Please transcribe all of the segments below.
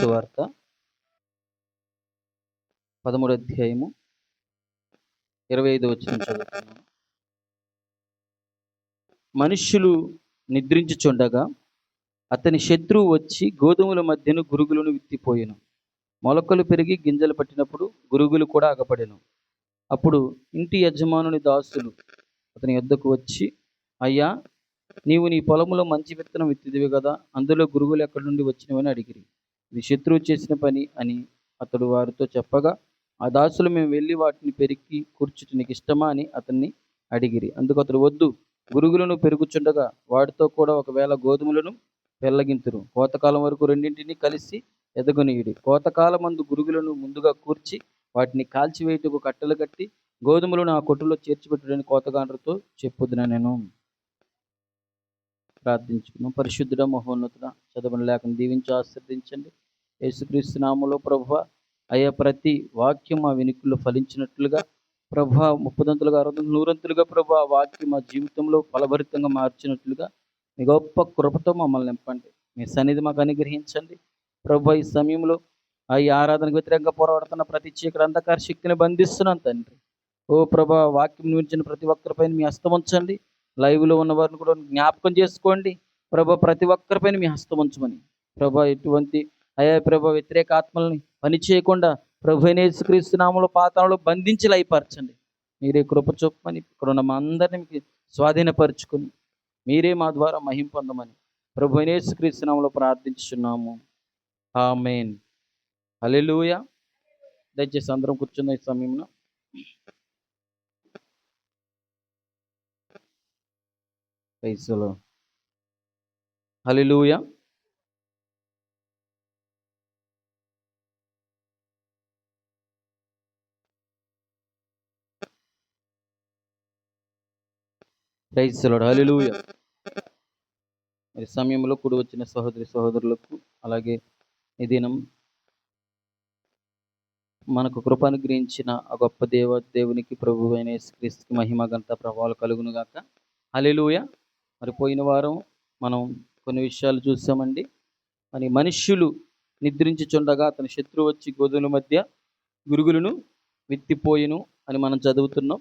సువార్త 13వ అధ్యాయము 25వ వచనం చదువుతున్నాను. మనుష్యులు నిద్రించుచుండగా అతని శత్రువు వచ్చి గోధుమల మధ్యను గురుగులను విత్తిపోయెను. మొలకలు పెరిగి గింజలు పట్టినప్పుడు గురుగులు కూడా అగపడెను. అప్పుడు ఇంటి యజమానుని దాసులు అతని యొద్దకు వచ్చి, అయ్యా, నీవు నీ పొలములో మంచి విత్తనం విత్తిదివి కదా, అందులో గురుగులు ఎక్కడి నుండి వచ్చినవని అడిగిరి. ఇది శత్రువు చేసిన పని అని అతడు వారితో చెప్పగా, ఆ దాసులు, మేము వెళ్ళి వాటిని పెరికి కూర్చుట నీకు ఇష్టమా అని అతన్ని అడిగిరి. అందుకు అతడు, వద్దు, గురుగులను పెరుగుచుండగా వాటితో కూడా ఒకవేళ గోధుమలను పెళ్ళగింతురు. కోతకాలం వరకు రెండింటినీ కలిసి ఎదగనీయుడి. కోతకాలమందు గురుగులను ముందుగా కూర్చి వాటిని కాల్చివేయుటకు కట్టెలు కట్టి గోధుమలను ఆ కొట్టులో చేర్చిపెట్టుడని కోతగాండ్రతో చెప్పుదున నేను. ప్రార్థించుకున్నాం. పరిశుద్ధుడ, మహోన్నతుడ, చదవని లేఖను దీవించి ఆశీర్వదించండి. యేసుక్రీస్తు నామములో ప్రభువా, అయ్యా, ప్రతి వాక్యం మా వెనుకల్లో ఫలించినట్లుగా ప్రభువా, 30 60 100 ప్రభువా, ఆ వాక్యం మా జీవితంలో ఫలభరితంగా మార్చినట్లుగా మీ గొప్ప కృపతో మమ్మల్ని నింపండి. మీ సన్నిధి మాకు అనుగ్రహించండి. ప్రభువా, ఈ సమయంలో ఈ ఆరాధనకు వ్యతిరేకంగా పోరాడుతున్న ప్రతి చీకటి అంధకార శక్తిని బంధిస్తున్నాను తండ్రి. ఓ ప్రభువా, వాక్యం వినిచిన ప్రతి ఒక్కరిపైన మీ హస్తం ఉంచండి. లైవ్లో ఉన్న వారిని కూడా జ్ఞాపకం చేసుకోండి ప్రభా. ప్రతి ఒక్కరిపైన మీ హస్తం ఉంచమని ప్రభా, ఎటువంటి అయా ప్రభా వ్యతిరేక ఆత్మల్ని పని చేయకుండా ప్రభు అయిన యేసుక్రీస్తు నామములో పాతాళంలో బంధించి లయపరచండి. మీరే కృప చూపమని ఇక్కడ ఉన్న మా అందరినీ మీకు స్వాధీనపరుచుకొని మీరే మా ద్వారా మహిమ పొందమని ప్రభు అయిన యేసుక్రీస్తు నామములో ప్రార్థించుచున్నాము. ఆమేన్. హల్లెలూయా. దయచేసి అందరం కూర్చున్న ఈ సమయంలో hallelujah. Praise the lord. Hallelujah. మరి సమయంలో కూడి వచ్చిన సహోదరి సహోదరులకు, అలాగే ఈ దినం మనకు కృప అనుగ్రహించిన ఆ గొప్ప దేవునికి, ప్రభు అయిన యేసుక్రీస్తుకి మహిమ ఘనత ప్రభావాలు కలుగును గాక. హల్లెలూయా. మరి పోయిన వారం మనం కొన్ని విషయాలు చూసామండి. మరి మనుష్యులు నిద్రించుచుండగా అతని శత్రువు వచ్చి గోధుమల మధ్య గురుగులను విత్తిపోయిను అని మనం చదువుతున్నాం.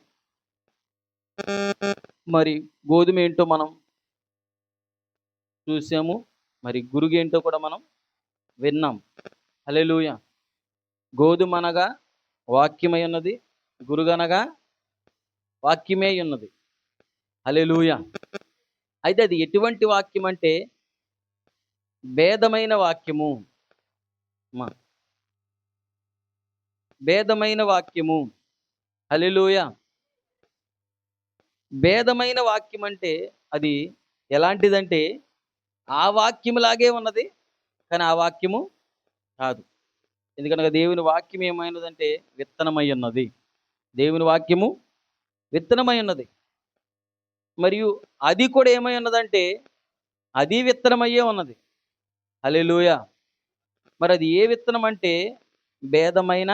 మరి గోధుమ ఏంటో మనం చూసాము, మరి గురుగు ఏంటో కూడా మనం విన్నాం. హల్లెలూయా. గోధుమ అనగా వాక్యమై ఉన్నది, గురుగనగా వాక్యమే ఉన్నది. హల్లెలూయా. అయితే అది ఎటువంటి వాక్యం అంటే భేదమైన వాక్యము. భేదమైన వాక్యము. హల్లెలూయా. భేదమైన వాక్యం అంటే అది ఎలాంటిదంటే ఆ వాక్యములాగే ఉన్నది, కానీ ఆ వాక్యము కాదు. ఎందుకనగా దేవుని వాక్యం ఏమైనదంటే విత్తనమై ఉన్నది. దేవుని వాక్యము విత్తనమై ఉన్నది. మరియు అది కూడా ఏమై ఉన్నదంటే అది విత్తనమయ్యే ఉన్నది. హల్లెలూయా. మరి అది ఏ విత్తనం అంటే భేదమైన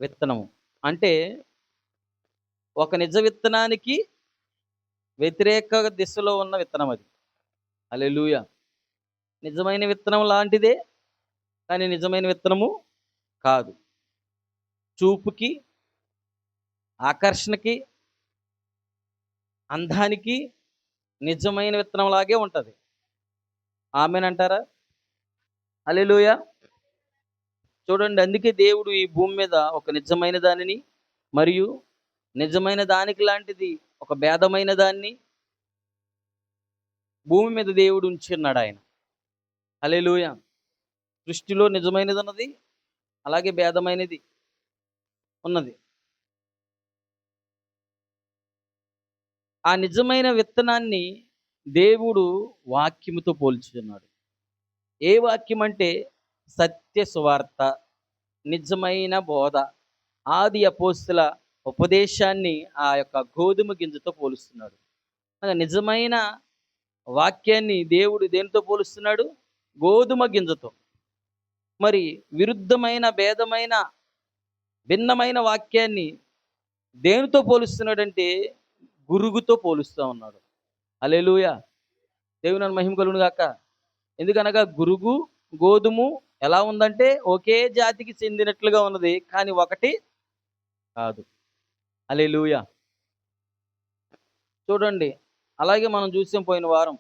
విత్తనము. అంటే ఒక నిజ విత్తనానికి వ్యతిరేక దిశలో ఉన్న విత్తనం అది. హల్లెలూయా. నిజమైన విత్తనం లాంటిదే, కానీ నిజమైన విత్తనము కాదు. చూపుకి, ఆకర్షణకి, అందానికి నిజమైన విత్తనం లాగే ఉంటుంది. ఆమేనంటారా? హల్లెలూయా. చూడండి, అందుకే దేవుడు ఈ భూమి మీద ఒక నిజమైన దానిని మరియు నిజమైన దానికి లాంటిది ఒక భేదమైన దాన్ని భూమి మీద దేవుడు ఉంచున్నాడు ఆయన. హల్లెలూయా. సృష్టిలో నిజమైనది ఉన్నది, అలాగే భేదమైనది ఉన్నది. ఆ నిజమైన విత్తనాన్ని దేవుడు వాక్యముతో పోల్చుతున్నాడు. ఏ వాక్యం అంటే సత్య సువార్త, నిజమైన బోధ, ఆది అపోస్తుల ఉపదేశాన్ని ఆ యొక్క గోధుమ గింజతో పోలుస్తున్నాడు. నిజమైన వాక్యాన్ని దేవుడు దేనితో పోలుస్తున్నాడు? గోధుమ గింజతో. మరి విరుద్ధమైన, భేదమైన, భిన్నమైన వాక్యాన్ని దేనితో పోలుస్తున్నాడంటే గురుగుతో పోలుస్తూ ఉన్నాడు. హల్లెలూయా. దేవుని మహిమ కలుగును గాక. ఎందుకనగా గురుగు, గోధుమ ఎలా ఉందంటే ఒకే జాతికి చెందినట్లుగా ఉన్నది, కానీ ఒకటి కాదు. హల్లెలూయా. చూడండి, అలాగే మనం చూసాం పోయిన వారం.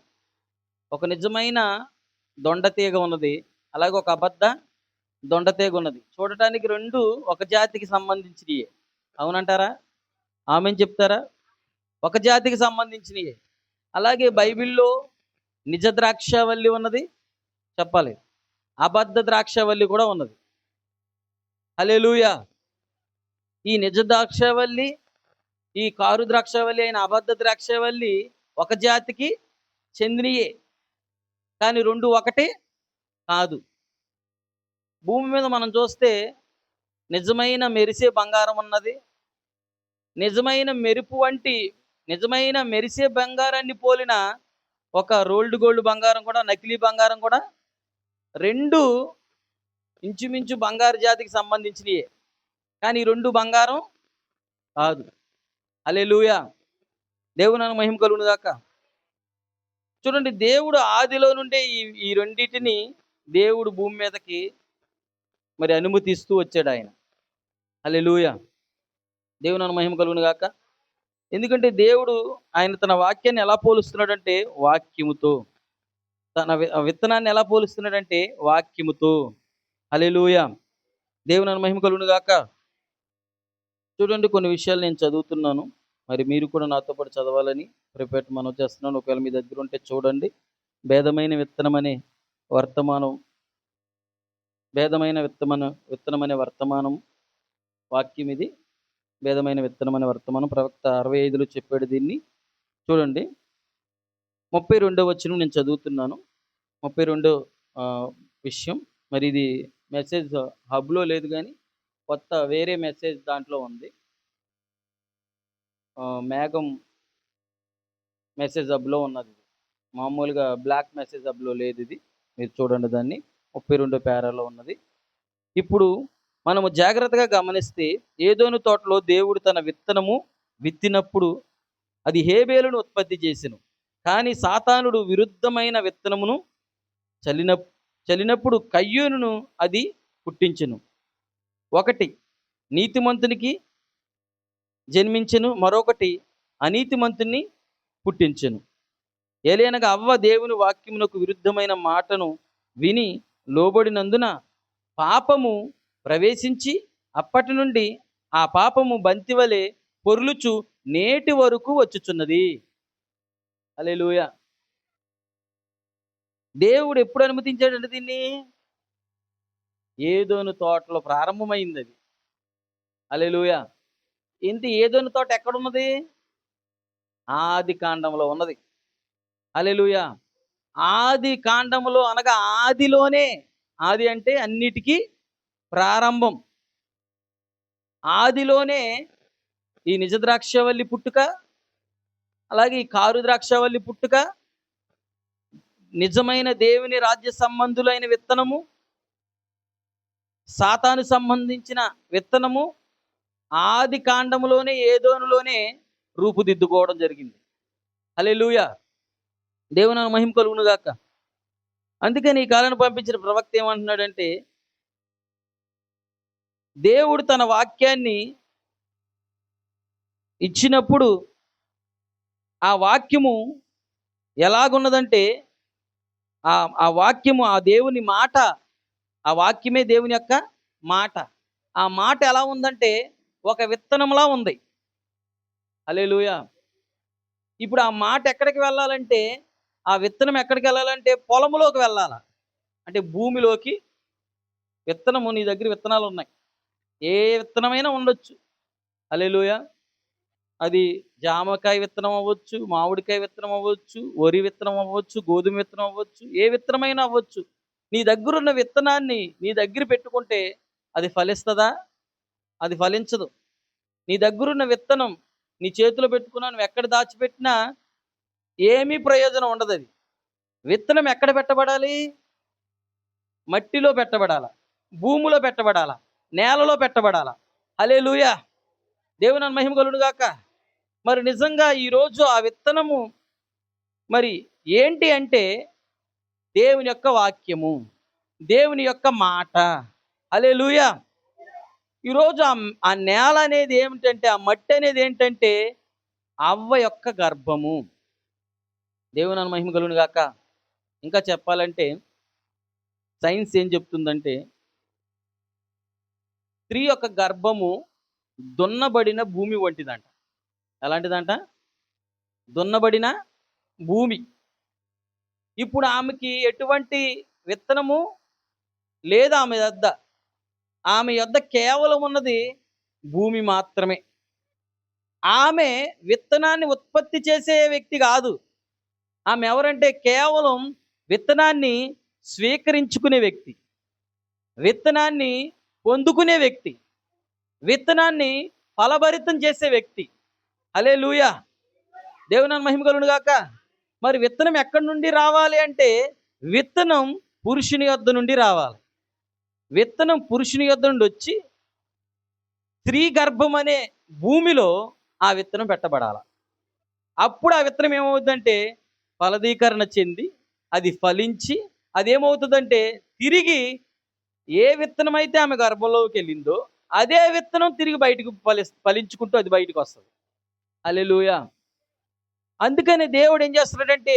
ఒక నిజమైన దొండతీగ ఉన్నది. అలాగే ఒక అబద్ధ దొండతీగ ఉన్నది. చూడటానికి 2 ఒక జాతికి సంబంధించినయే. అవునంటారా? ఆమేన్ చెప్తారా? ఒక జాతికి సంబంధించినయే. అలాగే బైబిల్‌లో నిజ ద్రాక్షావల్లి ఉన్నది. చెప్పాలి. అబద్ధ ద్రాక్షావల్లి కూడా ఉన్నది. హల్లెలూయా. ఈ నిజ ద్రాక్షావల్లి, ఈ కారు ద్రాక్షావల్లి అయిన అబద్ధ ద్రాక్షావల్లి ఒక జాతికి చెందినయే. కానీ 2 ఒకటే కాదు. భూమి మీద మనం చూస్తే నిజమైన మెరిసే బంగారం ఉన్నది. నిజమైన మెరుపు వంటి నిజమైన మెరిసే బంగారాన్ని పోలిన ఒక రోల్డ్ గోల్డ్ బంగారం కూడా, నకిలీ బంగారం కూడా 2 ఇంచుమించు బంగారు జాతికి సంబంధించినయే. కానీ ఈ 2 బంగారం కాదు. హల్లెలూయా. దేవుని మహిమ కలుగును గాక. చూడండి, దేవుడు ఆదిలో నుండే ఈ రెండిటిని దేవుడు భూమి మీదకి మరి అనుమతిస్తూ వచ్చాడాయన. హల్లెలూయా. దేవుని మహిమ కలుగును గాక. ఎందుకంటే దేవుడు ఆయన తన వాక్యాన్ని ఎలా పోలుస్తున్నాడంటే వాక్యముతో. తన విత్తనాన్ని ఎలా పోలుస్తున్నాడంటే వాక్యముతో. హల్లెలూయా. దేవుని మహిమ కలుగును గాక. చూడండి, కొన్ని విషయాలు నేను చదువుతున్నాను. మరి మీరు కూడా నాతో పాటు చదవాలని ప్రిపేర్ మనవి చేస్తున్నాను. ఒకవేళ మీ దగ్గర ఉంటే చూడండి. భేదమైన విత్తనమనే వర్తమానం, భేదమైన విత్తనమనే వర్తమానం వాక్యం ఇది. భేదమైన విత్తనమనే వర్తమానం ప్రవక్త 65లో చెప్పాడు దీన్ని. చూడండి, 32వ వచనం నేను చదువుతున్నాను. 32 విషయం. మరి ఇది మెసేజ్ హబ్‌లో లేదు గానీ కొత్త వేరే మెసేజ్ దాంట్లో ఉంది. మేఘం మెసేజ్ హబ్‌లో ఉన్నది. మామూలుగా బ్లాక్ మెసేజ్ హబ్‌లో లేదు ఇది. మీరు చూడండి దాన్ని. 32 పేరాలో ఉన్నది. ఇప్పుడు మనము జాగ్రత్తగా గమనిస్తే ఏదోను తోటలో దేవుడు తన విత్తనము విత్తినప్పుడు అది హేబేలును ఉత్పత్తి చేసెను. కానీ సాతానుడు విరుద్ధమైన విత్తనమును చల్లినప్పుడు కయ్యూనును అది పుట్టించెను. ఒకటి నీతిమంతునికి జన్మించెను, మరొకటి అనీతిమంతుని పుట్టించెను. ఏలయనగా అవ్వ దేవుని వాక్యమునకు విరుద్ధమైన మాటను విని లోబడినందున పాపము ప్రవేశించి అప్పటి నుండి ఆ పాపము బంతివలె పొర్లుచు నేటి వరకు వచ్చుచున్నది. హల్లెలూయా. దేవుడు ఎప్పుడు అనుమతించాడంటే దీన్ని? ఏదోను తోటలో ప్రారంభమైంది అది. హల్లెలూయా. ఏదోను తోట ఎక్కడున్నది? ఆది కాండంలో ఉన్నది. హల్లెలూయా. ఆది కాండములో అనగా ఆదిలోనే, ఆది అంటే అన్నిటికీ ప్రారంభం. ఆదిలోనే ఈ నిజ ద్రాక్షవల్లి పుట్టుక, అలాగే ఈ కారు ద్రాక్షవల్లి పుట్టుక, నిజమైన దేవుని రాజ్య సంబంధులైన విత్తనము, సాతాను సంబంధించిన విత్తనము ఆది కాండములోనే ఏదోనులోనే రూపుదిద్దుకోవడం జరిగింది. హల్లెలూయా. దేవుని మహిమ కలుగును గాక. అందుకని ఈ కాలాన్ని పంపించిన ప్రవక్త ఏమంటున్నాడంటే, దేవుడు తన వాక్యాన్ని ఇచ్చినప్పుడు ఆ వాక్యము ఎలాగున్నదంటే, ఆ వాక్యము, ఆ దేవుని మాట, ఆ వాక్యమే దేవుని యొక్క మాట. ఆ మాట ఎలా ఉందంటే ఒక విత్తనంలా ఉంది. హల్లెలూయా. ఇప్పుడు ఆ మాట ఎక్కడికి వెళ్ళాలంటే, ఆ విత్తనం ఎక్కడికి వెళ్ళాలంటే పొలంలోకి వెళ్ళాల. అంటే భూమిలోకి. విత్తనము, నీ దగ్గర విత్తనాలు ఉన్నాయి. ఏ విత్తనమైనా ఉండొచ్చు. హల్లెలూయా. అది జామకాయ విత్తనం అవ్వచ్చు, మామిడికాయ విత్తనం అవ్వచ్చు, వరి విత్తనం అవ్వచ్చు, గోధుమ విత్తనం అవ్వచ్చు, ఏ విత్తనమైనా అవ్వచ్చు. నీ దగ్గరున్న విత్తనాన్ని నీ దగ్గర పెట్టుకుంటే అది ఫలిస్తదా? అది ఫలించదు. నీ దగ్గరున్న విత్తనం నీ చేతిలో పెట్టుకున్నా, నువ్వు ఎక్కడ దాచిపెట్టినా ఏమీ ప్రయోజనం ఉండదది. విత్తనం ఎక్కడ పెట్టబడాలి? మట్టిలో పెట్టబడాల, భూమిలో పెట్టబడాల, నేలలో పెట్టబడాల. హల్లెలూయా. దేవుని మహిమ కలుగును గాక. మరి నిజంగా ఈరోజు ఆ విత్తనము మరి ఏంటి అంటే దేవుని యొక్క వాక్యము. దేవుని యొక్క మాట. హల్లెలూయా. ఈరోజు ఆ నేల అనేది ఏమిటంటే, ఆ మట్టి అనేది ఏంటంటే అవ్వ యొక్క గర్భము. దేవుని నామ మహిమ కలుగును గాక. ఇంకా చెప్పాలంటే సైన్స్ ఏం చెప్తుందంటే, స్త్రీ యొక్క గర్భము దున్నబడిన భూమి వంటిదంట. ఎలాంటిదంట? దున్నబడిన భూమి. ఇప్పుడు ఆమెకి ఎటువంటి విత్తనము లేదు ఆమె యొద్ద. ఆమె యొద్ద కేవలం ఉన్నది భూమి మాత్రమే. ఆమె విత్తనాన్ని ఉత్పత్తి చేసే వ్యక్తి కాదు. ఆమె ఎవరంటే కేవలం విత్తనాన్ని స్వీకరించుకునే వ్యక్తి. విత్తనాన్ని పొందుకునే వ్యక్తి. విత్తనాన్ని ఫలభరితం చేసే వ్యక్తి. హల్లెలూయా. దేవుని మహిమ కలుగును గాక. మరి విత్తనం ఎక్కడి నుండి రావాలి అంటే, విత్తనం పురుషుని యొద్ద నుండి రావాలి. విత్తనం పురుషుని యొద్ద నుండి వచ్చి స్త్రీ గర్భం అనే భూమిలో ఆ విత్తనం పెట్టబడాలి. అప్పుడు ఆ విత్తనం ఏమవుతుందంటే ఫలదీకరణ చెంది అది ఫలించి అదేమవుతుందంటే తిరిగి ఏ విత్తనం అయితే ఆమె గర్భంలోకి వెళ్ళిందో అదే విత్తనం తిరిగి బయటకు ఫలించుకుంటూ అది బయటకు వస్తుంది. హల్లెలూయా. అందుకని దేవుడు ఏం చేస్తున్నాడంటే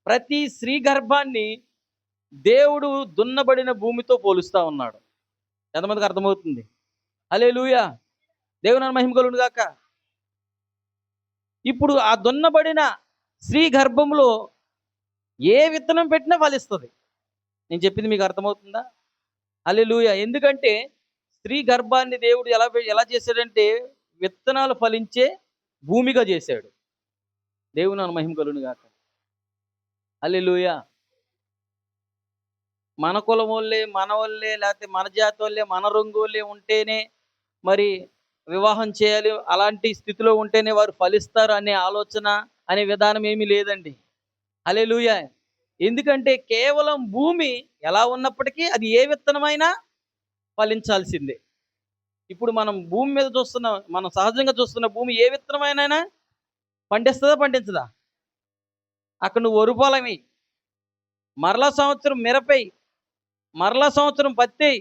ప్రతి స్త్రీ గర్భాన్ని దేవుడు దున్నబడిన భూమితో పోలుస్తా ఉన్నాడు. ఎంతమందికి అర్థమవుతుంది? హల్లెలూయా. దేవుని మహిమ కలుగును గాక. ఇప్పుడు ఆ దున్నబడిన స్త్రీ గర్భంలో ఏ విత్తనం పెట్టినా ఫలిస్తుంది. నేను చెప్పింది మీకు అర్థమవుతుందా? హల్లెలూయా. ఎందుకంటే స్త్రీ గర్భాన్ని దేవుడు ఎలా చేశాడంటే విత్తనాలు ఫలించే భూమిగా చేశాడు. దేవుని మహిమ కలుగును గాక. హల్లెలూయా. మన కులం వాళ్ళే, మన వాళ్ళే, లేకపోతే మన జాతి వాళ్ళే, మన రంగు వాళ్ళే ఉంటేనే మరి వివాహం చేయాలి, అలాంటి స్థితిలో ఉంటేనే వారు ఫలిస్తారు అనే ఆలోచన అనే విధానం ఏమీ లేదండి. హల్లెలూయా. ఎందుకంటే కేవలం భూమి ఎలా ఉన్నప్పటికీ అది ఏ విత్తనమైనా ఫలించాల్సిందే. ఇప్పుడు మనం భూమి మీద మనం సహజంగా చూస్తున్న భూమి ఏ విత్తనమైనా పండిస్తుందా, పండించదా? అక్కడ నువ్వు వరి పొలమి, మరలా సంవత్సరం మిరపై, మరలా సంవత్సరం పత్తి,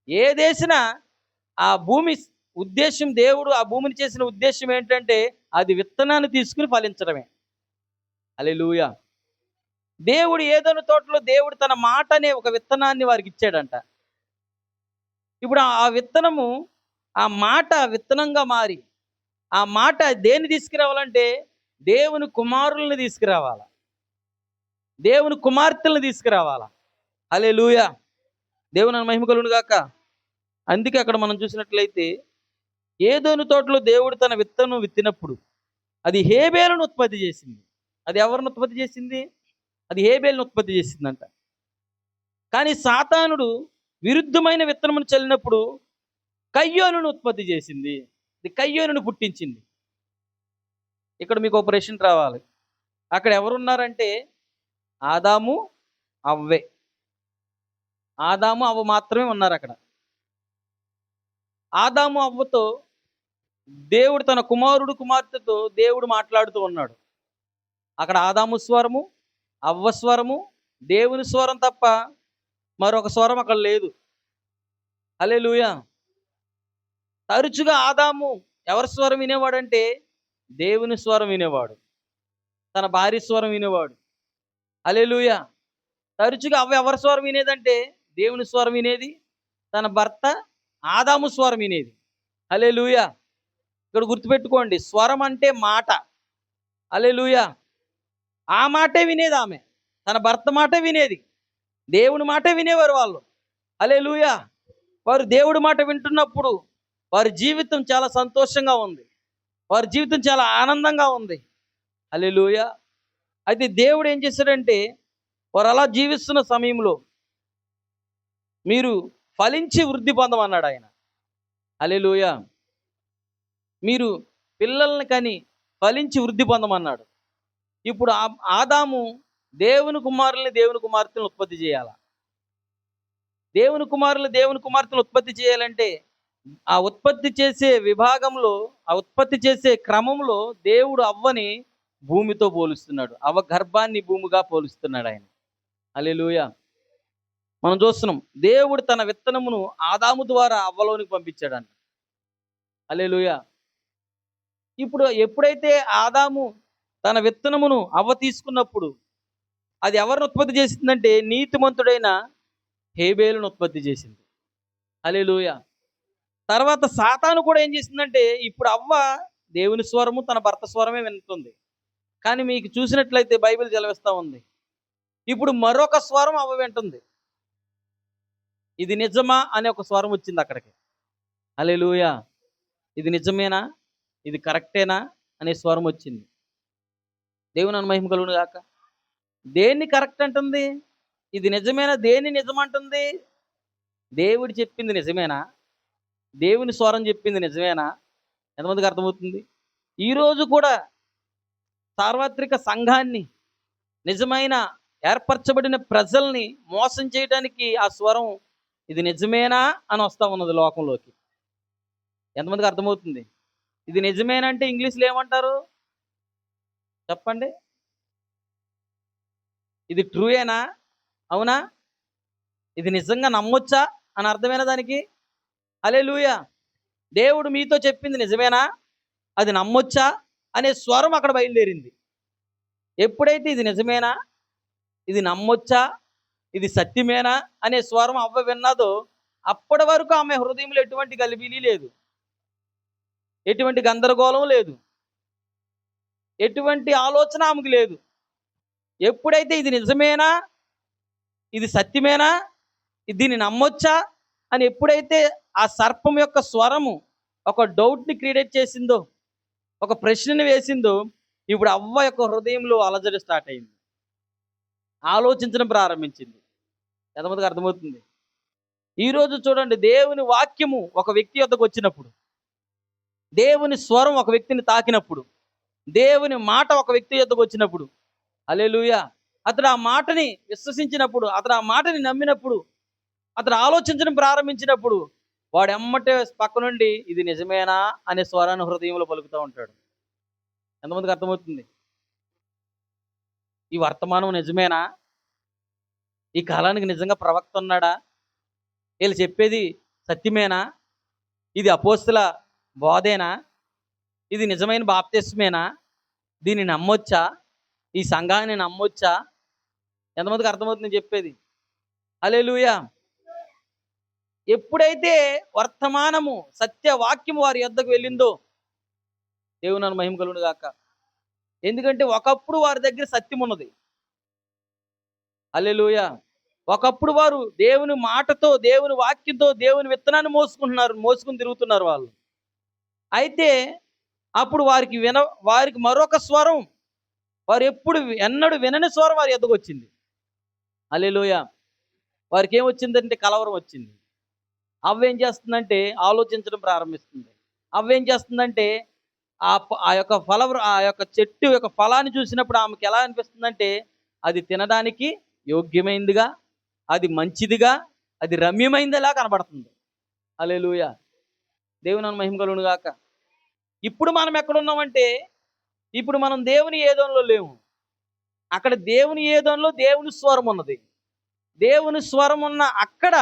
ఏదేసినా ఆ భూమి ఉద్దేశం, దేవుడు ఆ భూమిని చేసిన ఉద్దేశం ఏంటంటే అది విత్తనాన్ని తీసుకుని ఫలించడమే. హల్లెలూయా. దేవుడు ఏదైనా తోటలో దేవుడు తన మాట అనే ఒక విత్తనాన్ని వారికి ఇచ్చాడంట. ఇప్పుడు ఆ విత్తనము, ఆ మాట విత్తనంగా మారి ఆ మాట దేన్ని తీసుకురావాలంటే దేవుని కుమారుల్ని తీసుకురావాలా, దేవుని కుమార్తెలను తీసుకురావాలా. హల్లెలూయా. దేవుని మహిమ కలుగును గాక. అందుకే అక్కడ మనం చూసినట్లయితే ఏదోను తోటలో దేవుడు తన విత్తనం విత్తినప్పుడు అది హేబేలును ఉత్పత్తి చేసింది. అది ఎవరిని ఉత్పత్తి చేసింది? అది హేబేలును ఉత్పత్తి చేసిందంట. కానీ సాతానుడు విరుద్ధమైన విత్తనమును చల్లినప్పుడు కయ్యోనును ఉత్పత్తి చేసింది. ఇది కయ్యోనును పుట్టించింది. ఇక్కడ మీకు ఒక ప్రశ్న రావాలి. అక్కడ ఎవరున్నారంటే ఆదాము, అవ్వే. ఆదాము, అవ్వ మాత్రమే ఉన్నారు అక్కడ. ఆదాము, అవ్వతో దేవుడు తన కుమారుడు కుమార్తెతో దేవుడు మాట్లాడుతూ ఉన్నాడు. అక్కడ ఆదాము స్వరము, అవ్వ స్వరము, దేవుని స్వరం తప్ప మరొక స్వరం అక్కడ లేదు. హల్లెలూయా. తరచుగా ఆదాము ఎవరి స్వరం వినేవాడంటే దేవుని స్వరం వినేవాడు, తన భార్య స్వరం వినేవాడు. హల్లెలూయా. తరచుగా అవ్వ ఎవరి స్వరం వినేదంటే దేవుని స్వరం వినేది, తన భర్త ఆదాము స్వరం వినేది. హల్లెలూయా. ఇక్కడ గుర్తుపెట్టుకోండి, స్వరం అంటే మాట. హల్లెలూయా. ఆ మాటే వినేది ఆమె, తన భర్త మాట వినేది, దేవుని మాట వినేవారు వాళ్ళు. హల్లెలూయా. వారు దేవుడి మాట వింటున్నప్పుడు వారి జీవితం చాలా సంతోషంగా ఉంది, వారి జీవితం చాలా ఆనందంగా ఉంది. హల్లెలూయా. అయితే దేవుడు ఏం చేశాడంటే వారు అలా జీవిస్తున్న సమయంలో మీరు ఫలించి వృద్ధి పొందమన్నాడు ఆయన. హల్లెలూయా. మీరు పిల్లల్ని కని ఫలించి వృద్ధి పొందమన్నాడు. ఇప్పుడు ఆదాము దేవుని కుమారుల్ని, దేవుని కుమార్తెలను ఉత్పత్తి చేయాల. దేవుని కుమారులు, దేవుని కుమార్తెలను ఉత్పత్తి చేయాలంటే ఆ ఉత్పత్తి చేసే విభాగంలో, ఆ ఉత్పత్తి చేసే క్రమంలో దేవుడు అవ్వని భూమితో పోలుస్తున్నాడు. అవ్వ గర్భాన్ని భూమిగా పోలుస్తున్నాడు ఆయన. హల్లెలూయా. మనం చూస్తున్నాం. దేవుడు తన విత్తనమును ఆదాము ద్వారా అవ్వలోనికి పంపించాడంట. హల్లెలూయా. ఇప్పుడు ఎప్పుడైతే ఆదాము తన విత్తనమును అవ్వ తీసుకున్నప్పుడు అది ఎవరిని ఉత్పత్తి చేసిందంటే నీతిమంతుడైన హేబేలును ఉత్పత్తి చేసింది. హల్లెలూయా. తర్వాత సాతాను కూడా ఏం చేసిందంటే ఇప్పుడు అవ్వ దేవుని స్వరము తన భర్త స్వరమే వింటుంది. కానీ మీకు చూసినట్లయితే బైబిల్ సెలవిస్తా ఉంది. ఇప్పుడు మరొక స్వరం అవ్వ వింటుంది. ఇది నిజమా అనే ఒక స్వరం వచ్చింది అక్కడికి. హల్లెలూయా. ఇది నిజమేనా, ఇది కరెక్టేనా అనే స్వరం వచ్చింది. దేవుని మహిమ కలుగును గాక. దేన్ని కరెక్ట్ అంటుంది, ఇది నిజమేనా, దేన్ని నిజమంటుంది? దేవుడు చెప్పింది నిజమేనా, దేవుని స్వరం చెప్పింది నిజమేనా? ఎంతమందికి అర్థమవుతుంది? ఈరోజు కూడా సార్వత్రిక సంఘాన్ని, నిజమైన ఏర్పరచబడిన ప్రజల్ని మోసం చేయడానికి ఆ స్వరం ఇది నిజమేనా అని వస్తూ ఉన్నది లోకంలోకి. ఎంతమందికి అర్థమవుతుంది? ఇది నిజమేనంటే ఇంగ్లీష్లో ఏమంటారు చెప్పండి? ఇది ట్రూయేనా, అవునా, ఇది నిజంగా నమ్మొచ్చా అని అర్థమేనా దానికి? హల్లెలూయా. దేవుడు మీతో చెప్పింది నిజమేనా, అది నమ్మొచ్చా అనే స్వరం అక్కడ బయలుదేరింది. ఎప్పుడైతే ఇది నిజమేనా, ఇది నమ్మొచ్చా, ఇది సత్యమేనా అనే స్వరం అవ్వ విన్నదో అప్పటి వరకు ఆమె హృదయంలో ఎటువంటి గలిబిలి లేదు, ఎటువంటి గందరగోళం లేదు, ఎటువంటి ఆలోచన ఆమెకు లేదు. ఎప్పుడైతే ఇది నిజమేనా, ఇది సత్యమేనా, దీన్ని నమ్మొచ్చా అని ఎప్పుడైతే ఆ సర్పం యొక్క స్వరము ఒక డౌట్ని క్రియేట్ చేసిందో, ఒక ప్రశ్నని వేసిందో, ఇప్పుడు అవ్వ యొక్క హృదయంలో అలజడి స్టార్ట్ అయింది, ఆలోచించడం ప్రారంభించింది. ఎంతమందికి అర్థమవుతుంది? ఈరోజు చూడండి, దేవుని వాక్యము ఒక వ్యక్తి యొద్దకు వచ్చినప్పుడు, దేవుని స్వరం ఒక వ్యక్తిని తాకినప్పుడు, దేవుని మాట ఒక వ్యక్తి యొద్దకు వచ్చినప్పుడు, హల్లెలూయా, అతడు ఆ మాటని విశ్వసించినప్పుడు, అతడు ఆ మాటని నమ్మినప్పుడు, అతడు ఆలోచించడం ప్రారంభించినప్పుడు, వాడు ఎమ్మటే పక్క నుండి ఇది నిజమేనా అనే స్వరాన్ని హృదయంలో పలుకుతూ ఉంటాడు. ఎంతమందికి అర్థమవుతుంది? ఈ వర్తమానం నిజమేనా, ఈ కాలానికి నిజంగా ప్రవక్త ఉన్నాడా, వీళ్ళు చెప్పేది సత్యమేనా, ఇది అపోస్తుల బోధేనా, ఇది నిజమైన బాప్తిస్మేనా, దీన్ని నమ్మొచ్చా, ఈ సంఘాన్ని నమ్మొచ్చా? ఎంతమందికి అర్థమవుతుంది చెప్పేది? హల్లెలూయా. ఎప్పుడైతే వర్తమానము సత్యవాక్యము వారి యొద్దకు వెళ్ళిందో, దేవుని మహిమ కలుగును గాక. ఎందుకంటే ఒకప్పుడు వారి దగ్గర సత్యం ఉన్నది. హల్లెలూయా. ఒకప్పుడు వారు దేవుని మాటతో, దేవుని వాక్యంతో, దేవుని విత్తనాన్ని మోసుకుని తిరుగుతున్నారు వాళ్ళు. అయితే అప్పుడు వారికి మరొక స్వరం, వారు ఎప్పుడు ఎన్నడూ వినని స్వరం వారి యొద్దకు వచ్చింది. హల్లెలూయా. వారికి ఏమొచ్చిందంటే కలవరం వచ్చింది. అవ్వేం చేస్తుందంటే ఆలోచించడం ప్రారంభిస్తుంది. అవ్వేం చేస్తుందంటే ఆ యొక్క చెట్టు యొక్క ఫలాన్ని చూసినప్పుడు ఆమెకి ఎలా అనిపిస్తుందంటే అది తినడానికి యోగ్యమైందిగా, అది మంచిదిగా, అది రమ్యమైందిలా కనబడుతుంది. హల్లెలూయా. దేవుని మహిమ కలుగును గాక. ఇప్పుడు మనం ఎక్కడున్నామంటే, ఇప్పుడు మనం దేవుని ఏదోన్లో లేము. అక్కడ దేవుని ఏదోన్లో దేవుని స్వరం ఉన్నది. దేవుని స్వరం ఉన్న అక్కడ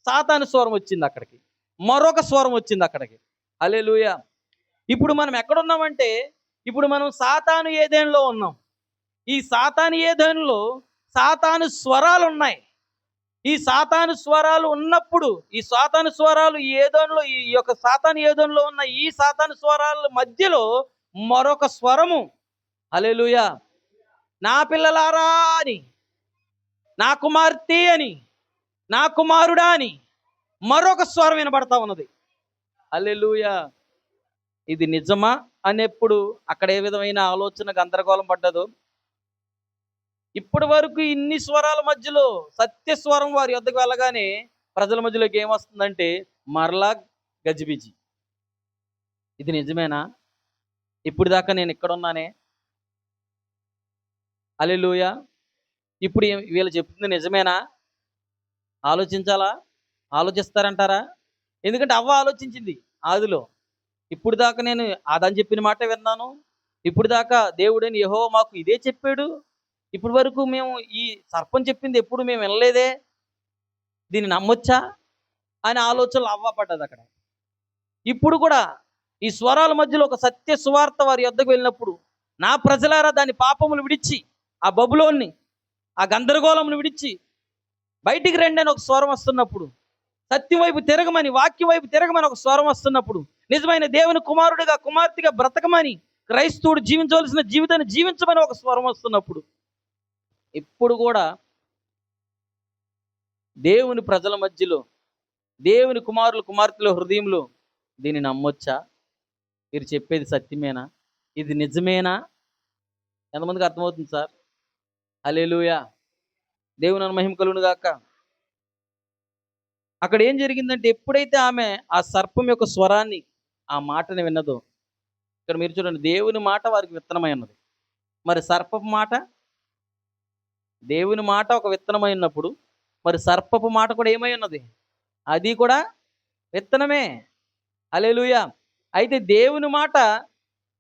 సాతాను స్వరం వచ్చింది అక్కడికి, మరొక స్వరం వచ్చింది అక్కడికి. హల్లెలూయా. ఇప్పుడు మనం ఎక్కడున్నామంటే, ఇప్పుడు మనం సాతాను ఏదెన్లో ఉన్నాం. ఈ సాతాను ఏదెన్లో సాతాను స్వరాలు ఉన్నాయి. ఈ సాతాను స్వరాలు ఉన్నప్పుడు, ఈ సాతాను స్వరాలు ఈ ఏదోన్లో, ఈ యొక్క సాతాను ఏదోన్లో ఉన్న ఈ సాతాను స్వరాల మధ్యలో మరొక స్వరము, హల్లెలూయా, నా పిల్లలారా అని, నా కుమార్తె అని, నా కుమారుడా అని మరొక స్వరం వినబడతా ఉన్నది. హల్లెలూయా. ఇది నిజమా అనేప్పుడు అక్కడ ఏ విధమైన ఆలోచన గందరగోళం పడ్డదో, ఇప్పటి వరకు ఇన్ని స్వరాల మధ్యలో సత్య స్వరం వారి యొద్దకు వెళ్ళగానే ప్రజల మధ్యలోకి ఏమొస్తుందంటే మరలా గజిబిజి. ఇది నిజమేనా, ఇప్పుడు దాకా నేను ఇక్కడ ఉన్నానే, హల్లెలూయా, ఇప్పుడు వీళ్ళు చెప్తుంది నిజమేనా, ఆలోచించాలా, ఆలోచిస్తారంటారా? ఎందుకంటే అవ్వ ఆలోచించింది ఆదిలో. ఇప్పుడు దాకా నేను ఆదాము చెప్పిన మాట విన్నాను, ఇప్పుడు దాకా దేవుడని యెహోవా మాకు ఇదే చెప్పాడు, ఇప్పటి వరకు మేము ఈ సర్పం చెప్పింది ఎప్పుడు మేము వినలేదే, దీన్ని నమ్మొచ్చా అనే ఆలోచనలు అవ్వపడ్డది అక్కడ. ఇప్పుడు కూడా ఈ స్వరాల మధ్యలో ఒక సత్య సువార్త వారి యొద్దకు వెళ్ళినప్పుడు, నా ప్రజలారా దాని పాపములు విడిచి, ఆ బబులోన్ని, ఆ గందరగోళమును విడిచి బయటికి రండి అని ఒక స్వరం వస్తున్నప్పుడు, సత్యం వైపు తిరగమని, వాక్యం వైపు తిరగమని ఒక స్వరం వస్తున్నప్పుడు, నిజమైన దేవుని కుమారుడిగా కుమార్తెగా బ్రతకమని, క్రైస్తవుడు జీవించవలసిన జీవితాన్ని జీవించమని ఒక స్వరం వస్తున్నప్పుడు, ఇప్పుడు కూడా దేవుని ప్రజల మధ్యలో, దేవుని కుమారులు కుమార్తెల హృదయంలో దీన్ని నమ్మొచ్చా? మీరు చెప్పేది సత్యమేనా? ఇది నిజమేనా? ఎంతమందికి అర్థమవుతుంది సార్? హల్లెలూయా! దేవుని మహిమ కలుగును గాక. అక్కడ ఏం జరిగిందంటే, ఎప్పుడైతే ఆమె ఆ సర్పం యొక్క స్వరాన్ని, ఆ మాటని విన్నదో, ఇక్కడ మీరు చూడండి, దేవుని మాట వారికి విత్తనమై ఉన్నది. మరి సర్పపు మాట, దేవుని మాట ఒక విత్తనమై ఉన్నప్పుడు, మరి సర్పపు మాట కూడా ఏమై ఉన్నది? అది కూడా విత్తనమే. హల్లెలూయా! అయితే దేవుని మాట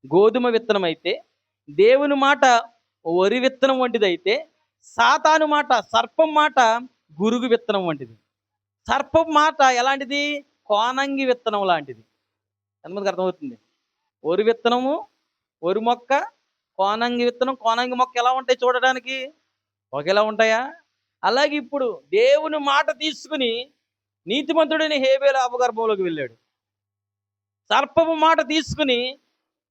గోధుమ విత్తనం అయితే, దేవుని మాట వరి విత్తనం వంటిదైతే, సాతాను మాట, సర్పం మాట గురుగు విత్తనం వంటిది. సర్పం మాట ఎలాంటిది? కోనంగి విత్తనం లాంటిది. ఎంతమందికి అర్థమవుతుంది? వరి విత్తనము, వరి మొక్క, కోనంగి విత్తనం, కోనంగి మొక్క ఎలా ఉంటాయి చూడడానికి? ఒకేలా ఉంటాయా? అలాగే ఇప్పుడు దేవుని మాట తీసుకుని నీతిమంతుడైన హేబేలు అపగర్భంలోకి వెళ్ళాడు. సర్పపు మాట తీసుకుని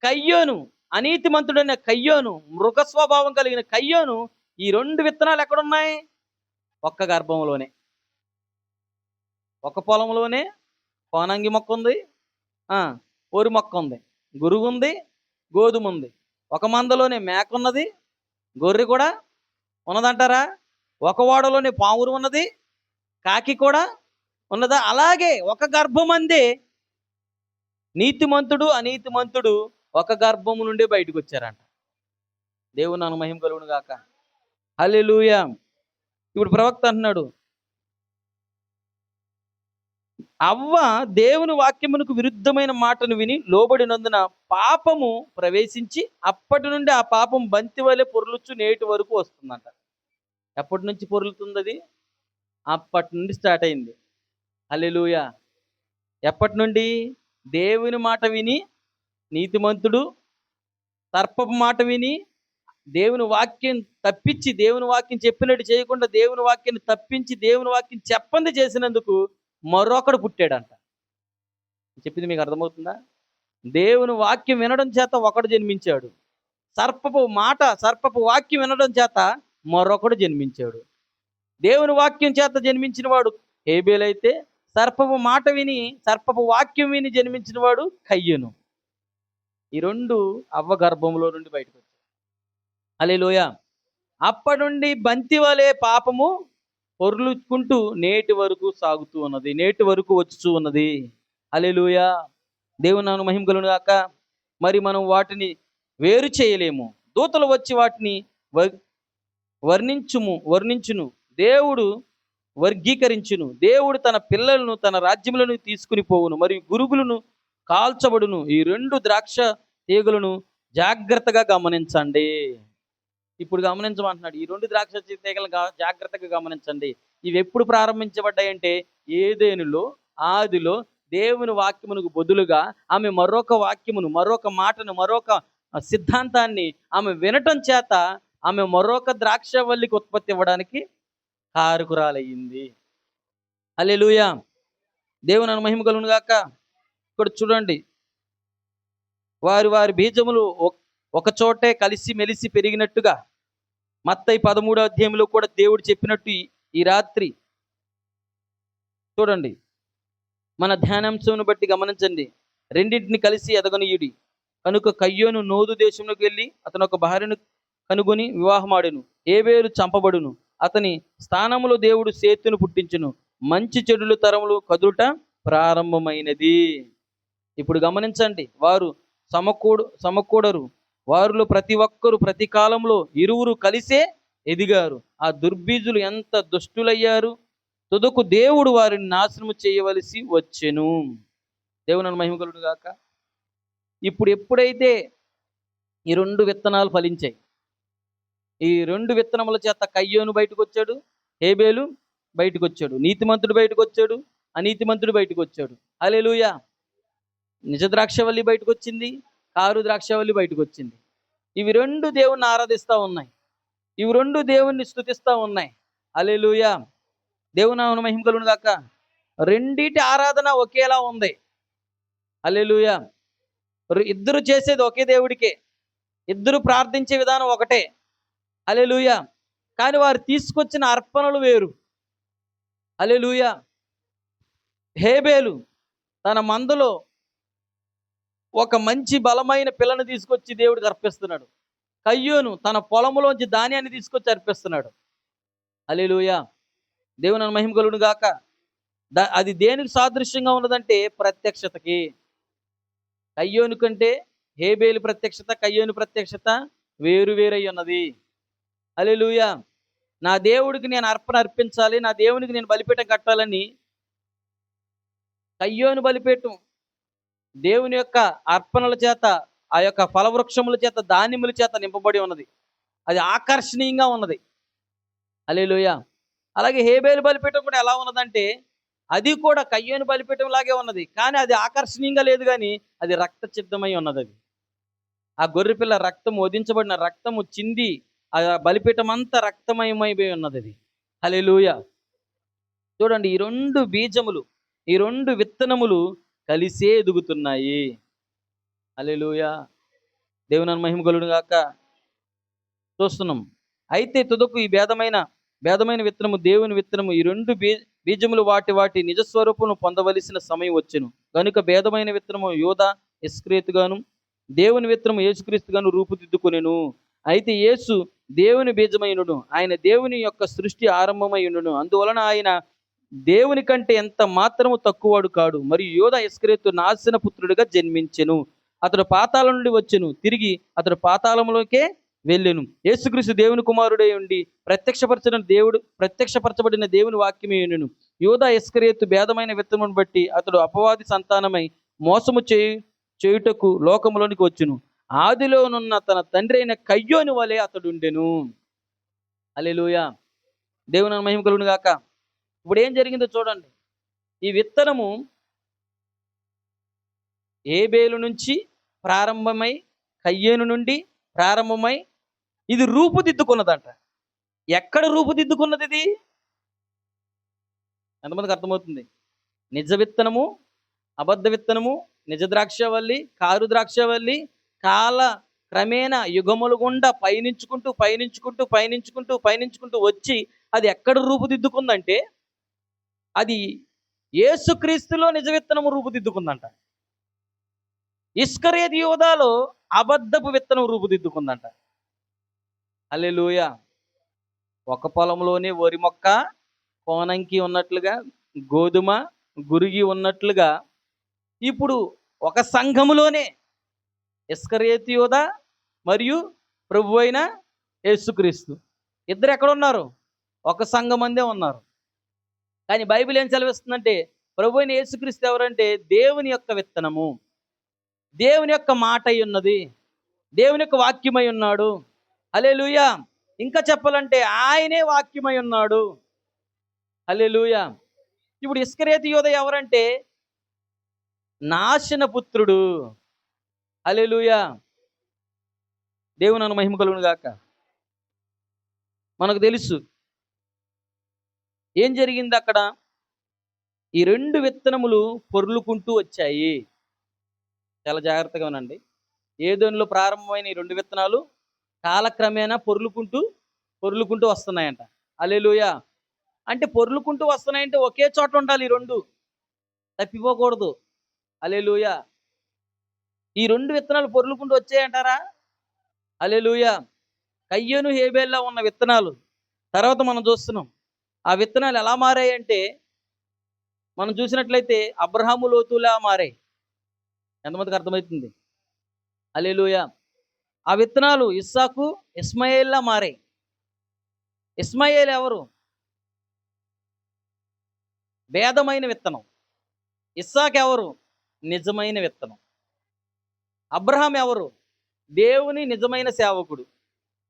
కయ్యోను, అనీతిమంతుడైన కయ్యోను, మృగ స్వభావం కలిగిన కయ్యోను, ఈ 2 విత్తనాలు ఎక్కడున్నాయి? ఒక్క గర్భంలోనే, ఒక పొలంలోనే కోనంగి మొక్క ఉంది, వరి మొక్క ఉంది, గురుగు ఉంది, గోధుమ ఉంది. ఒక మందలోనే మేక ఉన్నది, గొర్రె కూడా ఉన్నదంటారా? ఒక ఓడలోనే పావురు ఉన్నది, కాకి కూడా ఉన్నదా? అలాగే ఒక గర్భమందే నీతిమంతుడు, అనీతిమంతుడు ఒక గర్భము నుండి బయటకు వచ్చారంట. దేవుని మహిమ కలుగును గాక. హల్లెలూయా! ఇప్పుడు ప్రవక్త అంటున్నాడు, అవ్వ దేవుని వాక్యమునకు విరుద్ధమైన మాటను విని లోబడినందున పాపము ప్రవేశించి, అప్పటి నుండి ఆ పాపం బంతి వలె పొర్లుచు నేటి వరకు వస్తుందంట. ఎప్పటి నుంచి పొర్లుతుంది అది? అప్పటి నుండి స్టార్ట్ అయింది. హల్లెలూయా! ఎప్పటి నుండి? దేవుని మాట విని నీతిమంతుడు, సర్పపు మాట విని దేవుని వాక్యం తప్పించి, దేవుని వాక్యం చెప్పినట్టు చేయకుండా దేవుని వాక్యాన్ని తప్పించి, దేవుని వాక్యం చెప్పంది చేసినందుకు మరొకడు పుట్టాడంట. చెప్పింది మీకు అర్థమవుతుందా? దేవుని వాక్యం వినడం చేత ఒకడు జన్మించాడు. సర్పపు వాక్యం వినడం చేత మరొకడు జన్మించాడు. దేవుని వాక్యం చేత జన్మించిన వాడు హేబేలైతే, సర్పపు మాట విని, సర్పపు వాక్యం విని జన్మించిన వాడు కయ్యను. ఈ 2 అవ్వ గర్భంలో నుండి బయటకు వచ్చాయి. హల్లెలూయా! అప్పటి నుండి బంతి వలె పాపము పొర్లుకుంటూ నేటి వరకు సాగుతూ ఉన్నది, నేటి వరకు వచ్చుచూ ఉన్నది. హల్లెలూయా! దేవుని నామమున మహిమ కలుగును గాక. మరి మనం వాటిని వేరు చేయలేము. దూతలు వచ్చి వాటిని వర్ణించును. దేవుడు వర్గీకరించును. దేవుడు తన పిల్లలను తన రాజ్యములను తీసుకుని పోవును, మరియు గురుగులను కాల్చబడును. ఈ 2 ద్రాక్ష తీగలను జాగ్రత్తగా గమనించండి. ఇప్పుడు గమనించమంటున్నాడు. ఈ 2 ద్రాక్ష తీగలను జాగ్రత్తగా గమనించండి. ఇవి ఎప్పుడు ప్రారంభించబడ్డాయంటే, ఏదెనులో, ఆదిలో దేవుని వాక్యమునకు బదులుగా ఆమె మరొక వాక్యమును, మరొక మాటను, మరొక సిద్ధాంతాన్ని ఆమె వినటం చేత ఆమె మరొక ద్రాక్షవల్లికి ఉత్పత్తి ఇవ్వడానికి కారకురాలయ్యింది. హల్లెలూయా! దేవుని మహిమ కలుగును గాక. ఇక్కడ చూడండి, వారి బీజములు ఒక చోటే కలిసి మెలిసి పెరిగినట్టుగా మత్తయి 13వ అధ్యాయంలో కూడా దేవుడు చెప్పినట్టు ఈ రాత్రి చూడండి, మన ధ్యానాంశమును బట్టి గమనించండి. రెండింటిని కలిసి ఎదగనీయుడి. కనుక కయ్యోను నోదు దేశంలోకి వెళ్ళి అతను ఒక భార్యను కనుగొని వివాహమాడెను. హేబేలు చంపబడును. అతని స్థానములో దేవుడు సేతును పుట్టించును. మంచి చెడుల తరములు కదుట ప్రారంభమైనది. ఇప్పుడు గమనించండి, వారు సమకూడరు. వారిలో ప్రతి ఒక్కరు ప్రతి కాలంలో ఇరువురు కలిసే ఎదిగారు. ఆ దుర్బీజులు ఎంత దుష్టులయ్యారు! తుదకు దేవుడు వారిని నాశనము చేయవలసి వచ్చెను. దేవుని మహిమ కలుగును గాక. ఇప్పుడు ఎప్పుడైతే ఈ 2 విత్తనాలు ఫలించాయి, ఈ 2 విత్తనముల చేత కయ్యోను బయటకు వచ్చాడు, హేబేలు బయటకు వచ్చాడు, నీతిమంతుడు బయటకు వచ్చాడు, అనీతిమంతుడు బయటకు వచ్చాడు. హల్లెలూయా. నిజ ద్రాక్షవల్లి బయటకు వచ్చింది, కారు ద్రాక్షవల్లి బయటకు వచ్చింది. ఇవి రెండు దేవుణ్ణి ఆరాధిస్తూ ఉన్నాయి, ఇవి రెండు దేవుణ్ణి స్తుతిస్తూ ఉన్నాయి. హల్లెలూయా. దేవుని నామమున మహిమ కలుగును గాక. రెండిటి ఆరాధన ఒకేలా ఉంది. హల్లెలూయా. ఇద్దరు చేసేది ఒకే దేవుడికే, ఇద్దరు ప్రార్థించే విధానం ఒకటే. హల్లెలూయా. కానీ వారు తీసుకొచ్చిన అర్పణలు వేరు. హల్లెలూయా. హేబేలు తన మందలో ఒక మంచి బలమైన పిల్లను తీసుకొచ్చి దేవుడికి అర్పిస్తున్నాడు. కయ్యోను తన పొలంలోంచి ధాన్యాన్ని తీసుకొచ్చి అర్పిస్తున్నాడు. హల్లెలూయా. దేవుని మహిమ కలుగును గాక. అది దేనికి సాదృశ్యంగా ఉన్నదంటే ప్రత్యక్షతకి. కయ్యోను కంటే హేబేలు ప్రత్యక్షత, కయ్యోను ప్రత్యక్షత వేరు వేరై ఉన్నది. హల్లెలూయా. నా దేవుడికి నేను అర్పణ అర్పించాలి, నా దేవునికి నేను బలిపీఠం కట్టాలని కయ్యోను బలిపీఠం దేవుని యొక్క అర్పణల చేత, ఆ యొక్క ఫలవృక్షముల చేత, ధాన్యముల చేత నింపబడి ఉన్నది. అది ఆకర్షణీయంగా ఉన్నది. హల్లెలూయా. అలాగే హేబేలు బలిపీఠం కూడా ఎలా ఉన్నదంటే అది కూడా కయ్యోను బలిపీఠం లాగే ఉన్నది, కానీ అది ఆకర్షణీయంగా లేదు, కానీ అది రక్త చిత్తమై ఉన్నది. అది ఆ గొర్రెపిల్ల రక్తం వధించబడిన రక్తము చింది ఆ బలిపీఠం అంతా రక్తమయమైపోయి ఉన్నది. అది హల్లెలూయా. చూడండి, ఈ రెండు బీజములు, ఈ రెండు విత్తనములు కలిసే ఎదుగుతున్నాయి. హల్లెలూయా. దేవుని మహిమ కలుగును గాక. చూస్తున్నాం. అయితే తుదకు ఈ భేదమైన విత్తనము దేవుని విత్తనము, ఈ రెండు బీజములు వాటి నిజస్వరూపమును పొందవలసిన సమయం వచ్చెను. కనుక భేదమైన విత్తనము యూదా ఇస్కరియోతుగాను, దేవుని విత్తనము యేసుక్రీస్తుగాను రూపుదిద్దుకొనెను. అయితే యేసు దేవుని బీజమైనను, ఆయన దేవుని యొక్క సృష్టి ఆరంభమైనను, అందువలన ఆయన దేవుని కంటే ఎంత మాత్రము తక్కువవాడు కాడు. మరియు యూదా ఇస్కరియోతు నాశన పుత్రుడిగా జన్మించెను. అతడు పాతాళం నుండి వచ్చెను, తిరిగి అతడు పాతాళంలోకే వెళ్ళెను. యేసుక్రీస్తు దేవుని కుమారుడై ఉండి ప్రత్యక్షపరచబడిన దేవుని వాక్యమే యుండెను. యూదా ఇస్కరియోతు భేదమైన విత్తనమును బట్టి అతడు అపవాది సంతానమై మోసము చేయుటకు లోకములోనికి వచ్చును. ఆదిలోనున్న తన తండ్రి అయిన కయ్యోని వలె అతడు ఉండెను. హల్లెలూయా. దేవుని మహిమ కలుగును గాక. ఇప్పుడు ఏం జరిగిందో చూడండి. ఈ విత్తనము హేబేలు నుంచి ప్రారంభమై, కయ్యోను నుండి ప్రారంభమై ఇది రూపుదిద్దుకున్నదంట. ఎక్కడ రూపుదిద్దుకున్నది ఇది? ఎంతమందికి అర్థమవుతుంది? నిజ విత్తనము, అబద్ధ విత్తనము, నిజ ద్రాక్షవల్లి, కారు ద్రాక్షవల్లి కాల క్రమేణా యుగములు గుండా పయనించుకుంటూ వచ్చి అది ఎక్కడ రూపుదిద్దుకుందంటే అది యేసుక్రీస్తులో నిజ విత్తనము రూపుదిద్దుకుందంట. ఇస్కరియోతు యూదాలో అబద్ధపు విత్తనం రూపుదిద్దుకుందంట. హల్లెలూయా. ఒక పొలంలోనే వరి మొక్క కోనంకి ఉన్నట్లుగా, గోధుమ గురిగి ఉన్నట్లుగా, ఇప్పుడు ఒక సంఘములోనే ఇస్కరియోతు యూదా మరియు ప్రభు అయిన యేసుక్రీస్తు ఇద్దరు ఎక్కడ ఉన్నారు? ఒక సంఘమందే ఉన్నారు. కానీ బైబిల్ ఏం సెలవిస్తుందంటే ప్రభు అయిన యేసుక్రీస్తు ఎవరంటే దేవుని యొక్క విత్తనము, దేవుని యొక్క మాట అయి ఉన్నది, దేవుని యొక్క వాక్యమై ఉన్నాడు. హల్లెలూయా. ఇంకా చెప్పాలంటే ఆయనే వాక్యమై ఉన్నాడు. హల్లెలూయా. ఇప్పుడు ఇస్కరియోతు యూదా ఎవరంటే నాశన పుత్రుడు. హల్లెలూయా. దేవుని మహిమ కలుగును గాక. మనకు తెలుసు ఏం జరిగింది అక్కడ. ఈ రెండు విత్తనములు పొర్లుకుంటూ వచ్చాయి. చాలా జాగ్రత్తగా ఉనండి. ఏదోనిలో ప్రారంభమైన ఈ రెండు విత్తనాలు కాలక్రమేణా పొర్లుకుంటూ వస్తున్నాయంట. హల్లెలూయా. అంటే పొర్లుకుంటూ వస్తున్నాయంటే ఒకే చోట ఉండాలి, ఈ రెండు తప్పిపోకూడదు. హల్లెలూయా. ఈ రెండు విత్తనాలు పొర్లుకుంటూ వచ్చాయంటారా? హల్లెలూయా. కయ్యోను హేబేల్లా ఉన్న విత్తనాలు తర్వాత మనం చూస్తున్నాం. ఆ విత్తనాలు ఎలా మారాయంటే మనం చూసినట్లయితే అబ్రహాము లోతులా మారాయి. ఎంతమందికి అర్థమవుతుంది? హల్లెలూయా. ఆ విత్తనాలు ఇస్సాకు ఇస్మాయేల్లా మారాయి. ఇస్మాయేల్ ఎవరు? భేదమైన విత్తనం. ఇస్సాకు ఎవరు? నిజమైన విత్తనం. అబ్రహాం ఎవరు? దేవుని నిజమైన సేవకుడు,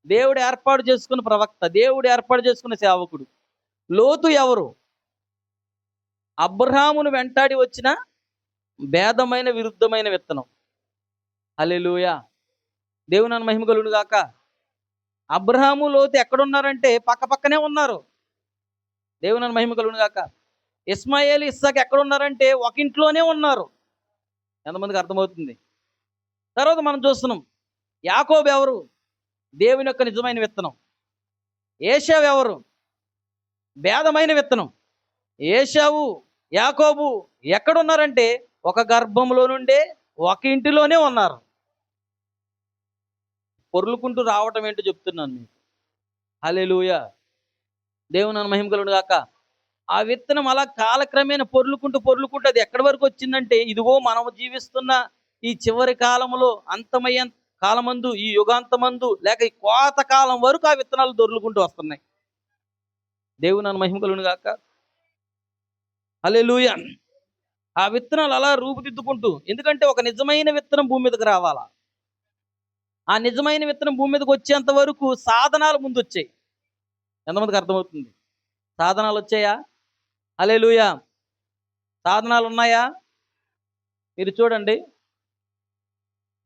దేవుడు ఏర్పాటు చేసుకున్న ప్రవక్త, దేవుడు ఏర్పాటు చేసుకున్న సేవకుడు. లోతు ఎవరు? అబ్రహామును వెంటాడి వచ్చిన భేదమైన విరుద్ధమైన విత్తనం. హల్లెలూయా! దేవుని మహిమ కలుగును గాక. అబ్రహాము లోతు ఎక్కడున్నారంటే పక్క పక్కనే ఉన్నారు. దేవుని మహిమ కలుగును గాక. ఇస్మాయేలు ఇస్సాకు ఎక్కడున్నారంటే ఒక ఇంట్లోనే ఉన్నారు. ఎంతమందికి అర్థమవుతుంది? తర్వాత మనం చూస్తున్నాం, యాకోబు ఎవరు? దేవుని యొక్క నిజమైన విత్తనం. ఏశావు ఎవరు? భేదమైన విత్తనం. ఏశావు, యాకోబు ఎక్కడున్నారంటే ఒక గర్భంలో నుండే ఒక ఇంటిలోనే ఉన్నారు. పొర్లుకుంటూ రావటం ఏంటో చెప్తున్నాను మీకు. హల్లెలూయా! దేవుని మహిమ కలుగును గాక. ఆ విత్తనం అలా కాలక్రమేణా పొర్లుకుంటూ అది ఎక్కడి వరకు వచ్చిందంటే, ఇదిగో మనము జీవిస్తున్న ఈ చివరి కాలంలో అంతమయ్యే కాలమందు, ఈ యుగాంతమందు లేక ఈ కోత కాలం వరకు ఆ విత్తనాలు దొర్లుకుంటూ వస్తున్నాయి. దేవుని మహిమ కలుగును గాక. హల్లెలూయా! ఆ విత్తనాలు అలా రూపుదిద్దుకుంటూ, ఎందుకంటే ఒక నిజమైన విత్తనం భూమి మీదకి రావాలా. ఆ నిజమైన విత్తనం భూమి మీదకి వచ్చేంత వరకు సాధనాలు ముందొచ్చాయి. ఎంతమందికి అర్థమవుతుంది? సాధనాలు వచ్చాయా? హల్లెలూయా! సాధనాలు ఉన్నాయా? మీరు చూడండి,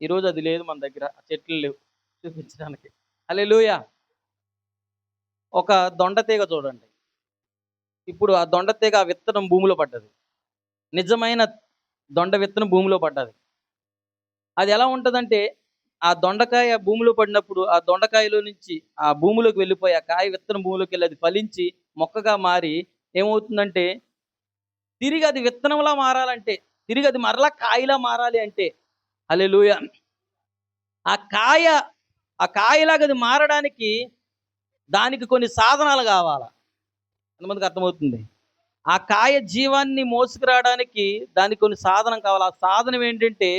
ఈరోజు అది లేదు మన దగ్గర, చెట్లు లేవు చూపించడానికి. హల్లెలూయా! ఒక దొండ తీగ చూడండి. ఇప్పుడు ఆ దొండ తీగ ఆ విత్తనం భూమిలో పడ్డది. నిజమైన దొండ విత్తనం భూమిలో పడ్డది. అది ఎలా ఉంటదంటే, ఆ దొండకాయ భూమిలో పడినప్పుడు ఆ దొండకాయలో నుంచి ఆ భూమిలోకి వెళ్ళిపోయి ఆ కాయ విత్తనం భూమిలోకి వెళ్ళి అది ఫలించి మొక్కగా మారి ఏమవుతుందంటే, తిరిగి అది విత్తనంలా మారాలంటే, తిరిగి అది మరలా కాయలా మారాలి అంటే, హల్లెలూయా! ఆ కాయ ఆ కాయలాగా అది మారడానికి దానికి కొన్ని సాధనాలు కావాల. ఎంతమందికి అర్థమవుతుంది? ఆ కాయ జీవాన్ని మోసుకురావడానికి దానికి కొన్ని సాధనం కావాలి. ఆ సాధనం ఏంటంటే,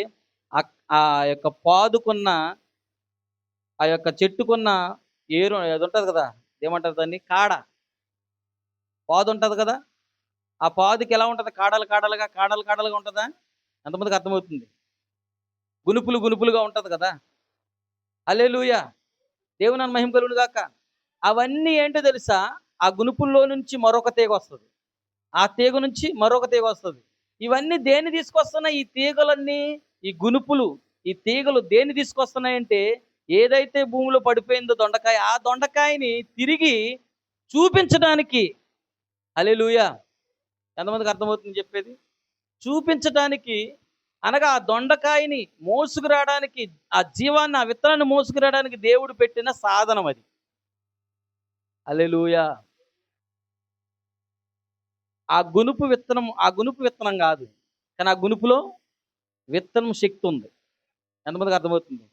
ఆ యొక్క పాదుకున్న ఆ యొక్క చెట్టుకున్న ఏరు అది ఉంటది కదా! ఏమంటారు దాన్ని? కాడ. పాదు ఉంటది కదా! ఆ పాదుకి ఎలా ఉంటది? కాడలుగా ఉంటదా? ఎంతమందికి అర్థమవుతుంది? గునుపులుగా ఉంటది కదా! హల్లెలూయా! దేవుని మహిమ కలుగును గాక. అవన్నీ ఏంటో తెలుసా? ఆ గునుపుల్లో నుంచి మరొక తీగొస్తది. ఆ తీగ నుంచి మరొక తీగొస్తది. ఇవన్నీ దేన్ని తీసుకొస్తున్నాయి? ఈ తీగలన్నీ, ఈ గునుపులు, ఈ తీగలు దేన్ని తీసుకొస్తున్నాయంటే, ఏదైతే భూమిలో పడిపోయిందో దొండకాయ, ఆ దొండకాయని తిరిగి చూపించడానికి. హల్లెలూయా! ఎంతమందికి అర్థమవుతుంది చెప్పేది? చూపించటానికి, అనగా ఆ దొండకాయని మోసుకురావడానికి, ఆ జీవాన్ని, ఆ విత్తనాన్ని మోసుకురావడానికి దేవుడు పెట్టిన సాధనం అది. హల్లెలూయా! ఆ గునుపు విత్తనం కాదు. కానీ ఆ గునుపులో విత్తనం శక్తి ఉంది. ఎంతమందికి అర్థమవుతుంది?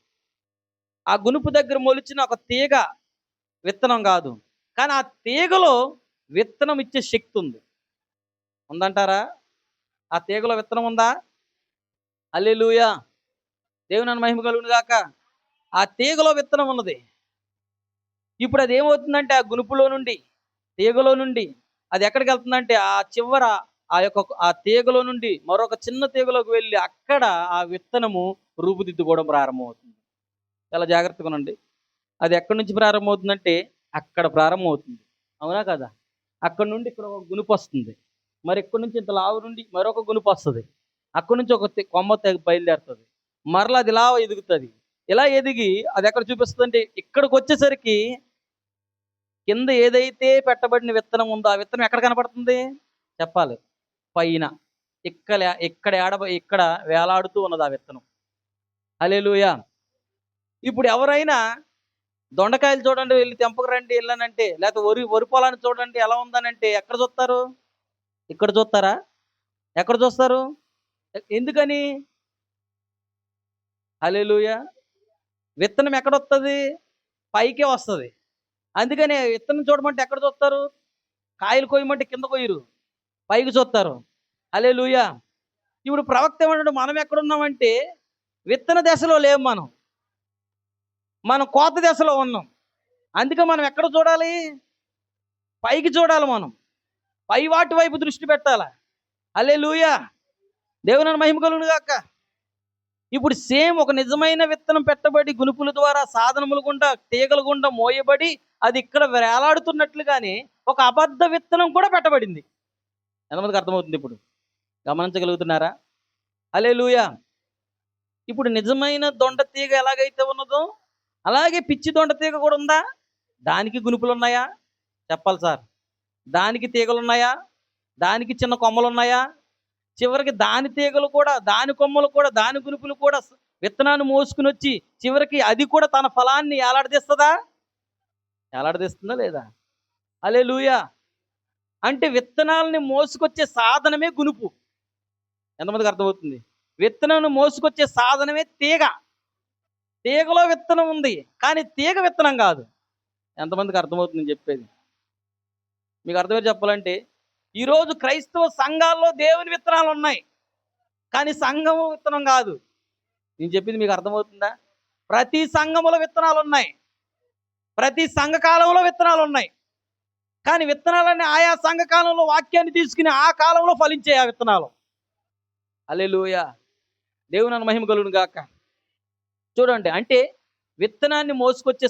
ఆ గునుపు దగ్గర మొలిచిన ఒక తీగ విత్తనం కాదు. కానీ ఆ తీగలో విత్తనం ఇచ్చే శక్తి ఉంది. ఉందంటారా? ఆ తీగలో విత్తనం ఉందా? హల్లెలూయా! దేవుని మహిమ కలుగును గాక. ఆ తీగలో విత్తనం ఉన్నది. ఇప్పుడు అది ఏమవుతుందంటే, ఆ గునుపులో నుండి, తీగలో నుండి అది ఎక్కడికెళ్తుందంటే, ఆ చివర ఆ తీగలో నుండి మరొక చిన్న తీగలోకి వెళ్ళి అక్కడ ఆ విత్తనము రూపుదిద్దుకోవడం ప్రారంభమవుతుంది. చాలా జాగ్రత్తగా వినండి. అది ఎక్కడి నుంచి ప్రారంభమవుతుందంటే, అక్కడ ప్రారంభమవుతుంది. అవునా కాదా? అక్కడి నుండి ఇక్కడ ఒక గునుపొస్తుంది. మరి ఇక్కడి నుంచి ఇంత లావు నుండి మరొక గునుపొస్తది. అక్కడి నుంచి ఒక కొమ్మ బయలుదేరుతది. మరలా అది ఇలా ఎదుగుతది. ఇలా ఎదిగి అది ఎక్కడ చూపిస్తదంటే, ఇక్కడికొచ్చేసరికి కింద ఏదైతే పెట్టబడిన విత్తనం ఉందో, ఆ విత్తనం ఎక్కడ కనపడుతుంది? చెప్పాలి. పైన. ఇక్కడ వేలాడుతూ ఉన్నది ఆ విత్తనం. హల్లెలూయా! ఇప్పుడు ఎవరైనా దొండకాయలు చూడండి, వెళ్లి తెంపకురండి ఎళ్ళానంటే, లేకపోతే వరి పొలాన్ని చూడండి ఎలా ఉందనంటే ఎక్కడ చూస్తారు? ఇక్కడ చూస్తారా? ఎక్కడ చూస్తారు? ఎందుకని? హల్లెలూయా! విత్తనం ఎక్కడొత్తది? పైకే వస్తది. అందుకనే విత్తనం చూడమంటే ఎక్కడ చూస్తారు? కాయలు కొయ్యమంటే కింద కొయ్యరు. పైకి చూస్తారు. హల్లెలూయా! ఇప్పుడు ప్రవక్త ఏమంటాడు? మనం ఎక్కడున్నామంటే విత్తన దశలో లేము మనం. మనం కోత దశలో ఉన్నాం. అందుకే మనం ఎక్కడ చూడాలి? పైకి చూడాలి మనం. పై వాటి వైపు దృష్టి పెట్టాల. హల్లెలూయా! దేవుని మహిమ కలుగును గాక. ఇప్పుడు సేమ్ ఒక నిజమైన విత్తనం పెట్టబడి గునుపుల ద్వారా సాధనముల గుండా తీగల గుండా మోయబడి అది ఇక్కడ వేలాడుతున్నట్లుగానే ఒక అబద్ధ విత్తనం కూడా పెట్టబడింది. ఎంతమందికి అర్థమవుతుంది ఇప్పుడు? గమనించగలుగుతున్నారా? హల్లెలూయా. ఇప్పుడు నిజమైన దొండ తీగ ఎలాగైతే ఉన్నదో అలాగే పిచ్చి దొండ తీగ కూడా ఉందా? దానికి గునుపులు ఉన్నాయా? చెప్పాలి సార్. దానికి తీగలు ఉన్నాయా? దానికి చిన్న కొమ్మలు ఉన్నాయా? చివరికి దాని తీగలు కూడా, దాని కొమ్మలు కూడా, దాని గునుపులు కూడా విత్తనాన్ని మోసుకుని వచ్చి చివరికి అది కూడా తన ఫలాన్ని ఏలాడదీస్తుందా? ఏలాడదీస్తుందా లేదా? హల్లెలూయా. అంటే విత్తనాలని మోసుకొచ్చే సాధనమే గునుపు. ఎంతమందికి అర్థమవుతుంది? విత్తనాన్ని మోసుకొచ్చే సాధనమే తీగ. తీగలో విత్తనం ఉంది, కానీ తీగ విత్తనం కాదు. ఎంతమందికి అర్థమవుతుంది చెప్పేది? మీకు అర్థమయ్యేది చెప్పాలంటే, ఈరోజు క్రైస్తవ సంఘాల్లో దేవుని విత్తనాలు ఉన్నాయి, కానీ సంఘము విత్తనం కాదు. నేను చెప్పింది మీకు అర్థమవుతుందా? ప్రతి సంఘములో విత్తనాలు ఉన్నాయి, ప్రతి సంఘకాలంలో విత్తనాలు ఉన్నాయి, కానీ విత్తనాలన్నీ ఆయా సంఘకాలంలో వాక్యాన్ని తీసుకుని ఆ కాలంలో ఫలించే ఆ విత్తనాలు. హల్లెలూయా. దేవుని మహిమ కలుగును గాక. చూడండి, అంటే విత్తనాన్ని మోసుకొచ్చే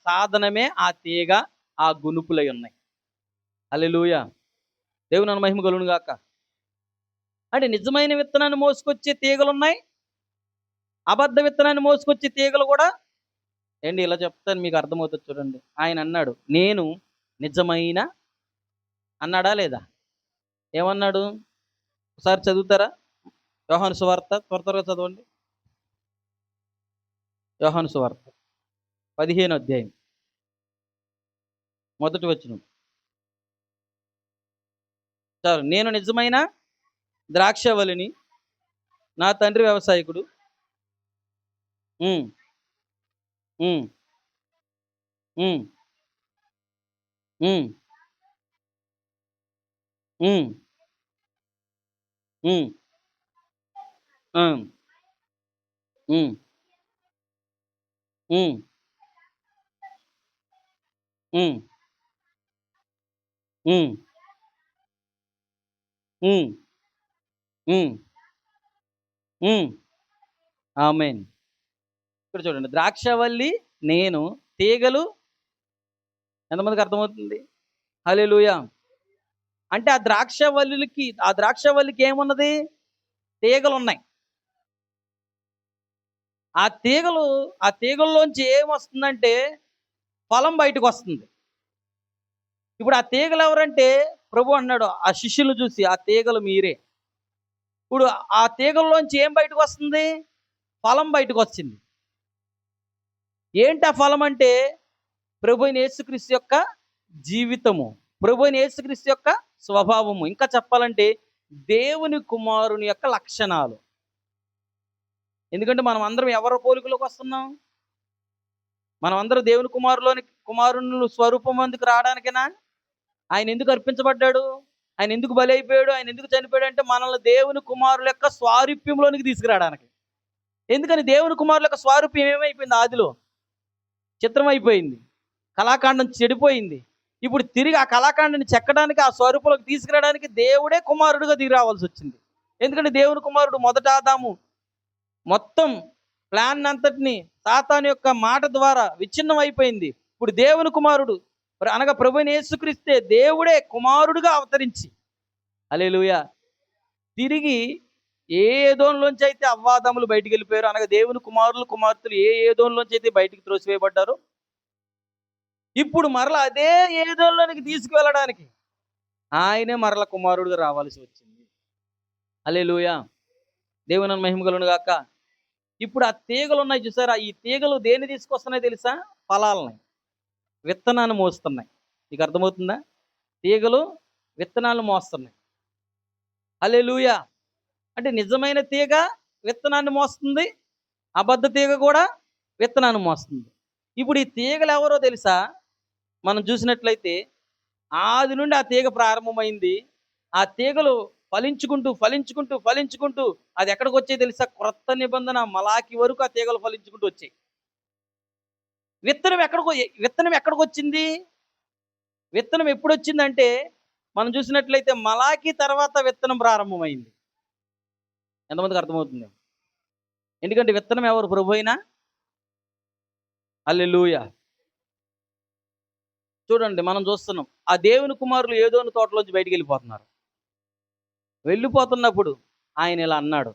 సాధనమే ఆ తీగ, ఆ గునుపులై ఉన్నాయి. హల్లెలూయా. దేవుని మహిమ కలుగును గాక. అంటే నిజమైన విత్తనాన్ని మోసుకొచ్చే తీగలు ఉన్నాయి, అబద్ధ విత్తనాన్ని మోసుకొచ్చే తీగలు కూడా. ఏంటి ఇలా చెప్తాను మీకు అర్థమవుతుంది చూడండి. ఆయన అన్నాడు, నేను నిజమైన అన్నాడా లేదా? ఏమన్నాడు? ఒకసారి చదువుతారా? యోహాను సువార్త త్వరగా చదవండి. యోహాను సువార్త 15వ అధ్యాయం మొదటి వచనం. చాలు. నేను నిజమైన ద్రాక్షవల్లిని, నా తండ్రి వ్యవసాయకుడు. ఉమ్, ఉమ్, ఉమ్, ఉమ్, ఉమ్, ఉమ్, ఉమ్, ఉమ్, ఉమ్, ఉమ్, ఉమ్, ఉమ్, ఉమ్, ఉమ్. ఆమేన్. ఇక్కడ చూడండి, ద్రాక్షవల్లి నేను, తీగలు. ఎంతమందికి అర్థమవుతుంది? హల్లెలూయా. అంటే ఆ ద్రాక్షవల్లికి ఏమున్నది? తీగలు ఉన్నాయి. ఆ తీగల్లోంచి ఏమొస్తుందంటే ఫలం బయటకు వస్తుంది. ఇప్పుడు ఆ తీగలు ఎవరంటే, ప్రభు అన్నాడు ఆ శిష్యులు చూసి, ఆ తీగలు మీరే. ఇప్పుడు ఆ తీగల్లోంచి ఏం బయటకు వస్తుంది? ఫలం బయటకు వచ్చింది. ఏంటి ఆ ఫలం అంటే? ప్రభు అయిన యేసుక్రీస్తు యొక్క జీవితము, ప్రభు అయిన యేసుక్రీస్తు యొక్క స్వభావము, ఇంకా చెప్పాలంటే దేవుని కుమారుని యొక్క లక్షణాలు. ఎందుకంటే మనం అందరం ఎవరి పోలికలోకి వస్తున్నాం? మనం అందరం దేవుని కుమారుని స్వరూపం ఎందుకు రావడానికేనా? ఆయన ఎందుకు అర్పించబడ్డాడు? ఆయన ఎందుకు బలి అయిపోయాడు? ఆయన ఎందుకు చనిపోయాడు? అంటే మనల్ని దేవుని కుమారుల యొక్క స్వారూప్యంలోనికి తీసుకురావడానికి. ఎందుకని? దేవుని కుమారుల యొక్క స్వారూప్యం ఏమైపోయింది? ఆదిలో చిత్రం అయిపోయింది, కళాఖండం చెడిపోయింది. ఇప్పుడు తిరిగి ఆ కళాఖండాన్ని చెక్కడానికి, ఆ స్వరూపంలోకి తీసుకురావడానికి దేవుడే కుమారుడుగా దిగి రావాల్సి వచ్చింది. ఎందుకంటే దేవుని కుమారుడు మొదట ఆదాము మొత్తం ప్లాన్ అంతటిని సాతాను యొక్క మాట ద్వారా విచ్ఛిన్నం అయిపోయింది. ఇప్పుడు దేవుని కుమారుడు అనగా ప్రభువైన యేసుక్రీస్తే దేవుడే కుమారుడుగా అవతరించి, హల్లెలూయా, తిరిగి ఏ ఏదోన్లోంచి అయితే అవ్వాదములు బయటికి వెళ్ళిపోయారు, అనగా దేవుని కుమార్తెలు ఏ ఏదోన్లోంచి అయితే బయటికి త్రోసివేయబడ్డారో, ఇప్పుడు మరలా అదే ఏదోన్లోనికి తీసుకువెళ్ళడానికి ఆయనే మరల కుమారుడుగా రావాల్సి వచ్చింది. హల్లెలూయా. దేవుని మహిమ కలుగును గాక. ఇప్పుడు ఆ తీగలు ఉన్నాయి చూసారా? ఈ తీగలు దేన్ని తీసుకొస్తున్నాయి తెలుసా? ఫలాలని, విత్తనాన్ని మోస్తున్నాయి. మీకు అర్థమవుతుందా? తీగలు విత్తనాలను మోస్తున్నాయి. హల్లెలూయా. అంటే నిజమైన తీగ విత్తనాన్ని మోస్తుంది, అబద్ధ తీగ కూడా విత్తనాన్ని మోస్తుంది. ఇప్పుడు ఈ తీగలు ఎవరో తెలుసా? మనం చూసినట్లయితే ఆది నుండి ఆ తీగ ప్రారంభమైంది. ఆ తీగలు ఫలించుకుంటూ అది ఎక్కడికి వచ్చాయి తెలుసా? క్రొత్త నిబంధన మలాకి వరకు ఆ తీగలు ఫలించుకుంటూ వచ్చాయి. విత్తనం ఎక్కడికి వచ్చింది? విత్తనం ఎప్పుడు వచ్చిందంటే, మనం చూసినట్లయితే మలాకి తర్వాత విత్తనం ప్రారంభమైంది. ఎంతమందికి అర్థమవుతుంది? ఎందుకంటే విత్తనం ఎవరు? ప్రభు అయినా. హల్లెలూయా. చూడండి, మనం చూస్తున్నాం ఆ దేవుని కుమారులు ఏదోని తోటలోంచి బయటికి వెళ్ళిపోతున్నారు. వెళ్ళిపోతున్నప్పుడు ఆయన ఇలా అన్నాడు.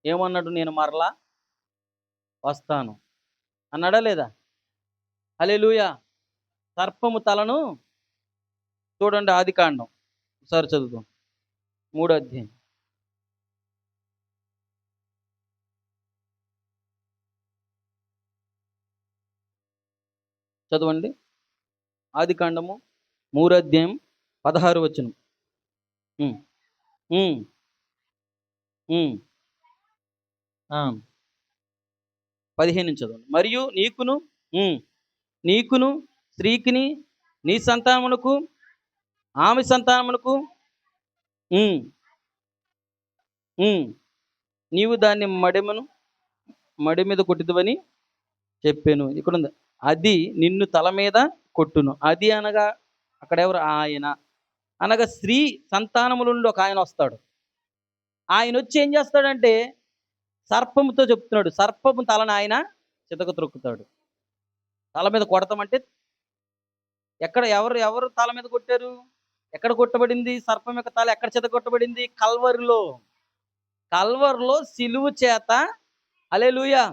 ఏమన్నాడు? నేను మరలా వస్తాను అన్నాడా లేదా? హల్లెలూయా. సర్పము తలను చూడండి, ఆదికాండం ఒకసారి చదువుదాం, 3వ అధ్యాయం. చదవండి. ఆదికాండము 3వ అధ్యాయం 16వ వచనం. ఉమ్, ఉమ్, ఉమ్, ఆ, 15 నుంచి చదవండి. మరియు ఉమ్, నీకును స్త్రీకిని నీ సంతానమునకు ఆమె సంతానమునకు ఉమ్, ఉమ్, నీవు దాన్ని మడి మీద కొట్టిదవని చెప్పాను. ఇక్కడ ఉంది, అది నిన్ను తల మీద కొట్టును. అది అనగా అక్కడ ఎవరు? ఆయన అనగా స్త్రీ సంతానములుండి ఒక ఆయన వస్తాడు. ఆయన వచ్చి ఏం చేస్తాడంటే సర్పముతో చెప్తున్నాడు, సర్పము తలని ఆయన చితక త్రొక్కుతాడు. తల మీద కొడతామంటే ఎక్కడ? ఎవరు ఎవరు తల మీద కొట్టారు? ఎక్కడ కొట్టబడింది సర్పం యొక్క తల? ఎక్కడ చితక కొట్టబడింది? కల్వరిలో. కల్వరిలో సిలువ చేత, హల్లెలూయా,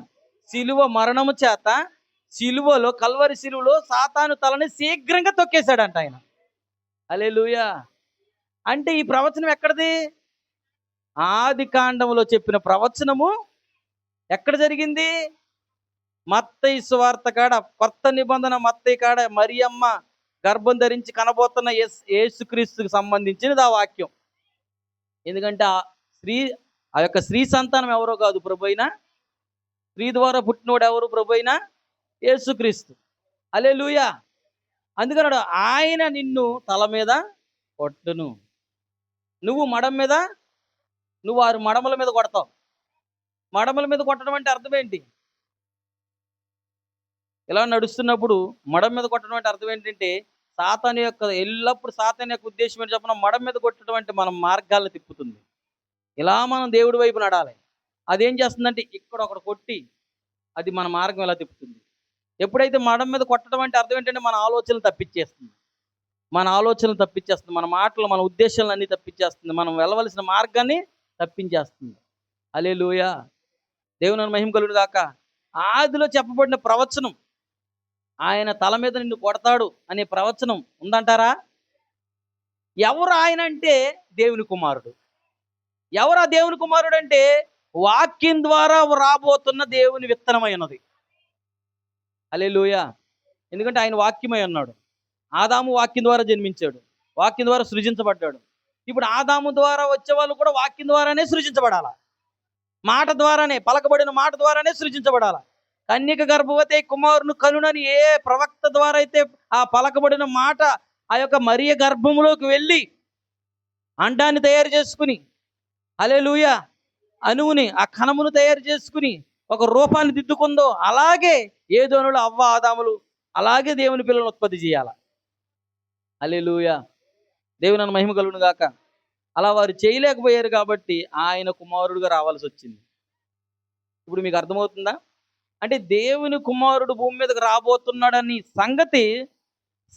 సిలువ మరణము చేత, సిలువలో, కల్వరి సిలువలో సాతాను తలని శీఘ్రంగా తొక్కేశాడంట ఆయన. హల్లెలూయా. అంటే ఈ ప్రవచనం ఎక్కడిది? ఆది కాండంలో చెప్పిన ప్రవచనము ఎక్కడ జరిగింది? మత్తయి సువార్త కాడ, కొత్త నిబంధన మత్తయి కాడ మరియమ్మ గర్భం ధరించి కనబోతున్న యేసుక్రీస్తుకు సంబంధించినది ఆ వాక్యం. ఎందుకంటే ఆ యొక్క స్త్రీ సంతానం ఎవరో కాదు, ప్రభు అయినా. స్త్రీ ద్వారా పుట్టినోడు ఎవరు? ప్రభు అయినా యేసుక్రీస్తు. హల్లెలూయా. అందుకన్నాడు, ఆయన నిన్ను తల మీద కొట్టును, నువ్వు మడం మీద, నువ్వు 6 మడమల మీద కొడతావు. మడమల మీద కొట్టడం అంటే అర్థం ఏంటి? ఇలా నడుస్తున్నప్పుడు మడం మీద కొట్టడం అంటే అర్థం ఏంటంటే సాతాను యొక్క, ఎల్లప్పుడు సాతాను యొక్క ఉద్దేశం ఏంటి చెప్పిన? మడం మీద కొట్టడం అంటే మనం మార్గాలను తిప్పుతుంది. ఇలా మనం దేవుడి వైపు నడాలి. అదేం చేస్తుందంటే ఇక్కడ ఒకటి కొట్టి అది మన మార్గం ఎలా తిప్పుతుంది. ఎప్పుడైతే మడం మీద కొట్టడం అంటే అర్థం ఏంటంటే మన ఆలోచనలు తప్పించేస్తుంది, మన మాటలు, మన ఉద్దేశాలను అన్ని తప్పించేస్తుంది, మనం వెళ్ళవలసిన మార్గాన్ని తప్పించేస్తుంది. హల్లెలూయా. దేవుని మహిమ కలుగును గాక. ఆదిలో చెప్పబడిన ప్రవచనం, ఆయన తల మీద నిన్ను కొడతాడు అనే ప్రవచనం ఉందంటారా? ఎవరు ఆయన అంటే దేవుని కుమారుడు. ఎవరు ఆ దేవుని కుమారుడు అంటే వాక్యం ద్వారా రాబోతున్న దేవుని విత్తనమైనది. హల్లెలూయా. ఎందుకంటే ఆయన వాక్యమై ఉన్నాడు. ఆదాము వాక్యం ద్వారా జన్మించాడు, వాక్యం ద్వారా సృజించబడ్డాడు. ఇప్పుడు ఆదాము ద్వారా వచ్చే వాళ్ళు కూడా వాక్యం ద్వారానే సృజించబడాల, మాట ద్వారానే, పలకబడిన మాట ద్వారానే సృజించబడాల. కన్యక గర్భవతి కుమారుని కనునని ఏ ప్రవక్త ద్వారా అయితే ఆ పలకబడిన మాట ఆ యొక్క మరియ గర్భములోకి వెళ్ళి అండాన్ని తయారు చేసుకుని, హల్లెలూయా, అణువుని, ఆ కణమును తయారు చేసుకుని ఒక రూపాన్ని దిద్దుకుందో, అలాగే ఏదోనులు అవ్వ ఆదాములు అలాగే దేవుని పిల్లలను ఉత్పత్తి చేయాల. హల్లెలూయా. దేవుని మహిమ కలుగును గాక. అలా వారు చేయలేకపోయారు కాబట్టి ఆయన కుమారుడుగా రావాల్సి వచ్చింది. ఇప్పుడు మీకు అర్థమవుతుందా? అంటే దేవుని కుమారుడు భూమి మీదకి రాబోతున్నాడని సంగతి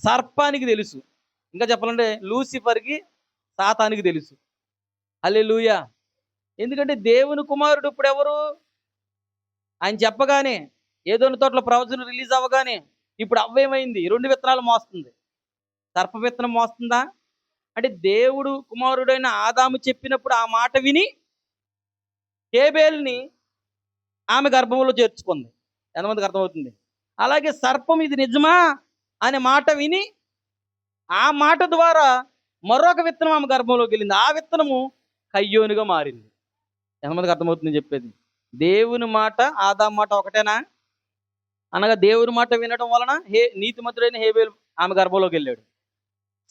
సర్పానికి తెలుసు. ఇంకా చెప్పాలంటే లూసిఫర్కి, సాతానికి తెలుసు. హల్లెలూయా. ఎందుకంటే దేవుని కుమారుడు ఇప్పుడు ఎవరు? ఆయన చెప్పగానే, ఏదోని తోటలో ప్రవచనం రిలీజ్ అవ్వగానే ఇప్పుడు అవ్వేమైంది? 2 విత్తనాలు మోస్తుంది. సర్ప విత్తనం మోస్తుందా? అంటే దేవుడు కుమారుడైన ఆదాము చెప్పినప్పుడు ఆ మాట విని హేబేలుని ఆమె గర్భంలో చేర్చుకుంది. ఎంతమందికి అర్థమవుతుంది? అలాగే సర్పం ఇది నిజమా అనే మాట విని ఆ మాట ద్వారా మరొక విత్తనం ఆమె గర్భంలోకి వెళ్ళింది. ఆ విత్తనము కయ్యోనుగా మారింది. ఎంతమందికి అర్థమవుతుంది చెప్పేది? దేవుని మాట, ఆదాము మాట ఒకటేనా? అనగా దేవుని మాట వినడం వలన నీతిమంతుడైన హేబేలు ఆమె గర్భంలోకి వెళ్ళాడు.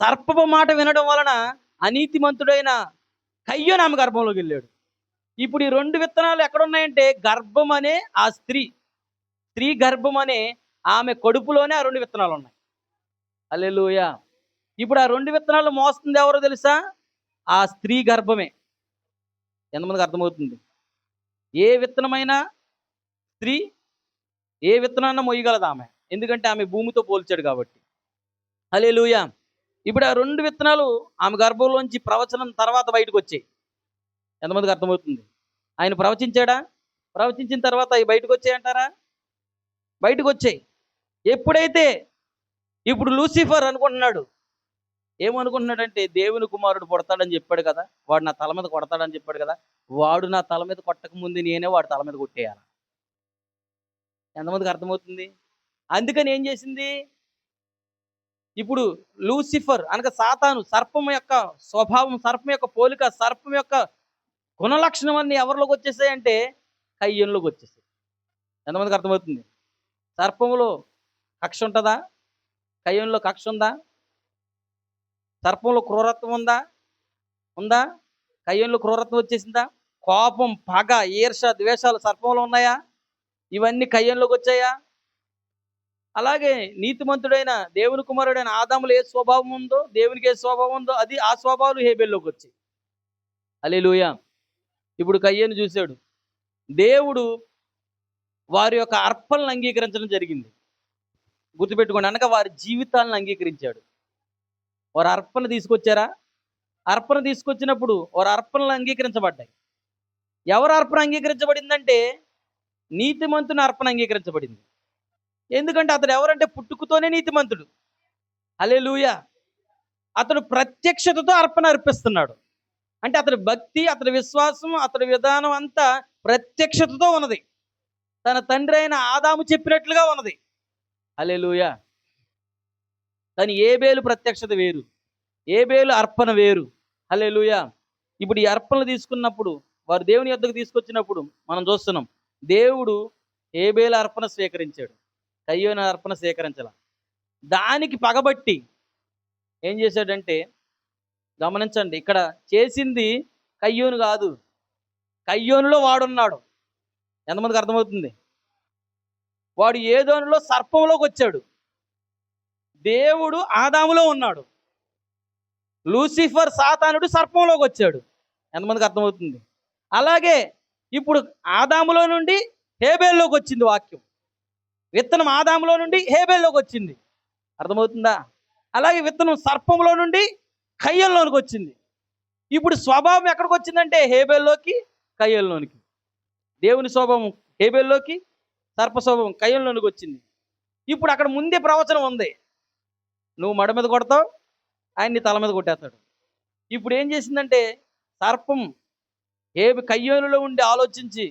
సర్పపు మాట వినడం వలన అనీతిమంతుడైన కయ్యోను ఆమె గర్భంలోకి వెళ్ళాడు. ఇప్పుడు ఈ 2 విత్తనాలు ఎక్కడున్నాయంటే గర్భం అనే ఆ స్త్రీ గర్భం అనే ఆమె కడుపులోనే ఆ 2 విత్తనాలు ఉన్నాయి. హల్లెలూయా. ఇప్పుడు ఆ 2 విత్తనాలు మోస్తుంది ఎవరో తెలుసా? ఆ స్త్రీ గర్భమే. ఎంతమందికి అర్థమవుతుంది? ఏ విత్తనమైనా స్త్రీ ఏ విత్తనాన్న మొయ్యగలదు ఆమె, ఎందుకంటే ఆమె భూమితో పోల్చాడు కాబట్టి. హల్లెలూయా. ఇప్పుడు ఆ 2 విత్తనాలు ఆమె గర్భంలోంచి ప్రవచనం తర్వాత బయటకు వచ్చాయి. ఎంతమందికి అర్థమవుతుంది? ఆయన ప్రవచించాడా? ప్రవచించిన తర్వాత అవి బయటకు వచ్చాయంటారా? బయటకు వచ్చాయి. ఎప్పుడైతే ఇప్పుడు లూసిఫర్ అనుకుంటున్నాడు, ఏమనుకుంటున్నాడంటే దేవుని కుమారుడు పుడతాడని చెప్పాడు కదా, వాడు నా తల మీద కొడతాడని చెప్పాడు కదా, వాడు నా తల మీద కొట్టక ముందు నేనే వాడి తల మీద కొట్టేయాలి. ఎంతమందికి అర్థమవుతుంది? అందుకని ఏం చేసింది, ఇప్పుడు లూసిఫర్ అనగా సాతాను, సర్పం యొక్క స్వభావం, సర్పం యొక్క పోలిక, సర్పం యొక్క గుణలక్షణం అన్నీ ఎవరిలోకి వచ్చేసాయంటే కయ్యనులోకి వచ్చేసాయి. ఎంతమందికి అర్థమవుతుంది? సర్పములో కక్ష ఉంటుందా? కయ్యనులో కక్ష ఉందా? సర్పంలో క్రూరత్వం ఉందా? ఉందా? కయ్యనులో క్రూరత్వం వచ్చేసిందా? కోపం, పగ, ఈర్ష, ద్వేషాలు సర్పంలో ఉన్నాయా? ఇవన్నీ కయ్యనులోకి వచ్చాయా? అలాగే నీతిమంతుడైన దేవుని కుమారుడైన ఆదాములో ఏ స్వభావం ఉందో, దేవునికి ఏ స్వభావం ఉందో అది ఆ స్వభావాలు హేబెల్లోకి వచ్చాయి. హల్లెలూయా. ఇప్పుడు కయ్యను చూశాడు, దేవుడు వారి యొక్క అర్పణలను అంగీకరించడం జరిగింది. గుర్తుపెట్టుకోండి, అనగా వారి జీవితాలను అంగీకరించాడు. వారు అర్పణ తీసుకొచ్చారా? అర్పణ తీసుకొచ్చినప్పుడు వారి అర్పణలు అంగీకరించబడ్డాయి. ఎవరు అర్పణ అంగీకరించబడిందంటే నీతిమంతుని అర్పణ అంగీకరించబడింది. ఎందుకంటే అతడు ఎవరంటే పుట్టుకతోనే నీతిమంతుడు. హల్లెలూయా. అతడు ప్రత్యక్షతతో అర్పణ అర్పిస్తున్నాడు. అంటే అతడి భక్తి, అతడి విశ్వాసం, అతడి విధానం అంతా ప్రత్యక్షతతో ఉన్నది. తన తండ్రి అయిన ఆదాము చెప్పినట్లుగా ఉన్నది. హల్లెలూయా. కానీ ఏబేలు ప్రత్యక్షత వేరు, ఏబేలు అర్పణ వేరు. హల్లెలూయా. ఇప్పుడు ఈ అర్పణలు తీసుకున్నప్పుడు, వారు దేవుని యొద్దకు తీసుకొచ్చినప్పుడు మనం చూస్తున్నాం, దేవుడు ఏబేలు అర్పణ స్వీకరించాడు, కయ్యోను అర్పణ స్వీకరించాల. దానికి పగబట్టి ఏం చేశాడంటే, గమనించండి, ఇక్కడ చేసింది కయ్యోను కాదు, కయ్యోనులో వాడున్నాడు. ఎంతమందికి అర్థమవుతుంది? వాడు ఏదోనులో సర్పంలోకి వచ్చాడు, దేవుడు ఆదాములో ఉన్నాడు. లూసిఫర్ సాతానుడు సర్పంలోకి వచ్చాడు. ఎంతమందికి అర్థమవుతుంది? అలాగే ఇప్పుడు ఆదాములో నుండి హేబేల్లోకి వచ్చింది వాక్యం. విత్తనం ఆదాములో నుండి హేబేల్లోకి వచ్చింది. అర్థమవుతుందా? అలాగే విత్తనం సర్పంలో నుండి కయ్యల్లోనికి వచ్చింది. ఇప్పుడు స్వభావం ఎక్కడికి వచ్చిందంటే హేబేల్లోకి, కయ్యల్లోనికి. దేవుని స్వభావం హేబేల్లోకి, సర్ప స్వభావం కయ్యల్లోనికి వచ్చింది. ఇప్పుడు అక్కడ ముందే ప్రవచనం ఉంది, నువ్వు మడ మీద కొడతావు, ఆయన నీ తల మీద కొట్టేస్తాడు. ఇప్పుడు ఏం చేసిందంటే సర్పం కయ్యోనులో ఉండి ఆలోచించి,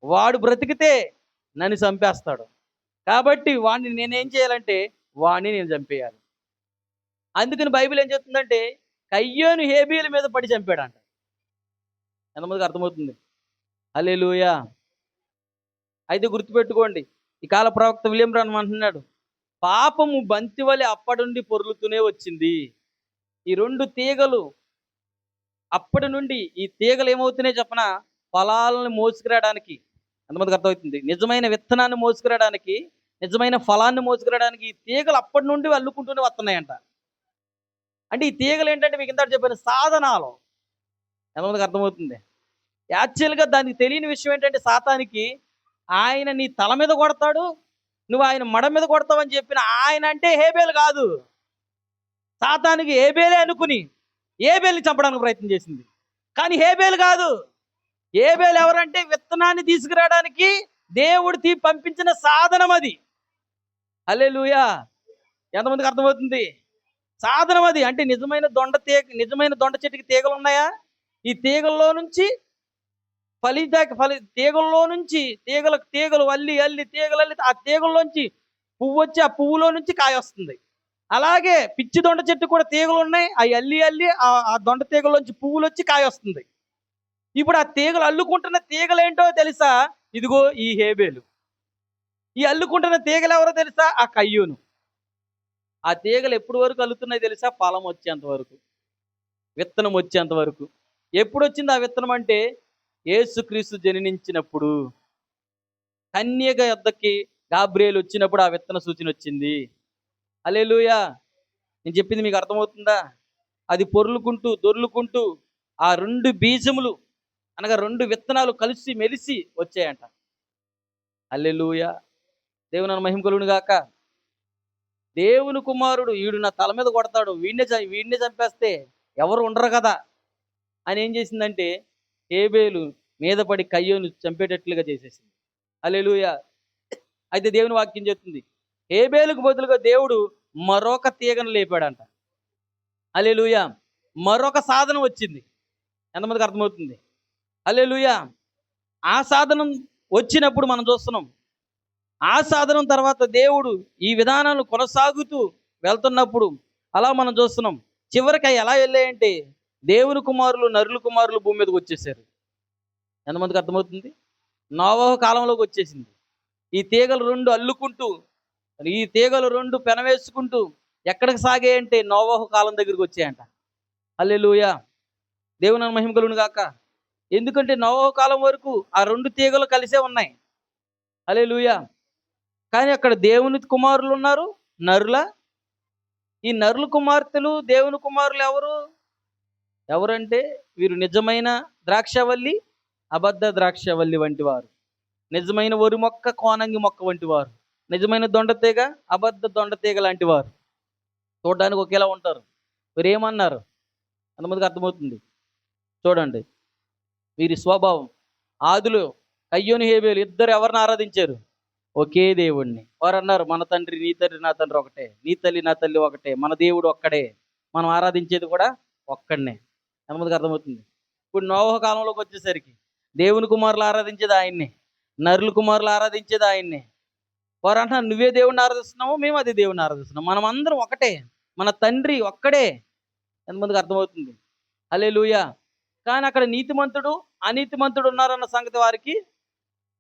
వాడు బ్రతికితే నన్ను చంపేస్తాడు, కాబట్టి వాడిని నేనేం చేయాలంటే వాడిని నేను చంపేయాలి. అందుకని బైబిల్ ఏం చెప్తుందంటే కయ్యోను హేబేలు మీద పడి చంపాడంట. ఎంతమందికి అర్థమవుతుంది? హల్లెలూయా. అయితే గుర్తుపెట్టుకోండి, ఈ కాల ప్రవక్త విలియం బ్రాన్హమ్ అంటున్నాడు, పాపము బంతి వలె అప్పటి నుండి పొర్లుతూనే వచ్చింది. ఈ 2 తీగలు అప్పటి నుండి, ఈ తీగలు ఏమవుతున్నాయి చెప్పనా, ఫలాలను మోసుకురావడానికి. ఎంతమందికి అర్థమవుతుంది? నిజమైన విత్తనాన్ని మోసుకురావడానికి, నిజమైన ఫలాన్ని మోసుకురావడానికి ఈ తీగలు అప్పటి నుండి అల్లుకుంటూనే వస్తున్నాయంట. అంటే ఈ తీగలు ఏంటంటే మీకు ఇంత చెప్పిన సాధనాలు. ఎంతమందికి అర్థమవుతుంది? యాక్చువల్గా దానికి తెలియని విషయం ఏంటంటే సాతానికి, ఆయన నీ తల మీద కొడతాడు, నువ్వు ఆయన మడ మీద కొడతావని చెప్పిన ఆయన అంటే హేబేలు కాదు. సాతానికి హేబేలే అనుకుని హేబేల్ని చంపడానికి ప్రయత్నం చేసింది, కానీ హేబేలు కాదు. హేబేలు ఎవరంటే విత్తనాన్ని తీసుకురావడానికి దేవుడు పంపించిన సాధనం అది. హల్లెలూయా. ఎంతమందికి అర్థమవుతుంది? సాధనం అది. అంటే నిజమైన దొండ చెట్టుకి తీగలు ఉన్నాయా? ఈ తీగల్లో నుంచి తీగల్లో నుంచి తీగలు అల్లి తీగలు ఆ తీగల్లోంచి పువ్వు వచ్చి ఆ పువ్వులో నుంచి కాయ వస్తుంది. అలాగే పిచ్చి దొండ చెట్టు కూడా తీగలు ఉన్నాయి, అవి అల్లి ఆ దొండ తీగల్లోంచి పువ్వులు వచ్చి కాయ వస్తుంది. ఇప్పుడు ఆ తీగలు అల్లుకుంటున్న తీగలు ఏంటో తెలుసా? ఇదిగో ఈ హేబేలు. ఈ అల్లుకుంటున్న తీగలు ఎవరో తెలుసా? ఆ కయ్యూను. ఆ తీగలు ఎప్పటి వరకు అల్లుతున్నాయి తెలుసా? ఫలం వచ్చేంత వరకు, విత్తనం వచ్చేంత వరకు. ఎప్పుడు వచ్చింది ఆ విత్తనం అంటే యేసుక్రీస్తు జననించినప్పుడు, కన్యక యొద్దకి గాబ్రియేలు వచ్చినప్పుడు ఆ విత్తన సూచన వచ్చింది. హల్లెలూయా. నేను చెప్పింది మీకు అర్థమవుతుందా? అది పొర్లుకుంటూ దొర్లుకుంటూ ఆ 2 బీజములు అనగా 2 విత్తనాలు కలిసి మెలిసి వచ్చాయంట. హల్లెలూయా! దేవుని మహిమ కలుగును గాక. దేవుని కుమారుడు ఈడు నా తల మీద కొడతాడు, వీడినే చంపేస్తే ఎవరు ఉండరు కదా అని ఏం చేసిందంటే హేబేలు మీద పడి కయ్యోను చంపేటట్లుగా చేసేసింది. హల్లెలూయా! అయితే దేవుని వాక్యం చెప్తుంది, హేబేలుకు బదులుగా దేవుడు మరొక తీగను లేపాడంట. హల్లెలూయా! మరొక సాధనం వచ్చింది. ఎంతమందికి అర్థమవుతుంది? హల్లెలూయా! ఆ సాధనం వచ్చినప్పుడు మనం చూస్తున్నాం. ఆ సాధనం తర్వాత దేవుడు ఈ విధానాలు కొనసాగుతూ వెళ్తున్నప్పుడు అలా మనం చూస్తున్నాం. చివరికి అవి ఎలా వెళ్ళాయంటే దేవుని కుమారులు, నరుల కుమారులు భూమి మీదకి వచ్చేసారు. ఎంతమందికి అర్థమవుతుంది? నోవహు కాలంలోకి వచ్చేసింది. ఈ తీగలు 2 అల్లుకుంటూ, ఈ తీగలు 2 పెనవేసుకుంటూ ఎక్కడికి సాగాయంటే నోవహు కాలం దగ్గరికి వచ్చాయంట. హల్లెలూయా! దేవుని మహిమ కలుగును గాక. ఎందుకంటే నోవహు కాలం వరకు ఆ 2 తీగలు కలిసే ఉన్నాయి. హల్లెలూయా! కానీ అక్కడ దేవుని కుమారులు ఉన్నారు, నరుల. ఈ నరుల కుమార్తెలు దేవుని కుమారులు ఎవరు? ఎవరంటే వీరు నిజమైన ద్రాక్షవల్లి, అబద్ధ ద్రాక్షవల్లి వంటి వారు. నిజమైన వరి మొక్క, కోనంగి మొక్క వంటి వారు. నిజమైన దొండతీగ, అబద్ధ దొండతీగ లాంటి వారు. చూడడానికి ఒకేలా ఉంటారు. వీరు ఏమన్నారు? అంతమందికి అర్థమవుతుంది. చూడండి వీరి స్వభావం. ఆదిలో కయ్యోను, హేబేలు ఇద్దరు ఎవరిని ఆరాధించారు? ఒకే దేవుణ్ణి. వారు అన్నారు, మన తండ్రి నీ తండ్రి నా తండ్రి ఒకటే, నీ తల్లి నా తల్లి ఒకటే, మన దేవుడు ఒక్కడే, మనం ఆరాధించేది కూడా ఒక్కడనే. ఎంతమందికి అర్థమవుతుంది? ఇప్పుడు నోవహు కాలంలోకి వచ్చేసరికి దేవుని కుమారులు ఆరాధించేది ఆయన్నే, నరుల కుమారులు ఆరాధించేది ఆయన్నే. వారు అంటున్నారు, నువ్వే దేవుణ్ణి ఆరాధిస్తున్నావు, మేము అదే దేవుణ్ణి ఆరాధిస్తున్నాం, మనం అందరం ఒకటే, మన తండ్రి ఒక్కడే. ఎంతమందికి అర్థమవుతుంది? హల్లెలూయా! కానీ అక్కడ నీతిమంతుడు, అనీతిమంతుడు ఉన్నారన్న సంగతి వారికి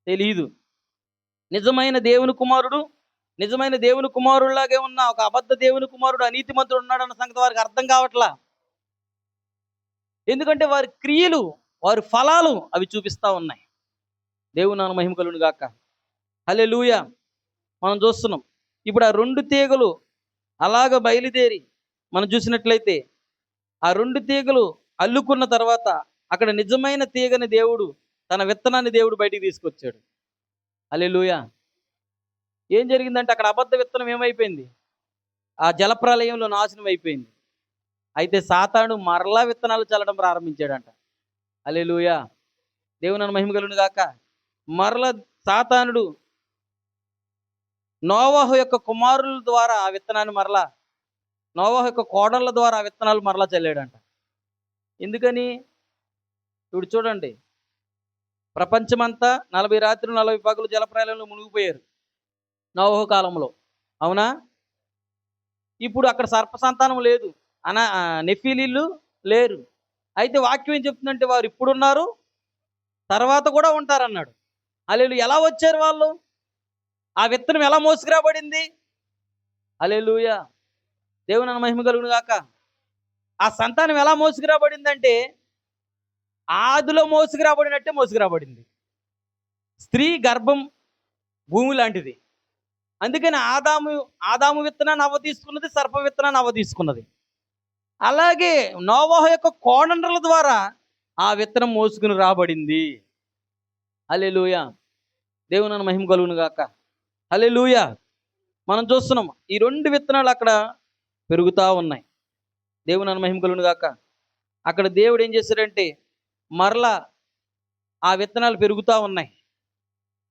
తెలియదు. నిజమైన దేవుని కుమారుడు, నిజమైన దేవుని కుమారుడిలాగే ఉన్న ఒక అబద్ధ దేవుని కుమారుడు, అనీతిమంతుడు ఉన్నాడన్న సంగతి వారికి అర్థం కావట్లా. ఎందుకంటే వారి క్రియలు, వారి ఫలాలు అవి చూపిస్తూ ఉన్నాయి. దేవుని నామమున మహిమ కలుగును గాక. హల్లెలూయా! మనం చూస్తున్నాం ఇప్పుడు ఆ 2 తీగలు అలాగ బయలుదేరి మనం చూసినట్లయితే ఆ 2 తీగలు అల్లుకున్న తర్వాత అక్కడ నిజమైన తీగని దేవుడు, తన విత్తనాన్ని దేవుడు బయటికి తీసుకొచ్చాడు. హల్లెలూయా! ఏం జరిగిందంటే అక్కడ అబద్ధ విత్తనం ఏమైపోయింది? ఆ జలప్రలయంలో నాశనం అయిపోయింది. అయితే సాతాను మరలా విత్తనాలు చల్లడం ప్రారంభించాడంట. హల్లెలూయా! దేవుని మహిమ కలుగును గాక. మరల సాతానుడు నోవహు యొక్క కుమారుల ద్వారా ఆ విత్తనాన్ని మరలా, నోవహు యొక్క కోడళ్ళ ద్వారా ఆ విత్తనాలు మరలా చల్లాడంట. ఎందుకని? ఇప్పుడు చూడండి, ప్రపంచమంతా 40 రాత్రులు 40 పగలు జలప్రలయంలో మునిగిపోయారు నోవహు కాలంలో. అవునా? ఇప్పుడు అక్కడ సర్ప సంతానం లేదు, నెఫీలీలు లేరు. అయితే వాక్యం ఏం చెప్తుందంటే వారు ఇప్పుడున్నారు, తర్వాత కూడా ఉంటారన్నాడు. హల్లెలూయా! ఎలా వచ్చారు వాళ్ళు? ఆ విత్తనం ఎలా మోసుకురాబడింది? హల్లెలూయా! దేవుని మహిమ కలుగును గాక. ఆ సంతానం ఎలా మోసుకురాబడిందంటే ఆదిలో మోసుకురాబడినట్టే మోసుకురాబడింది. స్త్రీ గర్భం భూమి లాంటిది. అందుకని ఆదాము విత్తనాన్ని అవ్వ తీసుకున్నది, సర్ప విత్తనాన్ని అవ్వ తీసుకున్నది. అలాగే నోవహు యొక్క కోడండ్రల ద్వారా ఆ విత్తనం మోసుకుని రాబడింది. హల్లెలూయా! దేవుని మహిమ కలుగును గాక. హల్లెలూయా! మనం చూస్తున్నాం ఈ 2 విత్తనాలు అక్కడ పెరుగుతూ ఉన్నాయి. దేవుని మహిమ కలుగును గాక. అక్కడ దేవుడు ఏం చేశాడంటే మరలా ఆ విత్తనాలు పెరుగుతూ ఉన్నాయి.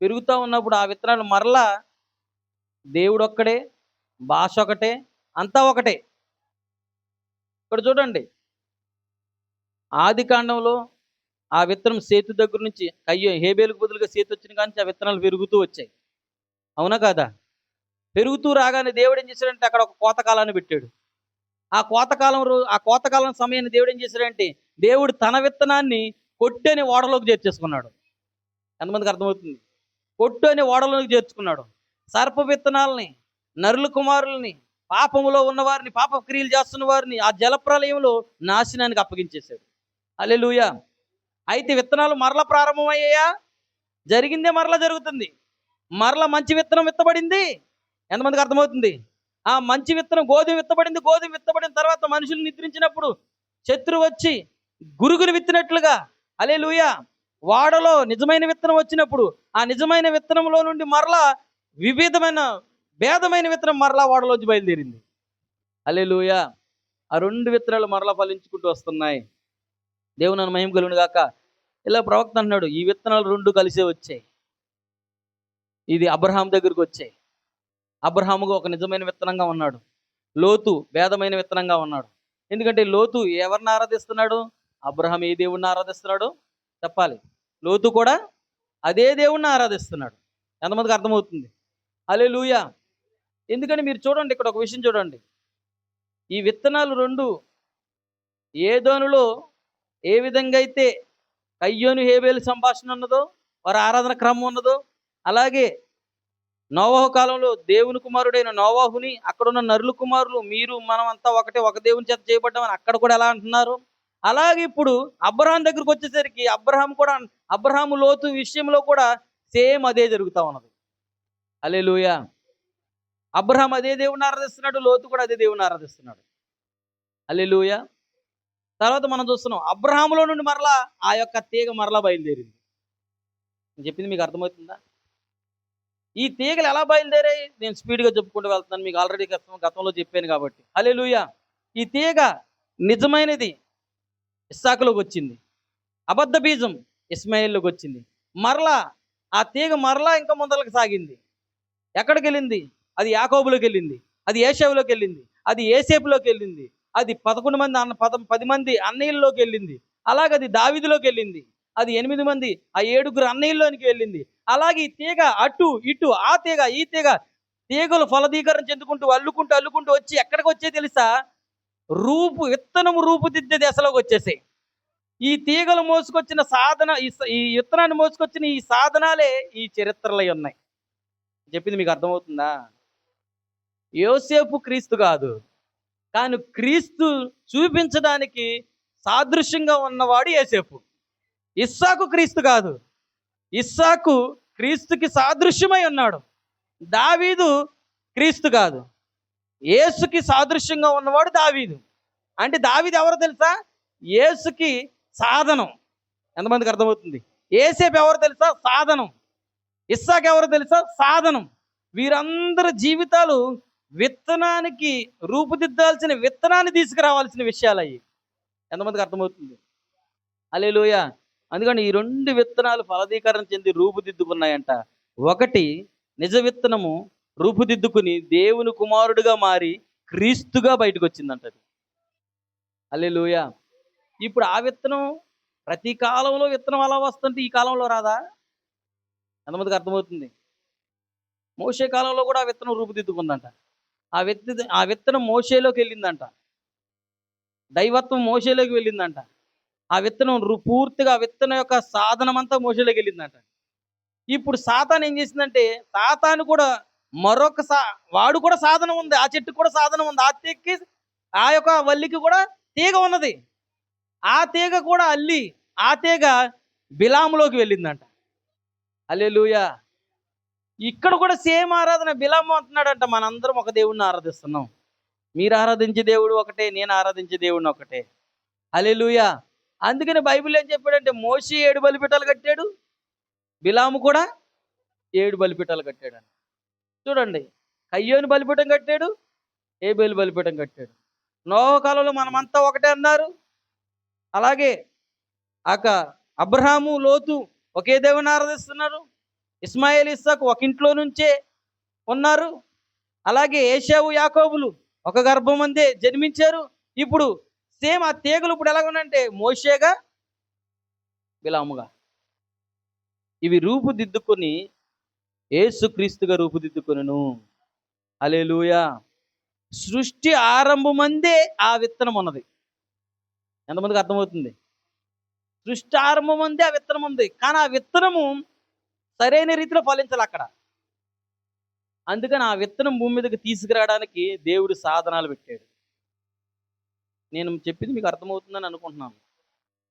పెరుగుతూ ఉన్నప్పుడు ఆ విత్తనాలు మరలా దేవుడు ఒక్కడే, భాష ఒకటే, అంతా ఒకటే. ఇక్కడ చూడండి, ఆది కాండంలో ఆ విత్తనం సేతు దగ్గర నుంచి హేబేలుకు బదులుగా సేతు వచ్చిన కానీ ఆ విత్తనాలు పెరుగుతూ వచ్చాయి. అవునా కాదా? పెరుగుతూ రాగానే దేవుడు ఏం చేశాడంటే అక్కడ ఒక కోతకాలాన్ని పెట్టాడు. ఆ కోతకాలం సమయాన్ని దేవుడు ఏం చేశాడంటే దేవుడు తన విత్తనాన్ని కొట్టు అనే ఓడలోకి చేర్చేసుకున్నాడు. ఎంతమందికి అర్థమవుతుంది? కొట్టు అనే ఓడలోకి చేర్చుకున్నాడు. సర్ప విత్తనాలని, నరుల కుమారుల్ని, పాపములో ఉన్నవారిని, పాప క్రియలు చేస్తున్న వారిని ఆ జలప్రలయంలో నాశనానికి అప్పగించేశాడు. హల్లెలూయా! అయితే విత్తనాలు మరల ప్రారంభమయ్యాయా? జరిగిందే మరలా జరుగుతుంది. మరల మంచి విత్తనం విత్తబడింది. ఎంతమందికి అర్థమవుతుంది? ఆ మంచి విత్తనం గోధుమ విత్తబడింది. గోధుమ విత్తబడిన తర్వాత మనుషులు నిద్రించినప్పుడు శత్రువు వచ్చి గురుగురు విత్తినట్లుగా, హల్లెలూయా, వాడలో నిజమైన విత్తనం వచ్చినప్పుడు ఆ నిజమైన విత్తనంలో నుండి మరలా వివిధమైన భేదమైన విత్తనం మరలా వాడలోంచి బయలుదేరింది. హల్లెలూయా. ఆ 2 విత్తనాలు మరలా ఫలించుకుంటూ వస్తున్నాయి. దేవుని నామమున మహిమ కలుగును గాక. ఇలా ప్రవక్త అంటున్నాడు, ఈ విత్తనాలు 2 కలిసే వచ్చాయి. ఇది అబ్రహాం దగ్గరికి వచ్చాయి. అబ్రహాముగా ఒక నిజమైన విత్తనంగా ఉన్నాడు. లోతు భేదమైన విత్తనంగా ఉన్నాడు. ఎందుకంటే లోతు ఎవరిని ఆరాధిస్తున్నాడు? అబ్రహాం ఏ దేవుణ్ణి ఆరాధిస్తున్నాడు చెప్పాలి. లోతు కూడా అదే దేవుణ్ణి ఆరాధిస్తున్నాడు. ఎంతమందికి అర్థమవుతుంది? హల్లెలూయా. ఎందుకని మీరు చూడండి, ఇక్కడ ఒక విషయం చూడండి. ఈ విత్తనాలు 2 ఏదోనులో ఏ విధంగా అయితే కయ్యోను హేబేలు సంభాషణ ఉన్నదో, వారి ఆరాధన క్రమం ఉన్నదో, అలాగే నోవహు కాలంలో దేవుని కుమారుడైన నోవాహుని అక్కడున్న నరుల కుమారులు మీరు మనం అంతా ఒకటే, ఒక దేవుని చేత చేయబడ్డామని అక్కడ కూడా ఎలా అంటున్నారు. అలాగే ఇప్పుడు అబ్రహాం దగ్గరికి వచ్చేసరికి అబ్రహాము లోతు విషయంలో కూడా సేమ్ అదే జరుగుతూ ఉన్నది. హల్లెలూయా. అబ్రహాం అదే దేవుని ఆరాధిస్తున్నాడు, లోతు కూడా అదే దేవుని ఆరాధిస్తున్నాడు. హల్లెలూయా. తర్వాత మనం చూస్తున్నాం, అబ్రహాములో నుండి మరలా ఆ యొక్క తీగ మరలా బయలుదేరింది. నేను చెప్పింది మీకు అర్థమవుతుందా? ఈ తీగలు ఎలా బయలుదేరాయి నేను స్పీడ్గా చెప్పుకుంటూ వెళ్తున్నాను, మీకు ఆల్రెడీ గతంలో చెప్పాను కాబట్టి. హల్లెలూయా. ఈ తీగ నిజమైనది ఇస్సాకులోకి వచ్చింది, అబద్ధ బీజం ఇస్మాయిల్లోకి వచ్చింది. మరలా ఆ తీగ మరలా ఇంకా ముందరకు సాగింది. ఎక్కడికి వెళ్ళింది? అది యాకోబులోకి వెళ్ళింది, అది ఏశావులోకి వెళ్ళింది, అది ఏసేపులోకి వెళ్ళింది, అది 10 మంది అన్నయ్యల్లోకి వెళ్ళింది, అలాగే అది దావీదులోకి వెళ్ళింది, అది 8 మంది ఆ 7 అన్నయ్యల్లోనికి వెళ్ళింది. అలాగే ఈ తీగ అటు ఇటు ఆ తీగ ఈ తీగ తీగలు ఫలదీకరణ చెందుకుంటూ అల్లుకుంటూ వచ్చి ఎక్కడికి వచ్చే తెలుసా? విత్తనము రూపుదిద్దే దశలోకి వచ్చేసాయి. ఈ తీగలు మోసుకొచ్చిన సాధన, ఈ విత్తనాన్ని మోసుకొచ్చిన ఈ సాధనాలే ఈ చరిత్రలో ఉన్నాయి. చెప్పింది మీకు అర్థమవుతుందా? యోసేపు క్రీస్తు కాదు, కానీ క్రీస్తు చూపించడానికి సాదృశ్యంగా ఉన్నవాడు యోసేపు. ఇస్సాకు క్రీస్తు కాదు, ఇస్సాకు క్రీస్తుకి సాదృశ్యమై ఉన్నాడు. దావీదు క్రీస్తు కాదు, యేసుకి సాదృశ్యంగా ఉన్నవాడు దావీదు. అంటే దావీదు ఎవరో తెలుసా? యేసుకి సాధనం. ఎంతమందికి అర్థమవుతుంది? యేసేపు ఎవరో తెలుసా? సాధనం. ఇస్సాకు ఎవరో తెలుసా? సాధనం. వీరందరి జీవితాలు విత్తనానికి రూపుదిద్దాల్సిన, విత్తనాన్ని తీసుకురావాల్సిన విషయాలు అయ్యి. ఎంతమందికి అర్థమవుతుంది? హల్లెలూయా. అందుకని ఈ 2 విత్తనాలు ఫలదీకరణ చెంది రూపుదిద్దుకున్నాయంట. ఒకటి నిజ విత్తనము రూపుదిద్దుకుని దేవుని కుమారుడిగా మారి క్రీస్తుగా బయటకు వచ్చిందంట. అది హల్లెలూయా. ఇప్పుడు ఆ విత్తనం ప్రతి కాలంలో విత్తనం అలా వస్తుంటే ఈ కాలంలో రాదా? ఎంతమందికి అర్థమవుతుంది? మోషే కాలంలో కూడా ఆ విత్తనం రూపుదిద్దుకుందంట. ఆ విత్తనం మోషేలోకి వెళ్ళిందంట, దైవత్వం మోషేలోకి వెళ్ళిందంట. ఆ విత్తనం పూర్తిగా ఆ విత్తనం యొక్క సాధనం అంతా మోషేలోకి వెళ్ళిందంట. ఇప్పుడు సాతాను ఏం చేసిందంటే, సాతాను కూడా వాడు కూడా సాధనం ఉంది, ఆ చెట్టుకు కూడా సాధనం ఉంది, ఆ తీగకి ఆ యొక్క వల్లికి కూడా తీగ ఉన్నది. ఆ తీగ కూడా అల్లి ఆ తీగ బిలాములోకి వెళ్ళిందంట. హల్లెలూయా. ఇక్కడ కూడా సేమ్ ఆరాధన. బిలాము అంటున్నాడంట, మనందరం ఒక దేవుడిని ఆరాధిస్తున్నాం, మీరు ఆరాధించే దేవుడు ఒకటే, నేను ఆరాధించే దేవుడిని ఒకటే. హల్లెలూయా. అందుకని బైబిల్ ఏం చెప్పాడంటే, మోషే 7 బలిపీఠాలు కట్టాడు, బిలాము కూడా 7 బలిపీఠాలు కట్టాడు. చూడండి, కయ్యోను బలిపీఠం కట్టాడు, హేబేలు బలిపీఠం కట్టాడు. నోవహు కాలంలో మనమంతా ఒకటే అన్నారు. అలాగే అబ్రహాము లోతు ఒకే దేవుని ఆరాధిస్తున్నారు. ఇస్మాయిల్ ఇస్సాకు ఒక ఇంట్లో నుంచే ఉన్నారు. అలాగే ఏశావు యాకోబులు ఒక గర్భం అందే జన్మించారు. ఇప్పుడు సేమ్ ఆ తీగలు ఇప్పుడు ఎలాగ ఉన్నాయంటే, మోషేగా బిలాముగా ఇవి రూపుదిద్దుకొని యేసుక్రీస్తుగా రూపుదిద్దుకొనును. హల్లెలూయా. సృష్టి ఆరంభమందే ఆ విత్తనం ఉన్నది. ఎంతమందికి అర్థమవుతుంది? సృష్టి ఆరంభమందే ఆ విత్తనం ఉంది, కానీ ఆ విత్తనము సరైన రీతిలో ఫలించాలి అక్కడ. అందుకని ఆ విత్తనం భూమి మీదకి తీసుకురావడానికి దేవుడు సాధనాలు పెట్టాడు. నేను చెప్పింది మీకు అర్థమవుతుందని అనుకుంటున్నాను.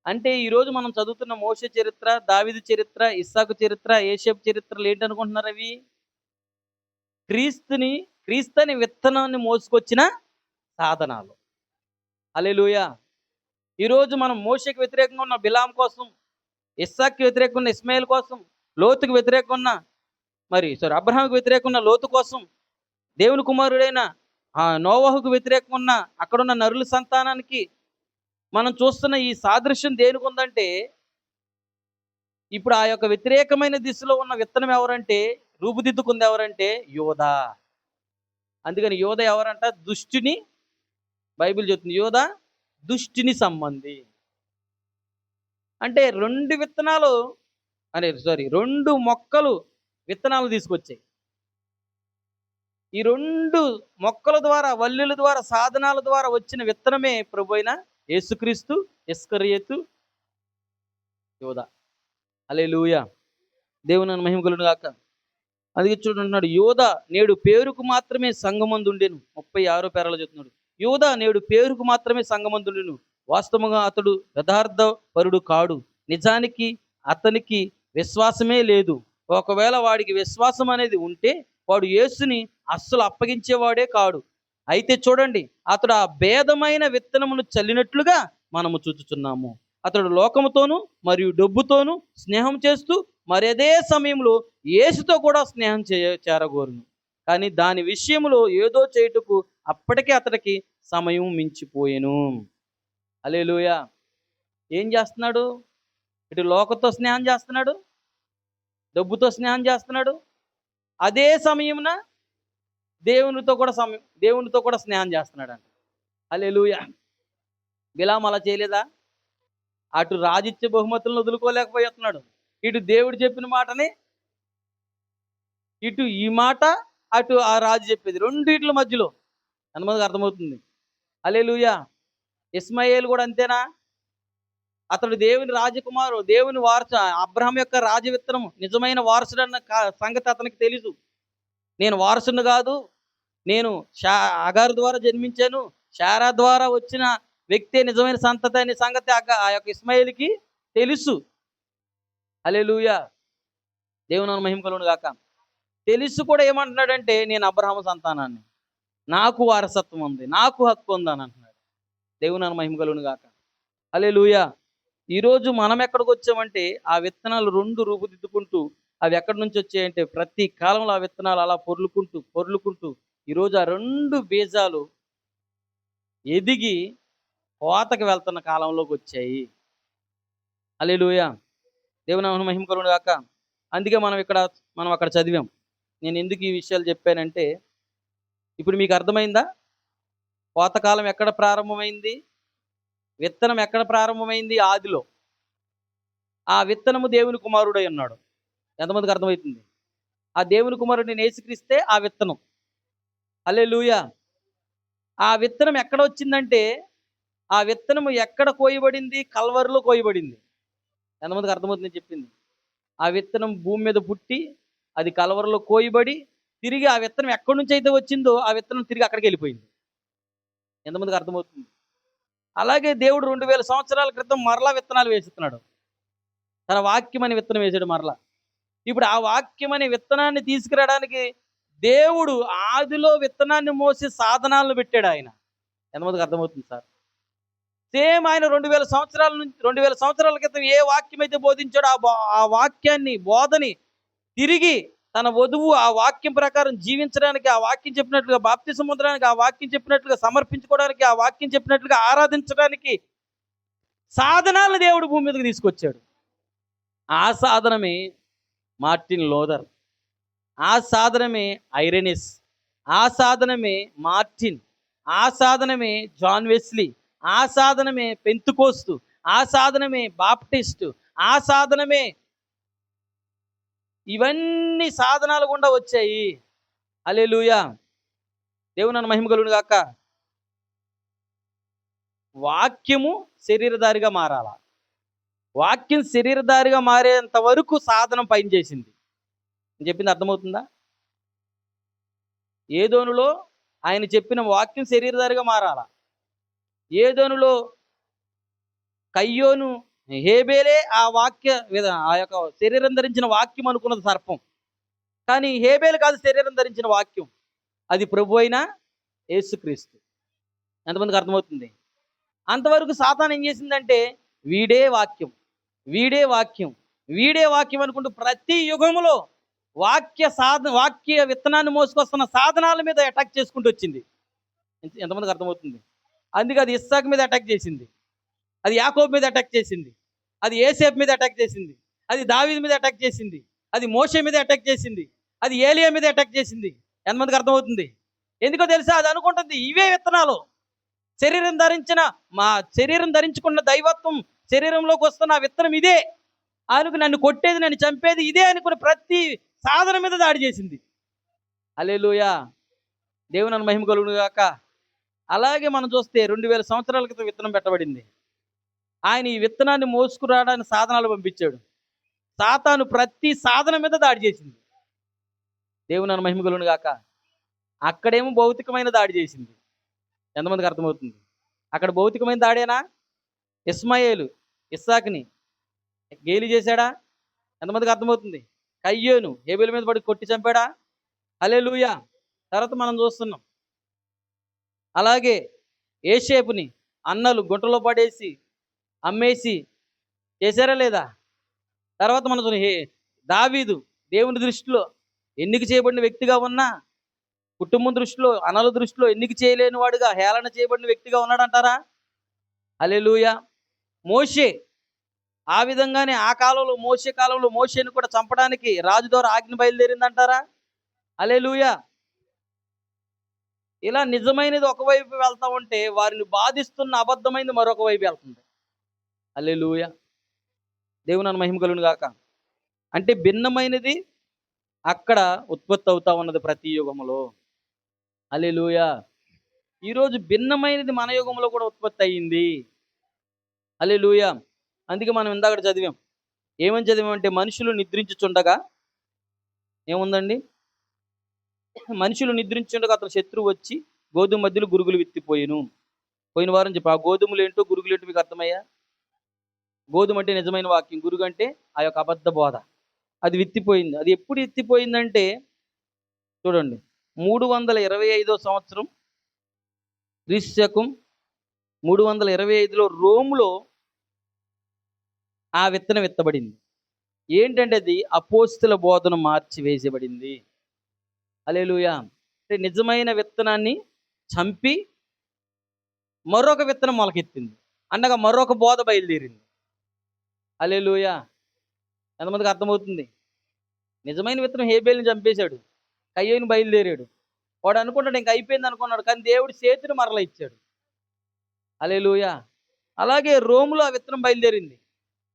అంటే ఈరోజు మనం చదువుతున్న మోషే చరిత్ర, దావీదు చరిత్ర, ఇస్సాకు చరిత్ర, యోసేపు చరిత్రలు ఏంటనుకుంటున్నారు? అవి క్రీస్తుని విత్తనాన్ని మోసుకొచ్చిన సాధనాలు. హల్లెలూయా. ఈరోజు మనం మోషేకి వ్యతిరేకంగా ఉన్న బిలాం కోసం ఇస్సాక్కి వ్యతిరేకంగా ఉన్న ఇస్మాయిల్ కోసం, లోతుకు వ్యతిరేకంగా ఉన్న అబ్రహాంకి వ్యతిరేకంగా ఉన్న లోతు కోసం, దేవుని కుమారుడైన నోవహుకు వ్యతిరేకంగా ఉన్న అక్కడున్న నరుల సంతానానికి మనం చూస్తున్న ఈ సాదృశ్యం దేనికి ఉందంటే, ఇప్పుడు ఆ యొక్క వ్యతిరేకమైన దిశలో ఉన్న విత్తనం ఎవరంటే, రూపుదిద్దుకుంది ఎవరంటే యోధా. అందుకని యోధ ఎవరంట? దుష్టుని, బైబిల్ చెప్తుంది యోధ దుష్టుని సంబంధి. అంటే రెండు మొక్కలు విత్తనాలు తీసుకొచ్చాయి. ఈ రెండు మొక్కల ద్వారా, వల్లుల ద్వారా, సాధనాల ద్వారా వచ్చిన విత్తనమే ప్రభు అయిన యేసుక్రీస్తు, ఇస్కరియోతు, యోధ. హల్లెలూయా. దేవుని మహిమ కలుగును గాక. అందుకే చూడంటున్నాడు, యోధ నేడు పేరుకు మాత్రమే సంఘమందుండెను. 36 పేరాలు చెప్తున్నాడు. యోధ నేడు పేరుకు మాత్రమే సంఘమందుండెను, వాస్తవంగా అతడు యథార్థ పరుడు కాడు. నిజానికి అతనికి విశ్వాసమే లేదు. ఒకవేళ వాడికి విశ్వాసం అనేది ఉంటే వాడు యేసుని అస్సలు అప్పగించేవాడే కాడు. అయితే చూడండి, అతడు ఆ భేదమైన విత్తనమును చల్లినట్లుగా మనము చూచుచున్నాము. అతడు లోకముతోనూ మరియు డబ్బుతోనూ స్నేహం చేస్తూ మరి అదే సమయంలో యేసుతో కూడా స్నేహం చేరగోరును. కానీ దాని విషయంలో ఏదో చేయుటకు అప్పటికే అతడికి సమయం మించిపోయెను. హల్లెలూయా. ఏం చేస్తున్నాడు? ఇటు లోకంతో స్నేహం చేస్తున్నాడు, డబ్బుతో స్నేహం చేస్తున్నాడు. అదే సమయమున దేవునితో కూడా స్నేహం చేస్తున్నాడు అంట. హల్లెలూయా. బిలాము అలా చేయలేదా? అటు రాజిచ్చే బహుమతులను వదులుకోలేకపోతున్నాడు. ఇటు దేవుడు చెప్పిన మాటని, ఇటు ఈ మాట, అటు ఆ రాజు చెప్పేది, రెండిట్ల మధ్యలో. ఎంతమందికి అర్థమవుతుంది? హల్లెలూయా. ఇస్మాయేలు కూడా అంతేనా? అతడు దేవుని రాజకుమారు, దేవుని వారసు, అబ్రహాం యొక్క రాజ విత్తనము, నిజమైన వారసుడు అన్న సంగతి అతనికి తెలుసు. నేను వారసుని కాదు, నేను అగారు ద్వారా జన్మించాను, శారా ద్వారా వచ్చిన వ్యక్తే నిజమైన సంతతి అనే సంగతి ఆ యొక్క ఇస్మాయిల్కి తెలుసు. హల్లెలూయా. దేవుని మహిమ కలుగును గాక. తెలుసు కూడా ఏమంటున్నాడంటే, నేను అబ్రహాము సంతానాన్ని, నాకు వారసత్వం ఉంది, నాకు హక్కు ఉందని అంటున్నాడు. దేవుని మహిమ కలుగును గాక. హల్లెలూయా. ఈరోజు మనం ఎక్కడికి వచ్చామంటే, ఆ విత్తనాలు రెండు రూపుదిద్దుకుంటూ, అవి ఎక్కడి నుంచి వచ్చాయంటే ప్రతి కాలంలో ఆ విత్తనాలు అలా పొర్లుకుంటూ ఈరోజు ఆ రెండు బీజాలు ఎదిగి కోతకి వెళ్తున్న కాలంలోకి వచ్చాయి. హల్లెలూయా. దేవుని మహిమ కలుగును గాక. అందుకే మనం అక్కడ చదివాం. నేను ఎందుకు ఈ విషయాలు చెప్పానంటే, ఇప్పుడు మీకు అర్థమైందా? కోతకాలం ఎక్కడ ప్రారంభమైంది? విత్తనం ఎక్కడ ప్రారంభమైంది? ఆదిలో. ఆ విత్తనము దేవుని కుమారుడై ఉన్నాడు. ఎంతమందికి అర్థమవుతుంది? ఆ దేవుని కుమారుడిని యేసుక్రీస్తే ఆ విత్తనం. హల్లెలూయా. ఆ విత్తనం ఎక్కడ వచ్చిందంటే, ఆ విత్తనము ఎక్కడ కోయబడింది? కల్వరిలో కోయబడింది. ఎంతమందికి అర్థమవుతుంది చెప్పింది? ఆ విత్తనం భూమి మీద పుట్టి, అది కల్వరిలో కోయబడి, తిరిగి ఆ విత్తనం ఎక్కడి నుంచి అయితే వచ్చిందో ఆ విత్తనం తిరిగి అక్కడికి వెళ్ళిపోయింది. ఎంతమందికి అర్థమవుతుంది? అలాగే దేవుడు 2000 సంవత్సరాల క్రితం మరలా విత్తనాలు వేస్తున్నాడు. తన వాక్యం అనే విత్తనం వేసాడు మరలా. ఇప్పుడు ఆ వాక్యం అనే విత్తనాన్ని తీసుకురావడానికి దేవుడు ఆదిలో విత్తనాన్ని మోసి సాధనాలను పెట్టాడు ఆయన. ఎంతమందికి అర్థమవుతుంది సార్? సేమ్ ఆయన 2000 సంవత్సరాల క్రితం ఏ వాక్యం అయితే బోధించాడో ఆ వాక్యాన్ని, బోధని తిరిగి తన వధువు ఆ వాక్యం ప్రకారం జీవించడానికి, ఆ వాక్యం చెప్పినట్లుగా బాప్తిసం పొందడానికి, ఆ వాక్యం చెప్పినట్లుగా సమర్పించుకోవడానికి, ఆ వాక్యం చెప్పినట్లుగా ఆరాధించడానికి సాధనాలను దేవుడు భూమి మీదకి తీసుకొచ్చాడు. ఆ సాధనమే మార్టిన్ లూథర్, ఆ సాధనమే ఐరెనిస్, ఆ సాధనమే మార్టిన్, ఆ సాధనమే జాన్ వెస్లీ, ఆ సాధనమే పెంతుకోస్తు, ఆ సాధనమే బాప్టిస్టు, ఆ సాధనమే, ఇవన్నీ సాధనాలు గుండా వచ్చాయి. హల్లెలూయా. దేవుని మహిమ కలుగును గాక. వాక్యము శరీరధారిగా మారాల. వాక్యం శరీరధారిగా మారేంత వరకు సాధనం పైన చేసింది. నేను చెప్పింది అర్థమవుతుందా? ఏదోనులో ఆయన చెప్పిన వాక్యం శరీరధారిగా మారాల. ఏదోనులో కయ్యోను, హేబేలే ఆ యొక్క శరీరం ధరించిన వాక్యం అనుకున్నది సర్పం. కానీ హేబేలు కాదు శరీరం ధరించిన వాక్యం, అది ప్రభు అయిన యేసుక్రీస్తు. ఎంతమందికి అర్థమవుతుంది? అంతవరకు సాతాను ఏం చేసిందంటే, వీడే వాక్యం, వీడే వాక్యం, వీడే వాక్యం అనుకుంటూ ప్రతి యుగములో వాక్య విత్తనాన్ని మోసుకొస్తున్న సాధనాల మీద అటాక్ చేసుకుంటూ వచ్చింది. ఎంతమందికి అర్థమవుతుంది? అందుకే అది ఇస్సాకు మీద అటాక్ చేసింది, అది యాకోబు మీద అటాక్ చేసింది, అది యేసేపు మీద అటాక్ చేసింది, అది దావీదు మీద అటాక్ చేసింది, అది మోషే మీద అటాక్ చేసింది, అది ఏలియా మీద అటాక్ చేసింది. ఎంతమందికి అర్థమవుతుంది? ఎందుకో తెలుసా? అది అనుకుంటుంది ఇవే విత్తనాలు, శరీరం ధరించుకున్న దైవత్వం శరీరంలోకి వస్తున్న విత్తనం ఇదే అనుకు, నన్ను కొట్టేది, నన్ను చంపేది ఇదే అనుకుని ప్రతి సాధన మీద దాడి చేసింది. హల్లెలూయా, దేవుని మహిమ కలుగును గాక. అలాగే మనం చూస్తే 2000 సంవత్సరాల క్రితం విత్తనం పెట్టబడింది. ఆయన ఈ విత్తనాన్ని మోసుకురావడానికి సాధనాలు పంపించాడు. సాతాను ప్రతి సాధన మీద దాడి చేసింది. దేవుని మహిమ కలుగును గాక. అక్కడేమో భౌతికమైన దాడి చేసింది. ఎంతమందికి అర్థమవుతుంది? అక్కడ భౌతికమైన దాడేనా? ఇస్మాయేలు ఇస్సాకుని గేలి చేశాడా? ఎంతమందికి అర్థమవుతుంది? కయ్యోను హేబెలు మీద పడి కొట్టి చంపాడా? హల్లెలూయా. తర్వాత మనం చూస్తున్నాం అలాగే యేసేపుని అన్నలు గుంటలో పడేసి అమ్మేసి చేశారా లేదా? తర్వాత మనం దావీదు దేవుని దృష్టిలో ఎన్నిక చేయబడిన వ్యక్తిగా ఉన్నా, కుటుంబం దృష్టిలో, అన్నల దృష్టిలో ఎన్నిక చేయలేని వాడుగా, హేళన చేయబడిన వ్యక్తిగా ఉన్నాడంటారా? హల్లెలూయా. మోషే ఆ విధంగానే ఆ కాలంలో మోషేను కూడా చంపడానికి రాజు ద్వారా ఆజ్ఞ బయలుదేరిందంటారా? హల్లెలూయా. ఇలా నిజమైనది ఒకవైపు వెళ్తా ఉంటే వారిని బాధిస్తున్న అబద్ధమైనది మరొక వైపు వెళ్తుంది. హల్లెలూయా, దేవుని మహిమ కలుగును గాక. అంటే భిన్నమైనది అక్కడ ఉత్పత్తి అవుతా ఉన్నది ప్రతి యుగములో. హల్లెలూయా. ఈరోజు భిన్నమైనది మన యుగంలో కూడా ఉత్పత్తి అయ్యింది. హల్లెలూయా. అందుకే మనం ఇందాక చదివాం. ఏమని చదివామంటే మనుషులు నిద్రించుచుండగా ఏముందండి? మనుషులు నిద్రించుండగా అతను శత్రువు వచ్చి గోధుమ మధ్యలో గురుగులు విత్తిపోయిను. పోయిన వారం చెప్పి ఆ గోధుమలు ఏంటో గురుగులు ఏంటో మీకు అర్థమయ్యా? గోధుమ అంటే నిజమైన వాక్యం, గురుగు అంటే ఆ యొక్క అబద్ధ బోధ. అది విత్తిపోయింది. అది ఎప్పుడు ఎత్తిపోయిందంటే చూడండి, 325 సంవత్సరం క్రీస్తుశకం 325లో రోములో ఆ విత్తనం విత్తబడింది. ఏంటంటే అది అపోస్తుల బోధను మార్చి వేసబడింది. హల్లెలూయా. అంటే నిజమైన విత్తనాన్ని చంపి మరొక విత్తనం మొలకెత్తింది, అనగా మరొక బోధ బయలుదేరింది. హల్లెలూయా. ఎంతమందికి అర్థమవుతుంది? నిజమైన విత్తనం హేబేలుని చంపేశాడు, కయ్యోని బయలుదేరాడు. వాడు అనుకుంటాడు ఇంక అయిపోయింది అనుకున్నాడు, కానీ దేవుడు చేతిని మరల ఇచ్చాడు. హల్లెలూయా. అలాగే రోములో ఆ విత్తనం బయలుదేరింది.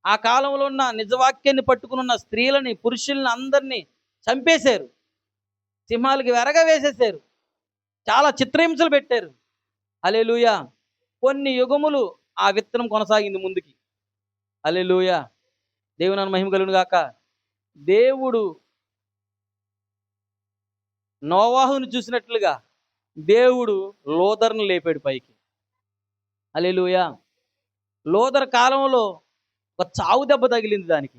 ఆ కాలంలో ఉన్న నిజవాక్యాన్ని పట్టుకున్న స్త్రీలని, పురుషుల్ని అందరినీ చంపేశారు, సింహాలకి వెరగా వేసేశారు, చాలా చిత్రహింసలు పెట్టారు. హల్లెలూయా. కొన్ని యుగములు ఆ విత్తనం కొనసాగింది ముందుకి. హల్లెలూయా, దేవుని మహిమ కలుగును గాక. దేవుడు నోవాహును చూసినట్లుగా దేవుడు లోదర్ను లేపాడు పైకి. హల్లెలూయా. లోదర్ కాలంలో ఒక చావు దెబ్బ తగిలింది దానికి.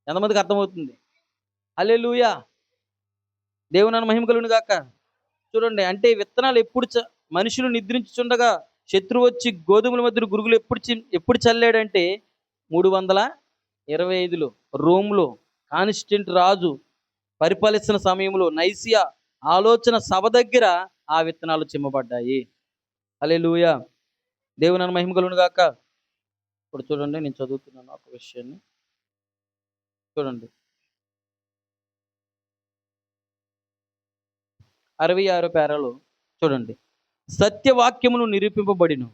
ఎంతమందికి అర్థమవుతుంది? హల్లెలూయా, దేవుని మహిమ కలుగును గాక. చూడండి, అంటే విత్తనాలు మనుషులు నిద్రించుచుండగా శత్రువు వచ్చి గోధుమల మధ్య గురుగులు ఎప్పుడు చల్లాడంటే 325లో రోమ్లో కాన్స్టెంట్ రాజు పరిపాలిస్తున్న సమయంలో నైసియా ఆలోచన సభ దగ్గర ఆ విత్తనాలు చిమ్మబడ్డాయి. హల్లెలూయా, దేవుని మహిమ కలుగును గాక. ఇప్పుడు చూడండి, నేను చదువుతున్నాను ఒక విషయాన్ని. చూడండి, 66 పేరాలో చూడండి. సత్యవాక్యమును నిరూపింపబడిను,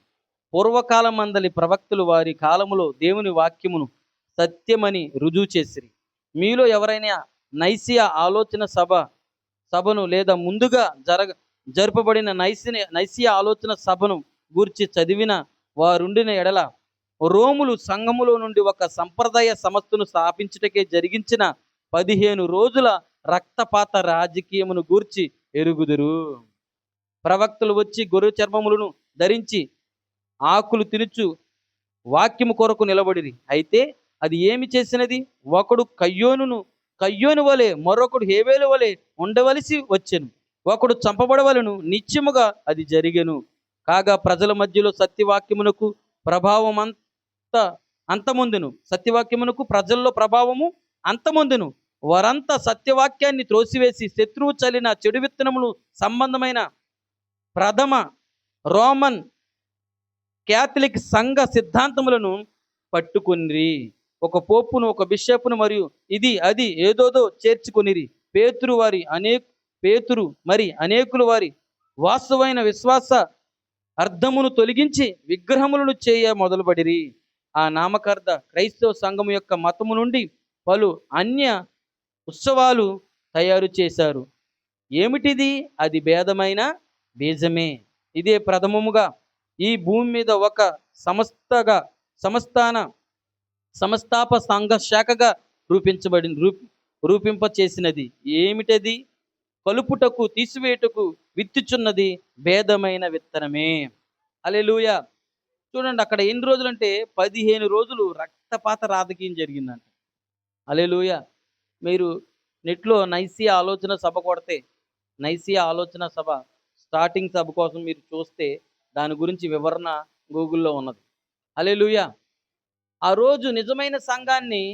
పూర్వకాలం మందలి ప్రవక్తలు వారి కాలములో దేవుని వాక్యమును సత్యమని రుజువు చేసిరి. మీలో ఎవరైనా నైసియా ఆలోచన సభను లేదా ముందుగా జరపబడిన నైసియా ఆలోచన సభను గూర్చి చదివిన వారుండిన ఎడల రోములు సంఘములో నుండి ఒక సంప్రదాయ సంస్థను స్థాపించుటకే జరిగించిన 15 రోజుల రక్తపాత రాజకీయమును గూర్చి ఎరుగుదురు. ప్రవక్తలు వచ్చి గొర్రె చర్మములను ధరించి ఆకులు తినుచు వాక్యము కొరకు నిలబడిరి. అయితే అది ఏమి చేసినది? ఒకడు కయ్యోను వలె, మరొకడు హేబేలు వలె ఉండవలసి వచ్చెను. ఒకడు చంపబడవలను, నిత్యముగా అది జరిగెను. కాగా ప్రజల మధ్యలో సత్యవాక్యమునకు ప్రభావమంతా అంతమొందెను. సత్యవాక్యమునకు ప్రజల్లో ప్రభావము అంతమొందెను. వారంతా సత్యవాక్యాన్ని త్రోసివేసి శత్రువు చల్లిన చెడు విత్తనములు సంబంధమైన ప్రథమ రోమన్ క్యాథలిక్ సంఘ సిద్ధాంతములను పట్టుకొనిరి. ఒక పోపును, ఒక బిషప్ను మరియు ఇది అది ఏదోదో చేర్చుకొనిరి. పేతురు మరి అనేకులు వారి వాస్తవమైన విశ్వాస అర్థమును తొలగించి విగ్రహములను చేయ మొదలుపడిరి. ఆ నామకార్థ క్రైస్తవ సంఘము యొక్క మతము నుండి పలు అన్య ఉత్సవాలు తయారు చేశారు. ఏమిటిది? అది భేదమైన బీజమే. ఇదే ప్రథమముగా ఈ భూమి మీద ఒక సమస్తాప సంఘ శాఖగా రూపింప చేసినది. ఏమిటది? కలుపుటకు తీసివేయుటకు విత్తుచున్నది భేదమైన విత్తనమే. హల్లెలూయా. చూడండి, అక్కడ ఎన్ని రోజులు అంటే 15 రోజులు రక్తపాత రాజకీయం జరిగిందంట. హల్లెలూయా. మీరు నెట్లో నైసియా ఆలోచన సభ కొడితే, నైసియా ఆలోచన సభ స్టార్టింగ్ సభ కోసం మీరు చూస్తే దాని గురించి వివరణ గూగుల్లో ఉన్నది. హల్లెలూయా. ఆ రోజు నిజమైన సంఘాన్ని,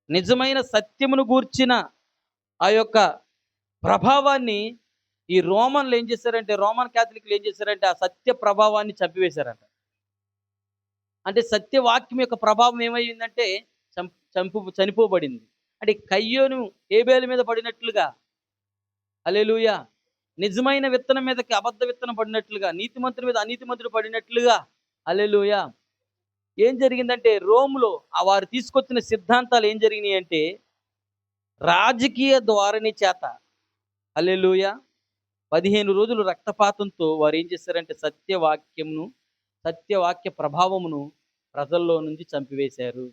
నిజమైన సత్యమును గూర్చిన ఆ యొక్క ప్రభావాన్ని ఈ రోమన్లు ఏం చేశారంటే, రోమన్ క్యాథలిక్లు ఏం చేశారంటే ఆ సత్య ప్రభావాన్ని చంపివేశారంట. అంటే సత్యవాక్యం యొక్క ప్రభావం ఏమైందంటే చనిపోబడింది. అంటే కయ్యోను హేబేలు మీద పడినట్లుగా, హల్లెలూయా, నిజమైన విత్తనం మీదకి అబద్ధ విత్తనం పడినట్లుగా, నీతిమంతుడి మీద అనీతిమంతుడు పడినట్లుగా, హల్లెలూయా, ఏం జరిగిందంటే రోమ్లో వారు తీసుకొచ్చిన సిద్ధాంతాలు ఏం జరిగినాయి అంటే రాజకీయ ధోరణి చేత, హల్లెలూయా, 15 రోజులు రక్తపాతంతో వారు ఏం చేశారంటే సత్యవాక్య ప్రభావమును ప్రజల్లో నుంచి చంపివేశారు.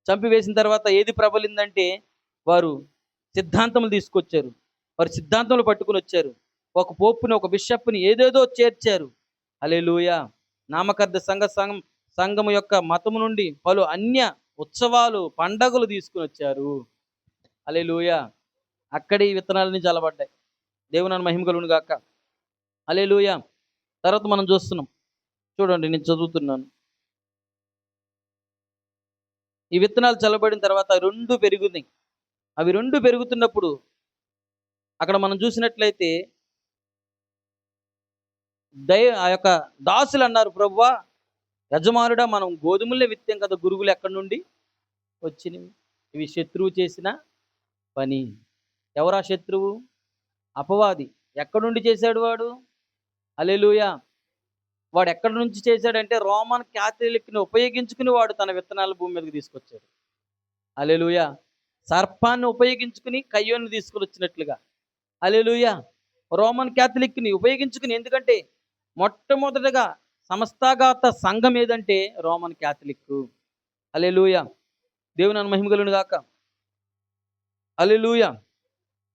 చంపివేసిన తర్వాత ఏది ప్రబలిందంటే వారు సిద్ధాంతములు తీసుకొచ్చారు. వారు సిద్ధాంతములు పట్టుకుని వచ్చారు. ఒక పోపుని, ఒక బిషప్ని ఏదేదో చేర్చారు. హల్లెలూయా. నామకార్థ సంఘము యొక్క మతము నుండి పలు అన్య ఉత్సవాలు, పండగలు తీసుకుని వచ్చారు. హల్లెలూయా. అక్కడే ఈ విత్తనాలని జలబడ్డాయి. దేవుని మహిమ కలుగును గాక. హల్లెలూయా. తర్వాత మనం చూస్తున్నాం, చూడండి, నేను చదువుతున్నాను. ఈ విత్తనాలు చల్లబడిన తర్వాత 2 పెరుగుతాయి. అవి 2 పెరుగుతున్నప్పుడు అక్కడ మనం చూసినట్లయితే ఆ యొక్క దాసులు అన్నారు, ప్రభువా యజమానుడా, మనం గోధుమలే విత్తాం కదా, గురుగులు ఎక్కడి నుండి వచ్చినవి? ఇవి శత్రువు చేసిన పని. ఎవరా శత్రువు? అపవాది. ఎక్కడి నుండి చేశాడు వాడు? హల్లెలూయా. వాడు ఎక్కడి నుంచి చేశాడంటే రోమన్ క్యాథలిక్ని ఉపయోగించుకుని వాడు తన విత్తనాలు భూమి మీదకి తీసుకొచ్చాడు. హల్లెలూయా. సర్పాన్ని ఉపయోగించుకుని కయ్యోన్ని తీసుకుని వచ్చినట్లుగా, హల్లెలూయా, రోమన్ క్యాథలిక్ని ఉపయోగించుకుని, ఎందుకంటే మొట్టమొదటగా సమస్తాఘాత సంఘం ఏదంటే రోమన్ క్యాథలిక్. హల్లెలూయా. దేవుని మహిమ కలుగును గాక. హల్లెలూయా.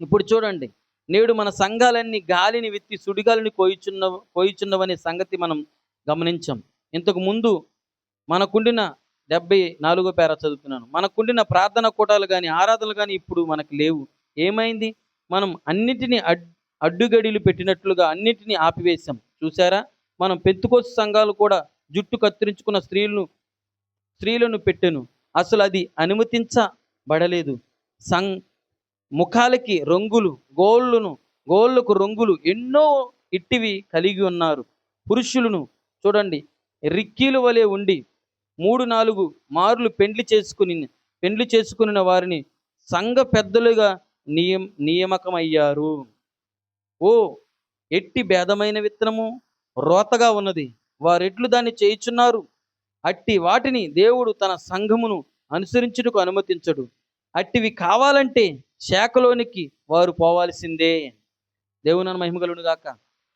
ఇప్పుడు చూడండి, నేడు మన సంఘాలన్నీ గాలిని విత్తి సుడిగాలిని కోయుచున్నవనే సంగతి మనం గమనించాం. ఇంతకు ముందు మనకుండిన 74వ పేర చదువుతున్నాను. మనకుండిన ప్రార్థన కూటాలు కానీ, ఆరాధనలు కానీ ఇప్పుడు మనకు లేవు. ఏమైంది? మనం అన్నిటినీ అడ్డుగడిలు పెట్టినట్లుగా అన్నిటినీ ఆపివేశాం. చూసారా? మనం పెంతుకోస్తు సంఘాలు కూడా జుట్టు కత్తిరించుకున్న స్త్రీలను పెట్టెను. అసలు అది అనుమతించబడలేదు. ముఖాలకి రంగులు, గోళ్ళకు రంగులు ఎన్నో ఇట్టివి కలిగి ఉన్నారు. పురుషులను చూడండి, రిక్కీల వలె ఉండి 3-4 మార్లు పెండ్లి చేసుకుని వారిని సంఘ పెద్దలుగా నియమకమయ్యారు. ఓ ఎట్టి భేదమైన విత్తనము రోతగా ఉన్నది, వారెట్లు దాన్ని చేయుచున్నారు. అట్టి వాటిని దేవుడు తన సంఘమును అనుసరించుటకు అనుమతించడు. అట్టివి కావాలంటే శాఖలోనికి వారు పోవాల్సిందే. దేవుని మహిమ కలుగును గాక.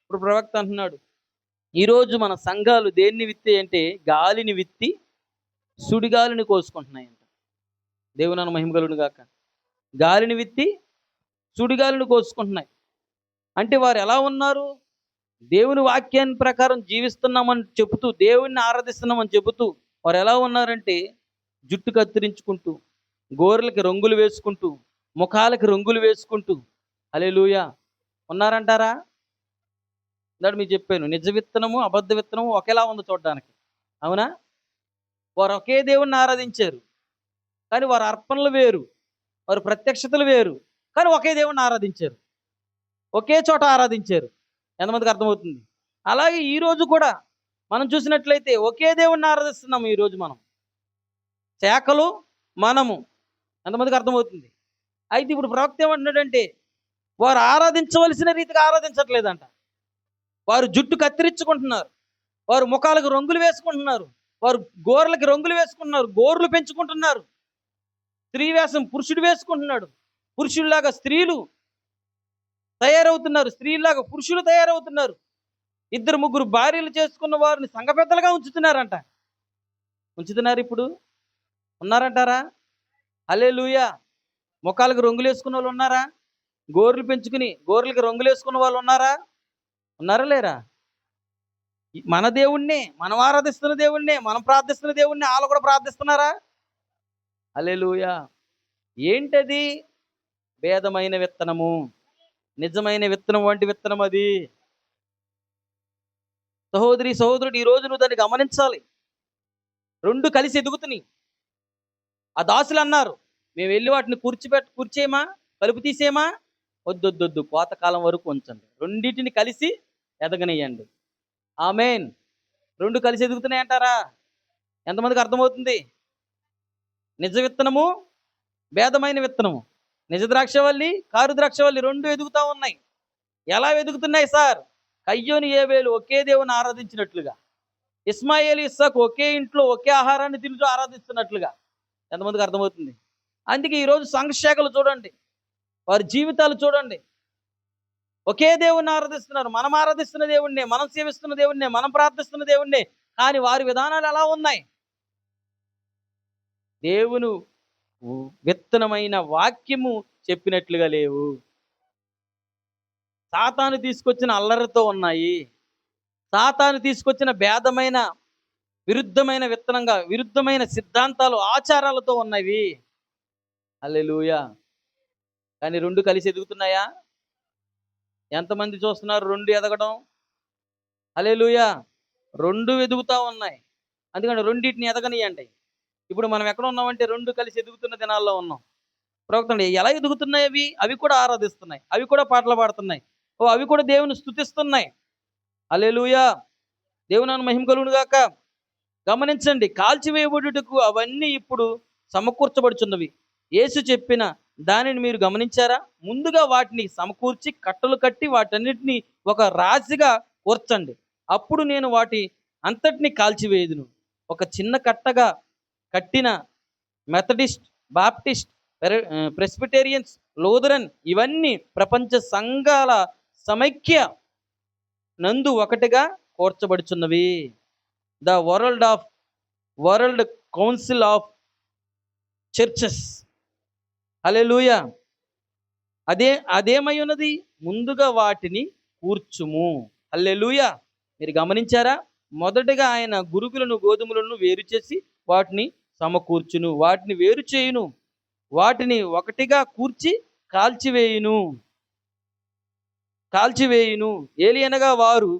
ఇప్పుడు ప్రవక్త అంటున్నాడు, ఈరోజు మన సంఘాలు దేన్ని విత్తే అంటే గాలిని విత్తి సుడిగాలిని కోసుకుంటున్నాయంట. దేవుని మహిమ కలుగును గాక. గాలిని విత్తి సుడిగాలిని కోసుకుంటున్నాయి. అంటే వారు ఎలా ఉన్నారు? దేవుని వాక్యాన్ని ప్రకారం జీవిస్తున్నామని చెబుతూ, దేవుణ్ణి ఆరాధిస్తున్నామని చెబుతూ వారు ఎలా ఉన్నారంటే జుట్టు కత్తిరించుకుంటూ, గోర్లకి రంగులు వేసుకుంటూ, ముఖాలకి రంగులు వేసుకుంటూ, హల్లెలూయా, ఉన్నారంటారా? ఇందాక మీకు చెప్పాను, నిజ విత్తనము అబద్ధ విత్తనము ఒకేలా ఉంది చూడడానికి. అవునా? వారు ఒకే దేవుణ్ణి ఆరాధించారు, కానీ వారి అర్పణలు వేరు, వారి ప్రత్యక్షతలు వేరు, కానీ ఒకే దేవుణ్ణి ఆరాధించారు, ఒకే చోట ఆరాధించారు. ఎంతమందికి అర్థమవుతుంది? అలాగే ఈరోజు కూడా మనం చూసినట్లయితే ఒకే దేవుణ్ణి ఆరాధిస్తున్నాము. ఈరోజు మనం శాఖలు, మనము. ఎంతమందికి అర్థమవుతుంది? అయితే ఇప్పుడు ప్రవక్త ఏమంటున్నాడంటే, వారు ఆరాధించవలసిన రీతిగా ఆరాధించట్లేదంట. వారు జుట్టు కత్తిరించుకుంటున్నారు, వారు ముఖాలకు రంగులు వేసుకుంటున్నారు, వారు గోర్లకి రంగులు వేసుకుంటున్నారు, గోర్లు పెంచుకుంటున్నారు. స్త్రీ వేషం పురుషుడు వేసుకుంటున్నాడు, పురుషుల్లాగా స్త్రీలు తయారవుతున్నారు, స్త్రీలాగా పురుషులు తయారవుతున్నారు. 2-3 భార్యలు చేసుకున్న వారిని సంఘ పెద్దలుగా ఉంచుతున్నారంట. ఉంచుతున్నారు. ఇప్పుడు ఉన్నారంటారా? హల్లెలూయా. ముఖాలకు రంగులు వేసుకున్న వాళ్ళు ఉన్నారా? గోర్లు పెంచుకుని గోర్లకి రంగులు వేసుకున్న వాళ్ళు ఉన్నారా? ఉన్నారా లేరా? మన దేవుణ్ణే, మనం ఆరాధిస్తున్న దేవుణ్ణే, మనం ప్రార్థిస్తున్న దేవుణ్ణే వాళ్ళు కూడా ప్రార్థిస్తున్నారా? హల్లెలూయా. ఏంటది? భేదమైన విత్తనము. నిజమైన విత్తనం వంటి విత్తనం అది. సహోదరి సహోదరుడు, ఈ రోజు నువ్వు దాన్ని గమనించాలి. 2 కలిసి ఎదుగుతున్నాయి. ఆ దాసులు అన్నారు, మేము వెళ్ళి వాటిని కూర్చేయమా, కలుపు తీసేయమా? వద్దొద్దొద్దు, కోతకాలం వరకు ఉంచండి, రెండింటిని కలిసి ఎదగనియండి. ఆమేన్. 2 కలిసి ఎదుగుతున్నాయి అంటారా? ఎంతమందికి అర్థమవుతుంది? నిజ విత్తనము, భేదమైన విత్తనము. నిజ ద్రాక్షవల్లి, కారు ద్రాక్షవల్లి 2 ఎదుగుతూ ఉన్నాయి. ఎలా ఎదుగుతున్నాయి సార్? కయ్యోను ఏబేలు ఒకే దేవుని ఆరాధించినట్లుగా, ఇస్మాయేలు ఇస్సాకు ఒకే ఇంట్లో ఒకే ఆహారాన్ని తింటూ ఆరాధిస్తున్నట్లుగా. ఎంతమందికి అర్థమవుతుంది? అందుకే ఈరోజు సంఘశాఖలు చూడండి, వారి జీవితాలు చూడండి, ఒకే దేవుణ్ణి ఆరాధిస్తున్నారు. మనం ఆరాధిస్తున్న దేవుణ్ణే, మనం సేవిస్తున్న దేవుణ్ణే, మనం ప్రార్థిస్తున్న దేవుణ్ణే, కానీ వారి విధానాలు ఎలా ఉన్నాయి? దేవుని విత్తనమైన వాక్యము చెప్పినట్లుగా లేవు. సాతాను తీసుకొచ్చిన అల్లరితో ఉన్నాయి. సాతాను తీసుకొచ్చిన భేదమైన విరుద్ధమైన విత్తనంగా, విరుద్ధమైన సిద్ధాంతాలు, ఆచారాలతో ఉన్నవి. హల్లెలూయా. కానీ 2 కలిసి ఎదుగుతున్నాయా? ఎంతమంది చూస్తున్నారు 2 ఎదగడం? హల్లెలూయా. 2 ఎదుగుతూ ఉన్నాయి. అందుకని రెండింటిని ఎదగనియండి. ఇప్పుడు మనం ఎక్కడ ఉన్నామంటే 2 కలిసి ఎదుగుతున్న దినాల్లో ఉన్నాం. ప్రవక్త ఎలా ఎదుగుతున్నాయి అవి? అవి కూడా ఆరాధిస్తున్నాయి, అవి కూడా పాటలు పాడుతున్నాయి, అవి కూడా దేవుని స్తుతిస్తున్నాయి. హల్లెలూయా. దేవుని మహిమ కలుగును గాక. గమనించండి, కాల్చివేయబడుటకు అవన్నీ ఇప్పుడు సమకూర్చబడుచున్నవి. యేసు చెప్పిన దానిని మీరు గమనించారా? ముందుగా వాటిని సమకూర్చి కట్టలు కట్టి వాటన్నిటిని ఒక రాశిగా కూర్చండి, అప్పుడు నేను వాటి అంతటిని కాల్చివేయుదును. ఒక చిన్న కట్టగా కట్టిన మెథడిస్ట్, బాప్టిస్ట్, ప్రెస్బిటేరియన్స్, లూథరన్ ఇవన్నీ ప్రపంచ సంఘాల సమైక్య నందు ఒకటిగా కూర్చబడుచున్నవి. The world council of churches. Hallelujah. అదేమై ఉన్నది? ముందుగా వాటిని కూర్చుము. హల్లెలూయా. మీరు గమనించారా? మొదటగా ఆయన గురుగులను, గోధుమలను వేరు చేసి వాటిని సమకూర్చును, వాటిని వేరు చేయును, వాటిని ఒకటిగా కూర్చి కాల్చివేయును. ఏలియనగా వారు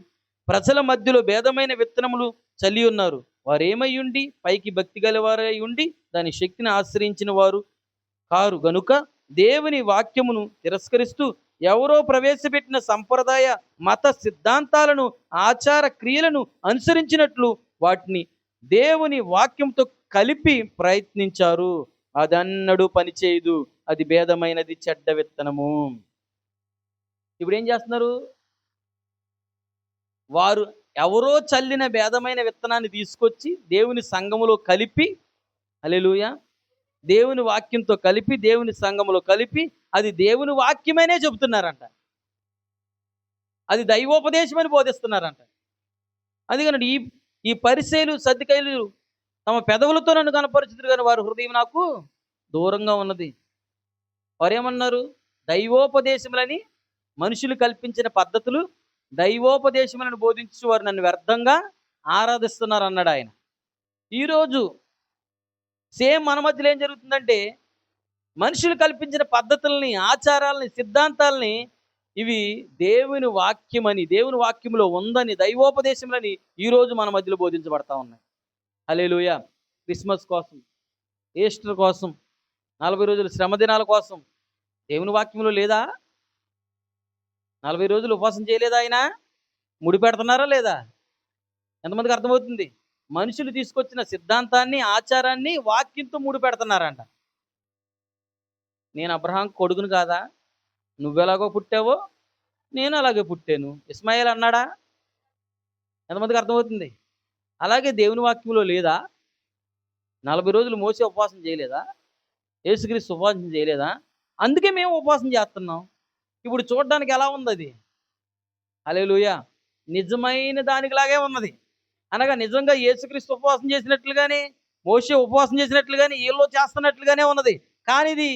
ప్రజల మధ్యలో భేదమైన విత్తనములు చల్లి ఉన్నారు. వారు ఏమై ఉండి పైకి భక్తి గలవారై ఉండి దాని శక్తిని ఆశ్రయించిన వారు కారు గనుక దేవుని వాక్యమును తిరస్కరిస్తూ ఎవరో ప్రవేశపెట్టిన సంప్రదాయ మత సిద్ధాంతాలను, ఆచార క్రియలను అనుసరించినట్లు వాటిని దేవుని వాక్యంతో కలిపి ప్రయత్నించారు. అదన్నడు పనిచేయదు, అది భేదమైనది, చెడ్డ విత్తనము. ఇప్పుడు ఏం చేస్తున్నారు? వారు ఎవరో చల్లిన భేదమైన విత్తనాన్ని తీసుకొచ్చి దేవుని సంఘములో కలిపి, హల్లెలూయా, దేవుని వాక్యంతో కలిపి, దేవుని సంఘములో కలిపి, అది దేవుని వాక్యమనే చెబుతున్నారంట, అది దైవోపదేశమని బోధిస్తున్నారంట. అందుకని ఈ పరిసయ్యులు, సద్దుకయ్యులు తమ పెదవులతో నన్ను కనపరుచుదురు కానీ వారి హృదయం నాకు దూరంగా ఉన్నది. వారేమన్నారు? దైవోపదేశములని, మనుషులు కల్పించిన పద్ధతులు, దైవోపదేశములను బోధించి వారు నన్ను వ్యర్థంగా ఆరాధిస్తున్నారు అన్నాడు ఆయన. ఈరోజు సేమ్ మన మధ్యలో ఏం జరుగుతుందంటే, మనుషులు కల్పించిన పద్ధతుల్ని, ఆచారాలని, సిద్ధాంతాలని ఇవి దేవుని వాక్యమని, దేవుని వాక్యంలో ఉందని, దైవోపదేశములని ఈరోజు మన మధ్యలో బోధించబడతా ఉన్నాయి. హల్లెలూయా. క్రిస్మస్ కోసం, ఈస్టర్ కోసం, 40 రోజులు శ్రమ దినాల కోసం దేవుని వాక్యంలో లేదా? 40 రోజులు ఉపవాసం చేయలేదా ఆయన? ముడి పెడుతున్నారా లేదా? ఎంతమందికి అర్థమవుతుంది? మనుషులు తీసుకొచ్చిన సిద్ధాంతాన్ని, ఆచారాన్ని వాక్యంతో ముడి పెడుతున్నారంట. నేను అబ్రహాం కొడుకును కాదా? నువ్వెలాగో పుట్టావో నేను అలాగే పుట్టాను. ఇస్మాయిల్ అన్నాడా? ఎంతమందికి అర్థమవుతుంది? అలాగే దేవుని వాక్యంలో లేదా? 40 రోజులు మోసే ఉపవాసం చేయలేదా? యేసుక్రీస్తు ఉపవాసం చేయలేదా? అందుకే మేము ఉపవాసం చేస్తున్నాం. ఇప్పుడు చూడడానికి ఎలా ఉంది అది? హల్లెలూయా! నిజమైన దానికిలాగే ఉన్నది. అనగా నిజంగా యేసుక్రీస్తు ఉపవాసం చేసినట్లుగానే, మోషే ఉపవాసం చేసినట్లుగానే, వీళ్ళు చేస్తున్నట్లుగానే ఉన్నది. కానీ ఇది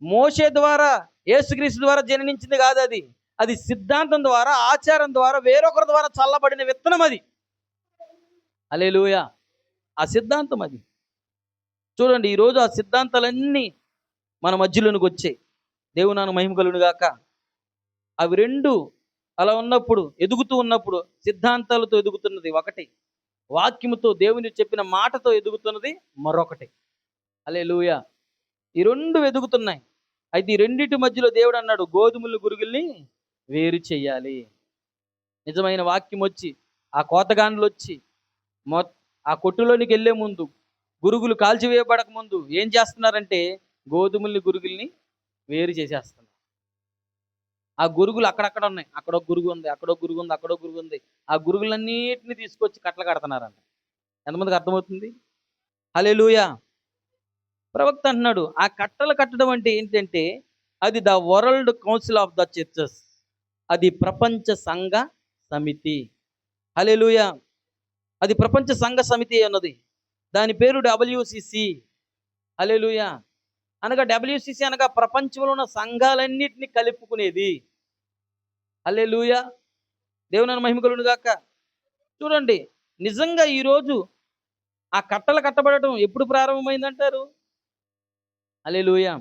మోషే ద్వారా, యేసుక్రీస్తు ద్వారా జననించింది కాదు అది. అది సిద్ధాంతం ద్వారా, ఆచారం ద్వారా, వేరొకరి ద్వారా చల్లబడిన విత్తనం అది. హల్లెలూయా! ఆ సిద్ధాంతం అది. చూడండి, ఈరోజు ఆ సిద్ధాంతాలన్నీ మన మధ్యలోనికి వచ్చాయి. దేవుని నామమునకు మహిమ కలుగును గాక. అవి రెండు అలా ఉన్నప్పుడు, ఎదుగుతూ ఉన్నప్పుడు, సిద్ధాంతాలతో ఎదుగుతున్నది ఒకటి, వాక్యముతో దేవుని చెప్పిన మాటతో ఎదుగుతున్నది మరొకటి. హల్లెలూయా! ఈ రెండు ఎదుగుతున్నాయి. అయితే ఈ రెండింటి మధ్యలో దేవుడు అన్నాడు, గోధుమలు గురుగుల్ని వేరు చెయ్యాలి. నిజమైన వాక్యం వచ్చి, ఆ కోతగాండ్లు వచ్చి ఆ కొట్టులోనికి వెళ్ళే ముందు, గురుగులు కాల్చివేయబడక ముందు ఏం చేస్తున్నారంటే గోధుమల్ని గురుగుల్ని వేరు చేసేస్తున్నారు. ఆ గురుగులు అక్కడక్కడ ఉన్నాయి. అక్కడో గురుగు ఉంది, అక్కడో గురుగు ఉంది, అక్కడో గురుగు ఉంది. ఆ గురుగులన్నిటిని తీసుకొచ్చి కట్టలు కడుతున్నారంట. ఎంతమందికి అర్థమవుతుంది? హల్లెలూయా! ప్రవక్త అంటున్నాడు, ఆ కట్టలు కట్టడం అంటే ఏంటంటే అది the world council of the churches. అది ప్రపంచ సంఘ సమితి. హల్లెలూయా! అది ప్రపంచ సంఘ సమితి అన్నది. దాని పేరు WCC. హల్లెలూయా! అనగా WCC అనగా ప్రపంచంలో ఉన్న సంఘాలన్నిటిని కలుపుకునేది. హల్లెలూయా! దేవుని మహిమ కలుగును గాక. చూడండి, నిజంగా ఈరోజు ఆ కట్టలు కట్టబడటం ఎప్పుడు ప్రారంభమైందంటారు? హల్లెలూయా!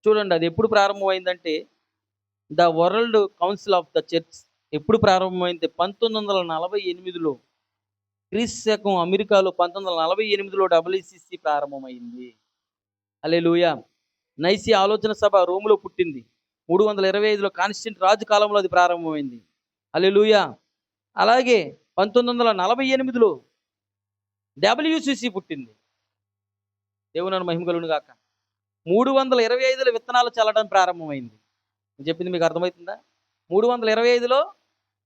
చూడండి, అది ఎప్పుడు ప్రారంభమైందంటే the world council of the church ఎప్పుడు ప్రారంభమైంది? 1948లో. క్రీస్తు శకం అమెరికాలో 1948లో WCC ప్రారంభమైంది. హల్లెలూయా! నైసి ఆలోచన సభ రోములో పుట్టింది. 325లో కాన్స్టెంట్ రాజు కాలంలో అది ప్రారంభమైంది. హల్లెలూయా! అలాగే 1948లో WCC పుట్టింది. దేవుని మహిమ కలుగును గాక. 325లో విత్తనాలు చల్లడం ప్రారంభమైంది. నేను చెప్పింది మీకు అర్థమవుతుందా? 325లో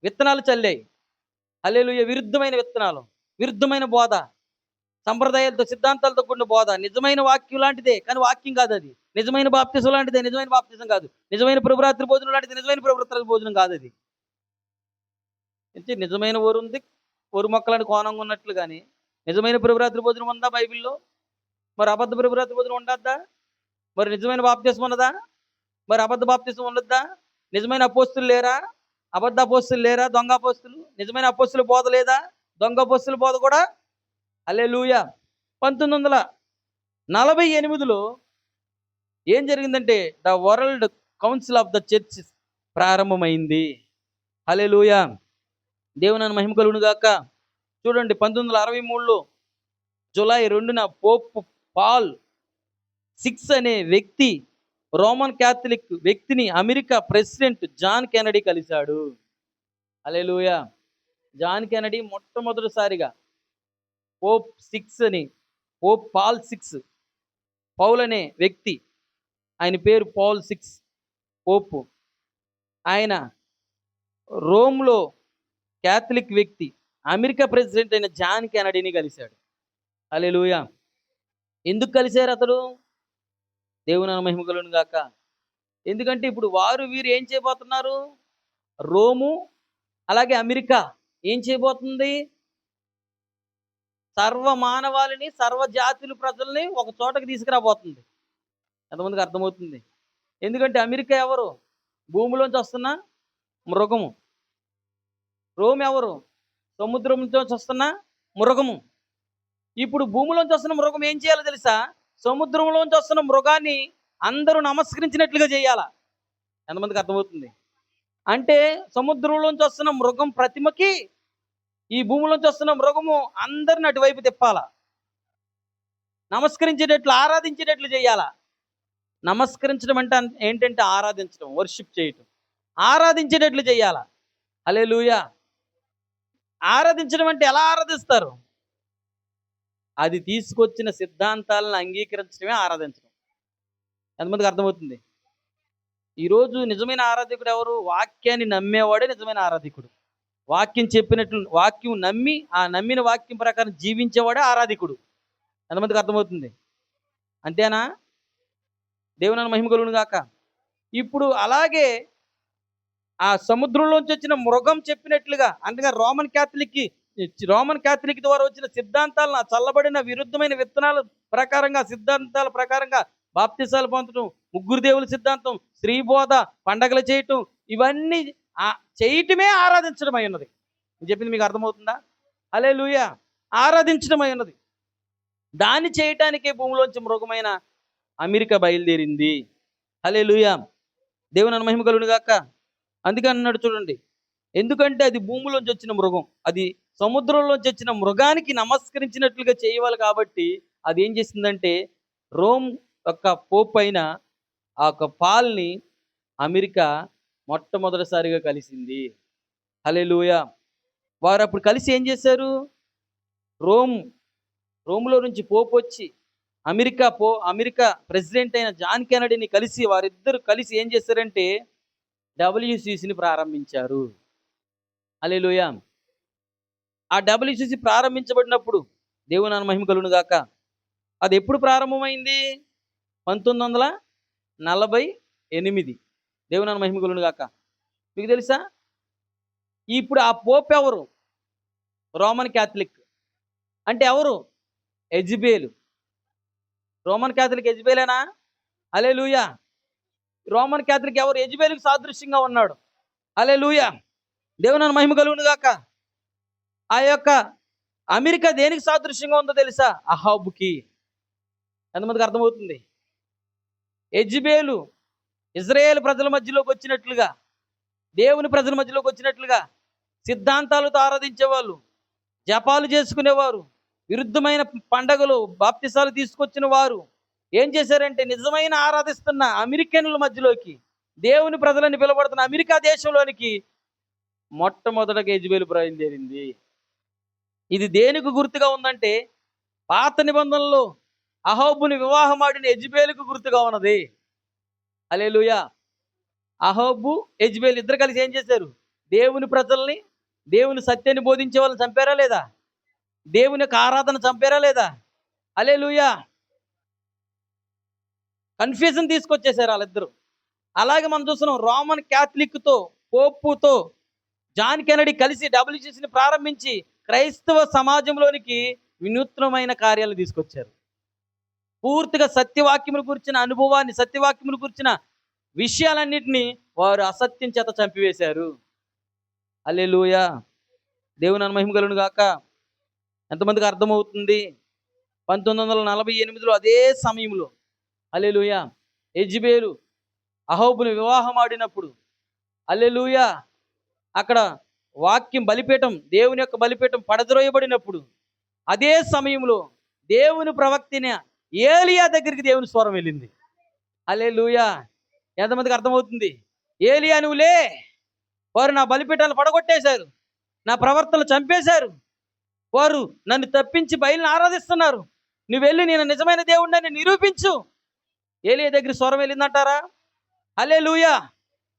విత్తనాలు చల్లాయి. హల్లెలూయా! విరుద్ధమైన విత్తనాలు, విరుద్ధమైన బోధ, సంప్రదాయాలతో, సిద్ధాంతాలతో కూడిన బోధ. నిజమైన వాక్యం లాంటిదే, కానీ వాక్యం కాదు అది. నిజమైన బాప్తిసం లాంటిదే, నిజమైన బాప్తిసం కాదు. నిజమైన ప్రభురాత్రి భోజనం లాంటిది, నిజమైన ప్రభురాత్రి భోజనం కాదు అది. నిజమైన వరు ఉంది, వరు మొక్కలని కోణంగా ఉన్నట్లు కానీ నిజమైన ప్రభురాత్రి భోజనం ఉందా బైబిల్లో? మరి అబద్ధ ప్రభురాత్రి భోజనం ఉండద్దా? మరి నిజమైన బాప్తిసం ఉన్నదా? మరి అబద్ధ బాప్తిసం ఉండద్దా? నిజమైన అపోస్తులు లేరా? అబద్ధ అపోస్తులు లేరా? దొంగ అపోస్తులు. నిజమైన అపోస్తుల బోధ లేదా? దొంగ అపోస్తుల బోధ కూడా. హల్లెలూయా! 1948లో ఏం జరిగిందంటే the world council of the church ప్రారంభమైంది. హల్లెలూయా! దేవుని మహిమ కలుగును గాక. చూడండి, 1963లో జూలై 2న పోప్ పాల్ 6 అనే వ్యక్తి, రోమన్ క్యాథలిక్ వ్యక్తిని అమెరికా ప్రెసిడెంట్ జాన్ కెనడీ కలిశాడు. హల్లెలూయా! జాన్ కెనడీ మొట్టమొదటిసారిగా పోప్ 6 అని, పోప్ పాల్ 6, పౌల్ అనే వ్యక్తి, ఆయన పేరు పాల్ 6 పోపు. ఆయన రోమ్లో క్యాథలిక్ వ్యక్తి, అమెరికా ప్రెసిడెంట్ అయిన జాన్ కెనడీని కలిశాడు. హల్లెలూయా! ఎందుకు కలిశారు అతడు? దేవుని మహిమ కలుగును గాక. ఎందుకంటే ఇప్పుడు వారు వీరు ఏం చేయబోతున్నారు? రోము అలాగే అమెరికా ఏం చేయబోతుంది? సర్వ మానవాళిని, సర్వ జాతుల ప్రజల్ని ఒక చోటకి తీసుకురాబోతుంది. ఎంతమందికి అర్థమవుతుంది? ఎందుకంటే అమెరికా ఎవరు? భూమిలోంచి వస్తున్న మృగము. రోమ్ ఎవరు? సముద్రం నుంచి వస్తున్న మృగము. ఇప్పుడు భూమిలోంచి వస్తున్న మృగం ఏం చేయాలో తెలుసా? సముద్రంలోంచి వస్తున్న మృగాన్ని అందరూ నమస్కరించినట్లుగా చేయాలా. ఎంతమందికి అర్థమవుతుంది? అంటే సముద్రంలోంచి వస్తున్న మృగం ప్రతిమకి ఈ భూమిలోంచి వస్తున్న మృగము అందరిని అటువైపు తిప్పాల. నమస్కరించేటట్లు, ఆరాధించేటట్లు చేయాలా. నమస్కరించడం అంటే ఏంటంటే ఆరాధించడం, వర్షిప్ చేయటం. ఆరాధించేటట్లు చేయాలా. హల్లెలూయా. ఆరాధించడం అంటే ఎలా ఆరాధిస్తారు? అది తీసుకొచ్చిన సిద్ధాంతాలను అంగీకరించడమే ఆరాధించడం. ఎంతమందికి అర్థమవుతుంది? ఈరోజు నిజమైన ఆరాధకుడు ఎవరు? వాక్యాన్ని నమ్మేవాడే నిజమైన ఆరాధకుడు. వాక్యం చెప్పినట్లు వాక్యం నమ్మి, ఆ నమ్మిన వాక్యం ప్రకారం జీవించేవాడే ఆరాధకుడు. ఎంతమందికి అర్థమవుతుంది? అంతేనా? దేవుని మహిమ కలుగును గాక. ఇప్పుడు అలాగే ఆ సముద్రంలోంచి వచ్చిన మృగం చెప్పినట్లుగా, అనగా రోమన్ క్యాథలిక్ ద్వారా వచ్చిన సిద్ధాంతాలను, ఆ చల్లబడిన విరుద్ధమైన విత్తనాల ప్రకారంగా, సిద్ధాంతాల ప్రకారంగా బాప్తిసాలు పొందడం, ముగ్గురు దేవుల సిద్ధాంతం, స్త్రీ బోధ, పండగలు చేయటం, ఇవన్నీ చేయటమే ఆరాధించడం అయి ఉన్నది. నేను చెప్పింది మీకు అర్థమవుతుందా? హల్లెలూయా. ఆరాధించడం అయి ఉన్నది. దాన్ని చేయటానికే భూమిలోంచి మృగమైన అమెరికా బయలుదేరింది. హల్లెలూయా. దేవుని మహిమ కలుగును గాక. అందుకే అన్నాడు చూడండి, ఎందుకంటే అది భూమిలోంచి వచ్చిన మృగం, అది సముద్రంలోంచి వచ్చిన మృగానికి నమస్కరించినట్లుగా చేయవాలి. కాబట్టి అది ఏం చేసిందంటే, రోమ్ యొక్క పోప్ అయిన ఆ యొక్క పాల్ని అమెరికా మొట్టమొదటిసారిగా కలిసింది. హల్లెలూయా. వారు అప్పుడు కలిసి ఏం చేశారు? రోమ్లో నుంచి పోప్ వచ్చి అమెరికా ప్రెసిడెంట్ అయిన జాన్ కెనడీని కలిసి, వారిద్దరు కలిసి ఏం చేశారంటే WCCని ప్రారంభించారు. హల్లెలూయా. ఆ WCC ప్రారంభించబడినప్పుడు దేవుని మహిమ కలుగును గాక, అది ఎప్పుడు ప్రారంభమైంది? 1948. దేవుని మహిమ కలుగును గాక. మీకు తెలుసా? ఇప్పుడు ఆ పోప్ ఎవరు? Roman Catholic. అంటే ఎవరు? ఎజ్బేలు. రోమన్ క్యాథలిక్ ఎజ్బేలేనా? హల్లెలూయా. రోమన్ క్యాథలిక్ ఎవరు? ఎజ్బేలుకు సాదృశ్యంగా ఉన్నాడు. హల్లెలూయా. దేవుని మహిమ కలుగును గాక. ఆ యొక్క అమెరికా దేనికి సాదృశ్యంగా ఉందో తెలుసా? అహాబుకి. ఎంతమందికి అర్థమవుతుంది? ఎజ్బేలు ఇజ్రాయేల్ ప్రజల మధ్యలోకి వచ్చినట్లుగా, దేవుని ప్రజల మధ్యలోకి వచ్చినట్లుగా సిద్ధాంతాలతో ఆరాధించేవాళ్ళు, జపాలు చేసుకునేవారు, విరుద్ధమైన పండగలు, బాప్తిసాలు తీసుకొచ్చిన వారు ఏం చేశారంటే, నిజమైన ఆరాధిస్తున్న అమెరికన్ల మధ్యలోకి, దేవుని ప్రజలని పిలువబడుతున్న అమెరికా దేశంలోనికి మొట్టమొదటగా యెజబెలు బయలుదేరింది. ఇది దేనికి గుర్తుగా ఉందంటే, పాత నిబంధనలో అహాబుని వివాహం ఆడిన యెజబెలుకు గుర్తుగా ఉన్నది. హల్లెలూయా. అహాబు యెజబెలు ఇద్దరు కలిసి ఏం చేశారు? దేవుని ప్రజల్ని, దేవుని సత్యాన్ని బోధించే వాళ్ళని చంపారా లేదా? దేవుని యొక్క ఆరాధన చంపారా లేదా? హల్లెలూయా. కన్ఫ్యూజన్ తీసుకొచ్చేసారు వాళ్ళిద్దరు. అలాగే మనం చూస్తున్నాం, రోమన్ క్యాథలిక్తో, పోపుతో జాన్ కెనడీ కలిసి WCCని ప్రారంభించి క్రైస్తవ సమాజంలోనికి వినూత్నమైన కార్యాలు తీసుకొచ్చారు. పూర్తిగా సత్యవాక్యములు గురించిన అనుభవాన్ని, సత్యవాక్యములు గురించిన విషయాలన్నింటినీ వారు అసత్యం చేత చంపివేశారు. హల్లెలూయా. దేవుని మహిమ కలుగును గాక. ఎంతమందికి అర్థమవుతుంది? 1948లో అదే సమయంలో, హల్లెలూయా, యెజబెలు అహాబుని వివాహం ఆడినప్పుడు, హల్లెలూయా, అక్కడ వాక్యం బలిపీఠం, దేవుని యొక్క బలిపీఠం పడద్రోయబడినప్పుడు, అదే సమయంలో దేవుని ప్రవక్తిన ఏలియా దగ్గరికి దేవుని స్వరం వెళ్ళింది. హల్లెలూయా. ఎంతమందికి అర్థమవుతుంది? ఏలియా, నువ్వు లే, వారు నా బలిపీఠాలు పడగొట్టేశారు, నా ప్రవర్తనలు చంపేశారు, వారు నన్ను తప్పించి బయలుని ఆరాధిస్తున్నారు, నువ్వు వెళ్ళి నేను నిజమైన దేవుడిని నిరూపించు. ఏలియా దగ్గర స్వరం వెళ్ళిందంటారా? హల్లెలూయా.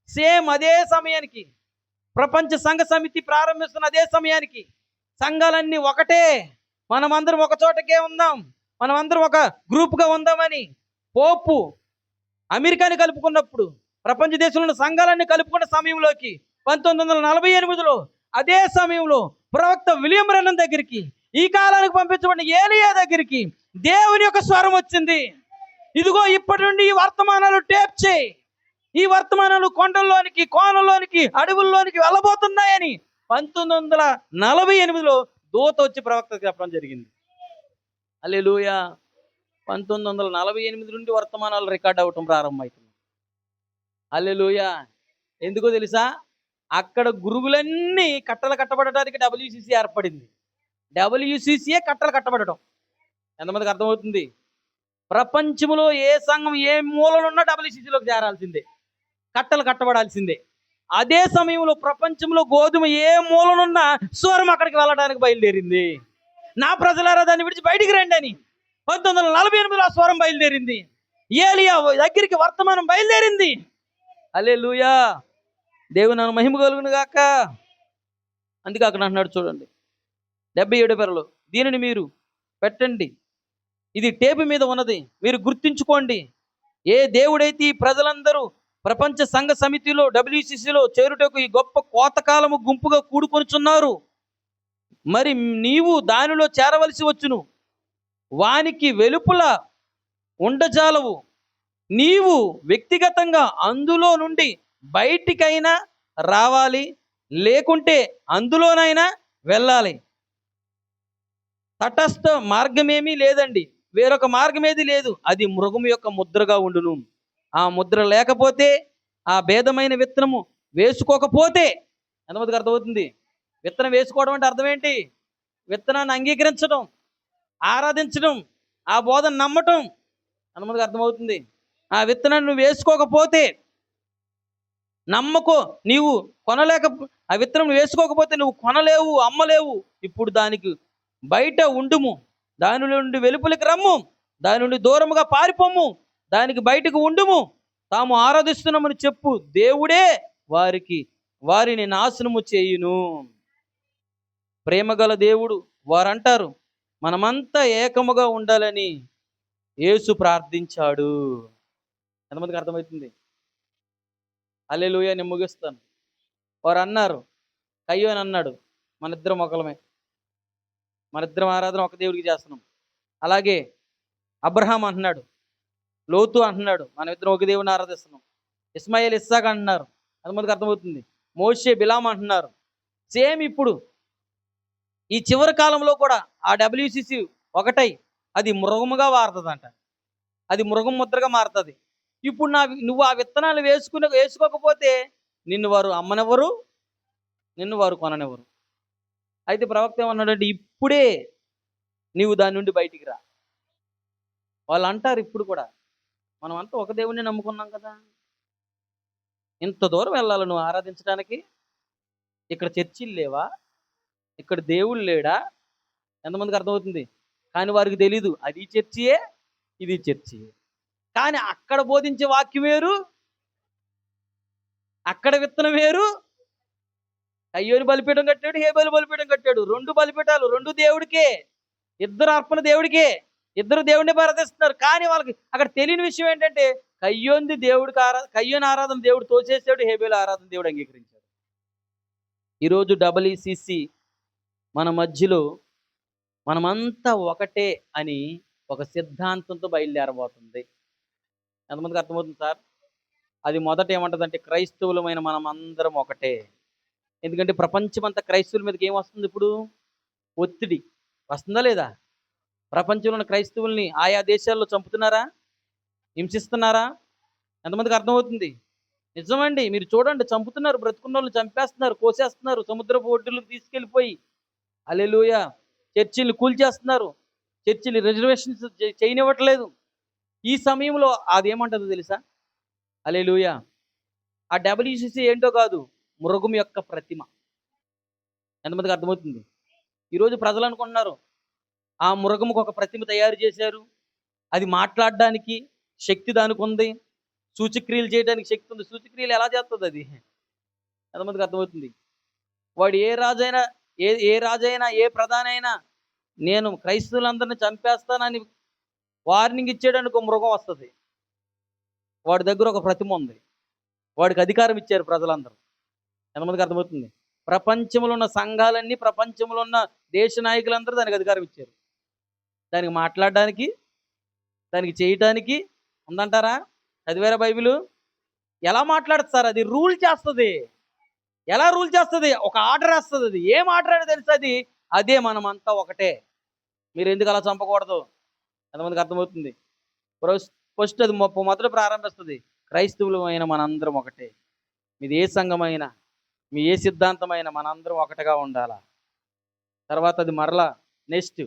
సేమ్ అదే సమయానికి, ప్రపంచ సంఘ సమితి ప్రారంభిస్తున్న అదే సమయానికి, సంఘాలన్నీ ఒకటే, మనమందరం ఒక చోటకే ఉందాం, మనమందరం ఒక గ్రూప్గా ఉందామని పోపు అమెరికాని కలుపుకున్నప్పుడు, ప్రపంచ దేశంలో సంఘాలన్నీ కలుపుకున్న సమయంలోకి 1948లో అదే సమయంలో ప్రవక్త విలియం బ్రన్నన్ దగ్గరికి, ఈ కాలానికి పంపించబడిన ఏలియా దగ్గరికి దేవుని యొక్క స్వరం వచ్చింది. ఇదిగో ఇప్పటి నుండి ఈ వర్తమానాలు టేప్ చేయి, ఈ వర్తమానాలు కొండల్లోనికి, కోనల్లోనికి, అడవుల్లోనికి వెళ్ళబోతున్నాయని 1948లో దూత వచ్చి ప్రవక్తకు చెప్పడం జరిగింది. హల్లెలూయా. 1948 నుండి వర్తమానాలు రికార్డ్ అవ్వటం ప్రారంభమవుతుంది. హల్లెలూయా. ఎందుకో తెలుసా? అక్కడ గురువులన్నీ కట్టలు కట్టబడటానికి WCC ఏర్పడింది. WCCయే కట్టలు కట్టబడటం. ఎంతమందికి అర్థమవుతుంది? ప్రపంచంలో ఏ సంఘం ఏ మూలనున్నా డబ్ల్యూసీసీలోకి చేరాల్సిందే, కట్టలు కట్టబడాల్సిందే. అదే సమయంలో ప్రపంచంలో గోధుమ ఏ మూలనున్నా స్వరం అక్కడికి వెళ్ళడానికి బయలుదేరింది. నా ప్రజలారా దాన్ని విడిచి బయటికి రండి అని 1948లో ఆ స్వరం బయలుదేరింది. ఏలియా దగ్గరికి వర్తమానం బయలుదేరింది. హల్లెలూయా, దేవుని నామమునకు మహిమ కలుగును గాక. అందుకే అక్కడ అంటున్నాడు చూడండి 77 పెరలు, దీనిని మీరు పెట్టండి, ఇది టేపు మీద ఉన్నది, మీరు గుర్తుంచుకోండి. ఏ దేవుడైతే ఈ ప్రజలందరూ ప్రపంచ సంఘ సమితిలో డబ్ల్యూసిసిలో చేరుటకు ఈ గొప్ప కోతకాలము గుంపుగా కూడుకొనుచున్నారు, మరి నీవు దానిలో చేరవలసి వచ్చును. వానికి వెలుపల ఉండజాలవు. నీవు వ్యక్తిగతంగా అందులో నుండి బయటికైనా రావాలి, లేకుంటే అందులోనైనా వెళ్ళాలి. తటస్థ మార్గమేమీ లేదండి, వేరొక మార్గం ఏది లేదు. అది మృగము యొక్క ముద్రగా ఉండును. ఆ ముద్ర లేకపోతే, ఆ భేదమైన విత్తనము వేసుకోకపోతే, ఎంతమందికి అర్థమవుతుంది? విత్తనం వేసుకోవడం అంటే అర్థం ఏంటి? విత్తనాన్ని అంగీకరించడం, ఆరాధించడం, ఆ బోధన నమ్మటం. ఎంతమందికి అర్థమవుతుంది? ఆ విత్తనాన్ని నువ్వు వేసుకోకపోతే, నమ్మకో, నీవు కొనలేక, ఆ విత్తనం వేసుకోకపోతే నువ్వు కొనలేవు, అమ్మలేవు. ఇప్పుడు దానికి బయట ఉండుము, దాని నుండి వెలుపలికి రమ్ము, దాని నుండి దూరముగా పారిపోము, దానికి బయటకు ఉండుము, తాము ఆరాధిస్తున్నామని చెప్పు, దేవుడే వారిని నాశనము చేయును. ప్రేమగల దేవుడు. వారంటారు, మనమంతా ఏకముగా ఉండాలని యేసు ప్రార్థించాడు. ఎంతమందికి అర్థమవుతుంది? హల్లెలూయా. నేను ముగిస్తాను. వారు అన్నారు, కయ్యోని అన్నాడు, మన ఇద్దరం ఒకలమే, మన ఇద్దరం ఆరాధన ఒక దేవుడికి చేస్తున్నాం. అలాగే అబ్రహాం అంటున్నాడు, లోతు అంటున్నాడు, మన ఇద్దరం ఒక దేవుడిని ఆరాధిస్తున్నాం. ఇస్మాయిల్, ఇస్సాక్ అంటున్నారు, ఎంతమందికి అర్థమవుతుంది? మోషే, బిలాం అంటున్నారు. సేమ్ ఇప్పుడు ఈ చివరి కాలంలో కూడా ఆ డబ్ల్యూసిసి ఒకటై అది మృగముగా మారుతుందంట, అది మృగం ముద్రగా మారుతుంది. ఇప్పుడు నువ్వు ఆ విత్తనాలు వేసుకోకపోతే నిన్ను వారు అమ్మనెవరు, నిన్ను వారు కొననివ్వరు. అయితే ప్రవక్త ఏమన్నాడంటే, ఇప్పుడే నీవు దాని నుండి బయటికి రా. వాళ్ళు అంటారు ఇప్పుడు కూడా, మనం అంతా ఒక దేవుడిని నమ్ముకున్నాం కదా, ఇంత దూరం వెళ్ళాలి నువ్వు ఆరాధించడానికి? ఇక్కడ చర్చిలు లేవా? ఇక్కడ దేవుడు లేడా? ఎంతమందికి అర్థమవుతుంది? కానీ వారికి తెలీదు, అది చర్చియే, ఇది చర్చియే. కానీ అక్కడ బోధించే వాక్యం వేరు, అక్కడ విత్తనం వేరు. కయ్యోని బలిపీఠం కట్టాడు, హేబేలు బలిపీఠం కట్టాడు. 2 బలిపీఠాలు, 2 దేవుడికే, ఇద్దరు అర్పణ దేవుడికే, ఇద్దరు దేవుడిని ఆరాధిస్తున్నారు. కానీ వాళ్ళకి అక్కడ తెలియని విషయం ఏంటంటే, కయ్యోని కయ్యోని ఆరాధన దేవుడు తోచేసాడు, హేబేలు ఆరాధన దేవుడు అంగీకరించాడు. ఈరోజు డబ్ల్యూసిసి మన మధ్యలో మనమంతా ఒకటే అని ఒక సిద్ధాంతంతో బయలుదేరబోతుంది. ఎంతమందికి అర్థమవుతుంది సార్? అది మొదట ఏమంటుందంటే, క్రైస్తవులమైన మనం అందరం ఒకటే. ఎందుకంటే ప్రపంచం అంతా క్రైస్తవుల మీదకి ఏం వస్తుంది? ఇప్పుడు ఒత్తిడి వస్తుందా లేదా? ప్రపంచంలో ఉన్న క్రైస్తవుల్ని ఆయా దేశాల్లో చంపుతున్నారా, హింసిస్తున్నారా? ఎంతమందికి అర్థమవుతుంది? నిజమండి, మీరు చూడండి, చంపుతున్నారు, బ్రతుకున్న వాళ్ళు చంపేస్తున్నారు, కోసేస్తున్నారు, సముద్రపు ఒడ్డులకు తీసుకెళ్ళిపోయి. హల్లెలూయా. చర్చిలు కూల్చేస్తున్నారు, చర్చిలు రిజర్వేషన్స్ చేయనివ్వట్లేదు. ఈ సమయంలో అది ఏమంటుందో తెలుసా? హల్లెలూయా. ఆ డబ్ల్యూసిసి ఏంటో కాదు, మృగం యొక్క ప్రతిమ. ఎంతమందికి అర్థమవుతుంది? ఈరోజు ప్రజలు అనుకుంటున్నారు, ఆ మృగముకు ఒక ప్రతిమ తయారు చేశారు, అది మాట్లాడడానికి శక్తి దానికి ఉంది, సూచక్రియలు చేయడానికి శక్తి ఉంది. సూచక్రియలు ఎలా చేస్తుంది అది? ఎంతమందికి అర్థమవుతుంది? వాడు ఏ రాజైనా ఏ ప్రధానైనా, నేను క్రైస్తవులందరినీ చంపేస్తానని వార్నింగ్ ఇచ్చేయడానికి ఒక మృగం వస్తుంది. వాడి దగ్గర ఒక ప్రతిమ ఉంది, వాడికి అధికారం ఇచ్చారు ప్రజలందరూ. ఎంతమందికి అర్థమవుతుంది? ప్రపంచంలో ఉన్న సంఘాలన్నీ, ప్రపంచంలో ఉన్న దేశ నాయకులందరూ దానికి అధికారం ఇచ్చారు. దానికి మాట్లాడడానికి, దానికి చేయటానికి ఉందంటారా? చదివారా బైబిలు? ఎలా మాట్లాడుతుంది సార్? అది రూల్ చేస్తుంది. ఎలా రూల్ చేస్తుంది? ఒక ఆర్డర్ వేస్తుంది. అది ఏం ఆర్డర్ అని తెలుస్తుంది? అదే మనమంతా ఒకటే, మీరు ఎందుకు అలా చంపకూడదు. ఎంతమందికి అర్థమవుతుంది? ఫస్ట్ అది మొదట ప్రారంభిస్తుంది, క్రైస్తవులమైన మనందరం ఒకటే. మీది ఏ సంఘమైనా, మీ ఏ సిద్ధాంతమైనా మనందరం ఒకటిగా ఉండాలా. తర్వాత అది మరలా నెక్స్ట్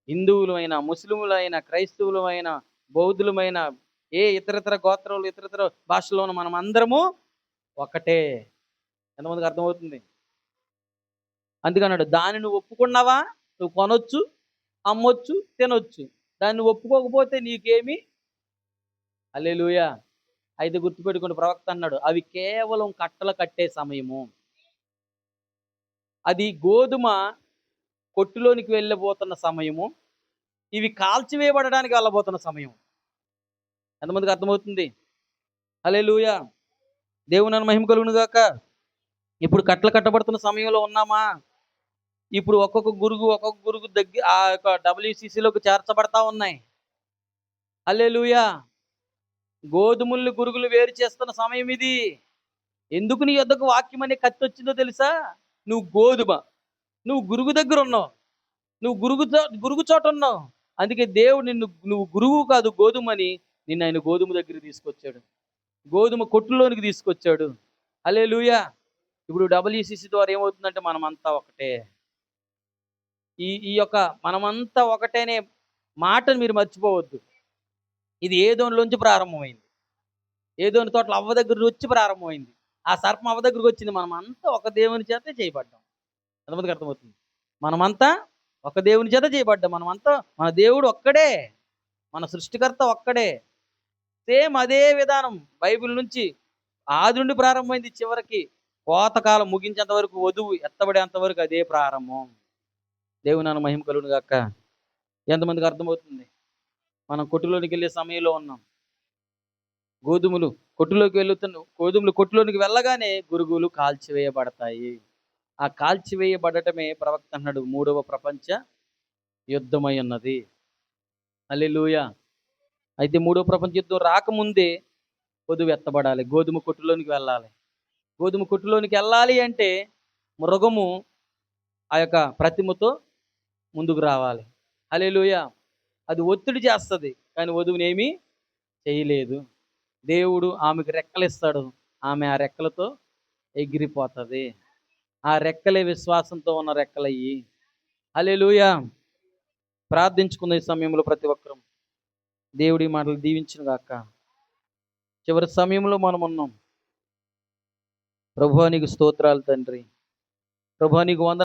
హిందువులైనా, ముస్లింలైనా, క్రైస్తవులైనా, బౌద్ధులమైన ఏ ఇతరితర గోత్రాలు ఇతరితర భాషలోను మనం అందరము ఒకటే. ఎంతమందికి అర్థమవుతుంది? అందుకన్నాడు, దాన్ని నువ్వు ఒప్పుకున్నావా నువ్వు కొనొచ్చు, అమ్మొచ్చు, తినొచ్చు. దాన్ని నువ్వు ఒప్పుకోకపోతే నీకేమి. హల్లెలూయా. అయితే గుర్తుపెట్టుకోండి, ప్రవక్త అన్నాడు అవి కేవలం కట్టలు కట్టే సమయము. అది గోధుమ కొట్టులోనికి వెళ్ళబోతున్న సమయము, ఇవి కాల్చివేయబడడానికి వెళ్ళబోతున్న సమయం. ఎంతమందికి అర్థమవుతుంది? హల్లెలూయా. దేవుని మహిమ కలుగును గాక. ఇప్పుడు కట్టలు కట్టబడుతున్న సమయంలో ఉన్నామా? ఇప్పుడు ఒక్కొక్క గురుగు దగ్గర ఆ యొక్క WCCలోకి చేర్చబడతా ఉన్నాయి. హల్లెలూయా. గోధుమల్ని గురుగులు వేరు చేస్తున్న సమయం ఇది. ఎందుకు నీ యొద్దకు వాక్యం అనే కత్తి వచ్చిందో తెలుసా? నువ్వు గోధుమ, నువ్వు గురుగు దగ్గర ఉన్నావు, నువ్వు గురుగు చోట ఉన్నావు. అందుకే దేవుడు నువ్వు గురువు కాదు గోధుమని నిన్ను ఆయన గోధుమ దగ్గర తీసుకొచ్చాడు, గోధుమ కొట్టులోనికి తీసుకొచ్చాడు. హల్లెలూయా. ఇప్పుడు WCC ద్వారా ఏమవుతుందంటే మనమంతా ఒకటే. ఈ యొక్క మనమంతా ఒకటేనే మాటను మీరు మర్చిపోవద్దు. ఇది ఏదోనిలోంచి ప్రారంభమైంది. ఏదోని తోటలో అవ్వ దగ్గర వచ్చి ప్రారంభమైంది. ఆ సర్పం అవ్వ దగ్గరకు వచ్చింది. మనమంతా ఒక దేవుని చేతే చేయబడ్డాం. ఎంతమందికి అర్థమవుతుంది? మనమంతా ఒక దేవుని చేత చేయబడ్డాం. మనమంతా మన దేవుడు ఒక్కడే, మన సృష్టికర్త ఒక్కడే. సేమ్ అదే విధానం బైబిల్ నుంచి ఆది నుండి ప్రారంభమైంది. చివరికి కోతకాలం ముగించేంత వరకు, వధువు ఎత్తబడేంత వరకు అదే ప్రారంభం. దేవుని మహిమ కలుగును గాక. ఎంతమందికి అర్థమవుతుంది? మనం కొట్టులోనికి వెళ్ళే సమయంలో ఉన్నాం. గోధుమలు కొట్టులోనికి వెళ్ళగానే గురుగులు కాల్చివేయబడతాయి. ఆ కాల్చివేయబడటమే ప్రవక్త అన్నాడు 3వ ప్రపంచ యుద్ధమై ఉన్నది. హల్లెలూయా. అయితే 3వ ప్రపంచ యుద్ధం రాకముందే వధువు ఎత్తబడాలి, గోధుమ కొట్టులోనికి వెళ్ళాలి. గోధుమ కొట్టులోనికి వెళ్ళాలి అంటే మృగము ఆ యొక్క ప్రతిమతో ముందుకు రావాలి. హల్లెలూయా. అది ఒత్తిడి చేస్తుంది, కానీ వధువుని ఏమీ చేయలేదు. దేవుడు ఆమెకు రెక్కలు ఇస్తాడు, ఆమె ఆ రెక్కలతో ఎగిరిపోతుంది. ఆ రెక్కలే విశ్వాసంతో ఉన్న రెక్కలయ్యి. హల్లెలూయా. ప్రార్థించుకున్న ఈ సమయంలో ప్రతి ఒక్కరం దేవుడి మాటలు దీవించును గాక. చివరి సమయంలో మనం ఉన్నాం. ప్రభువా నీకు స్తోత్రాలు తండ్రి. ప్రభువా నీకు వందనాలు.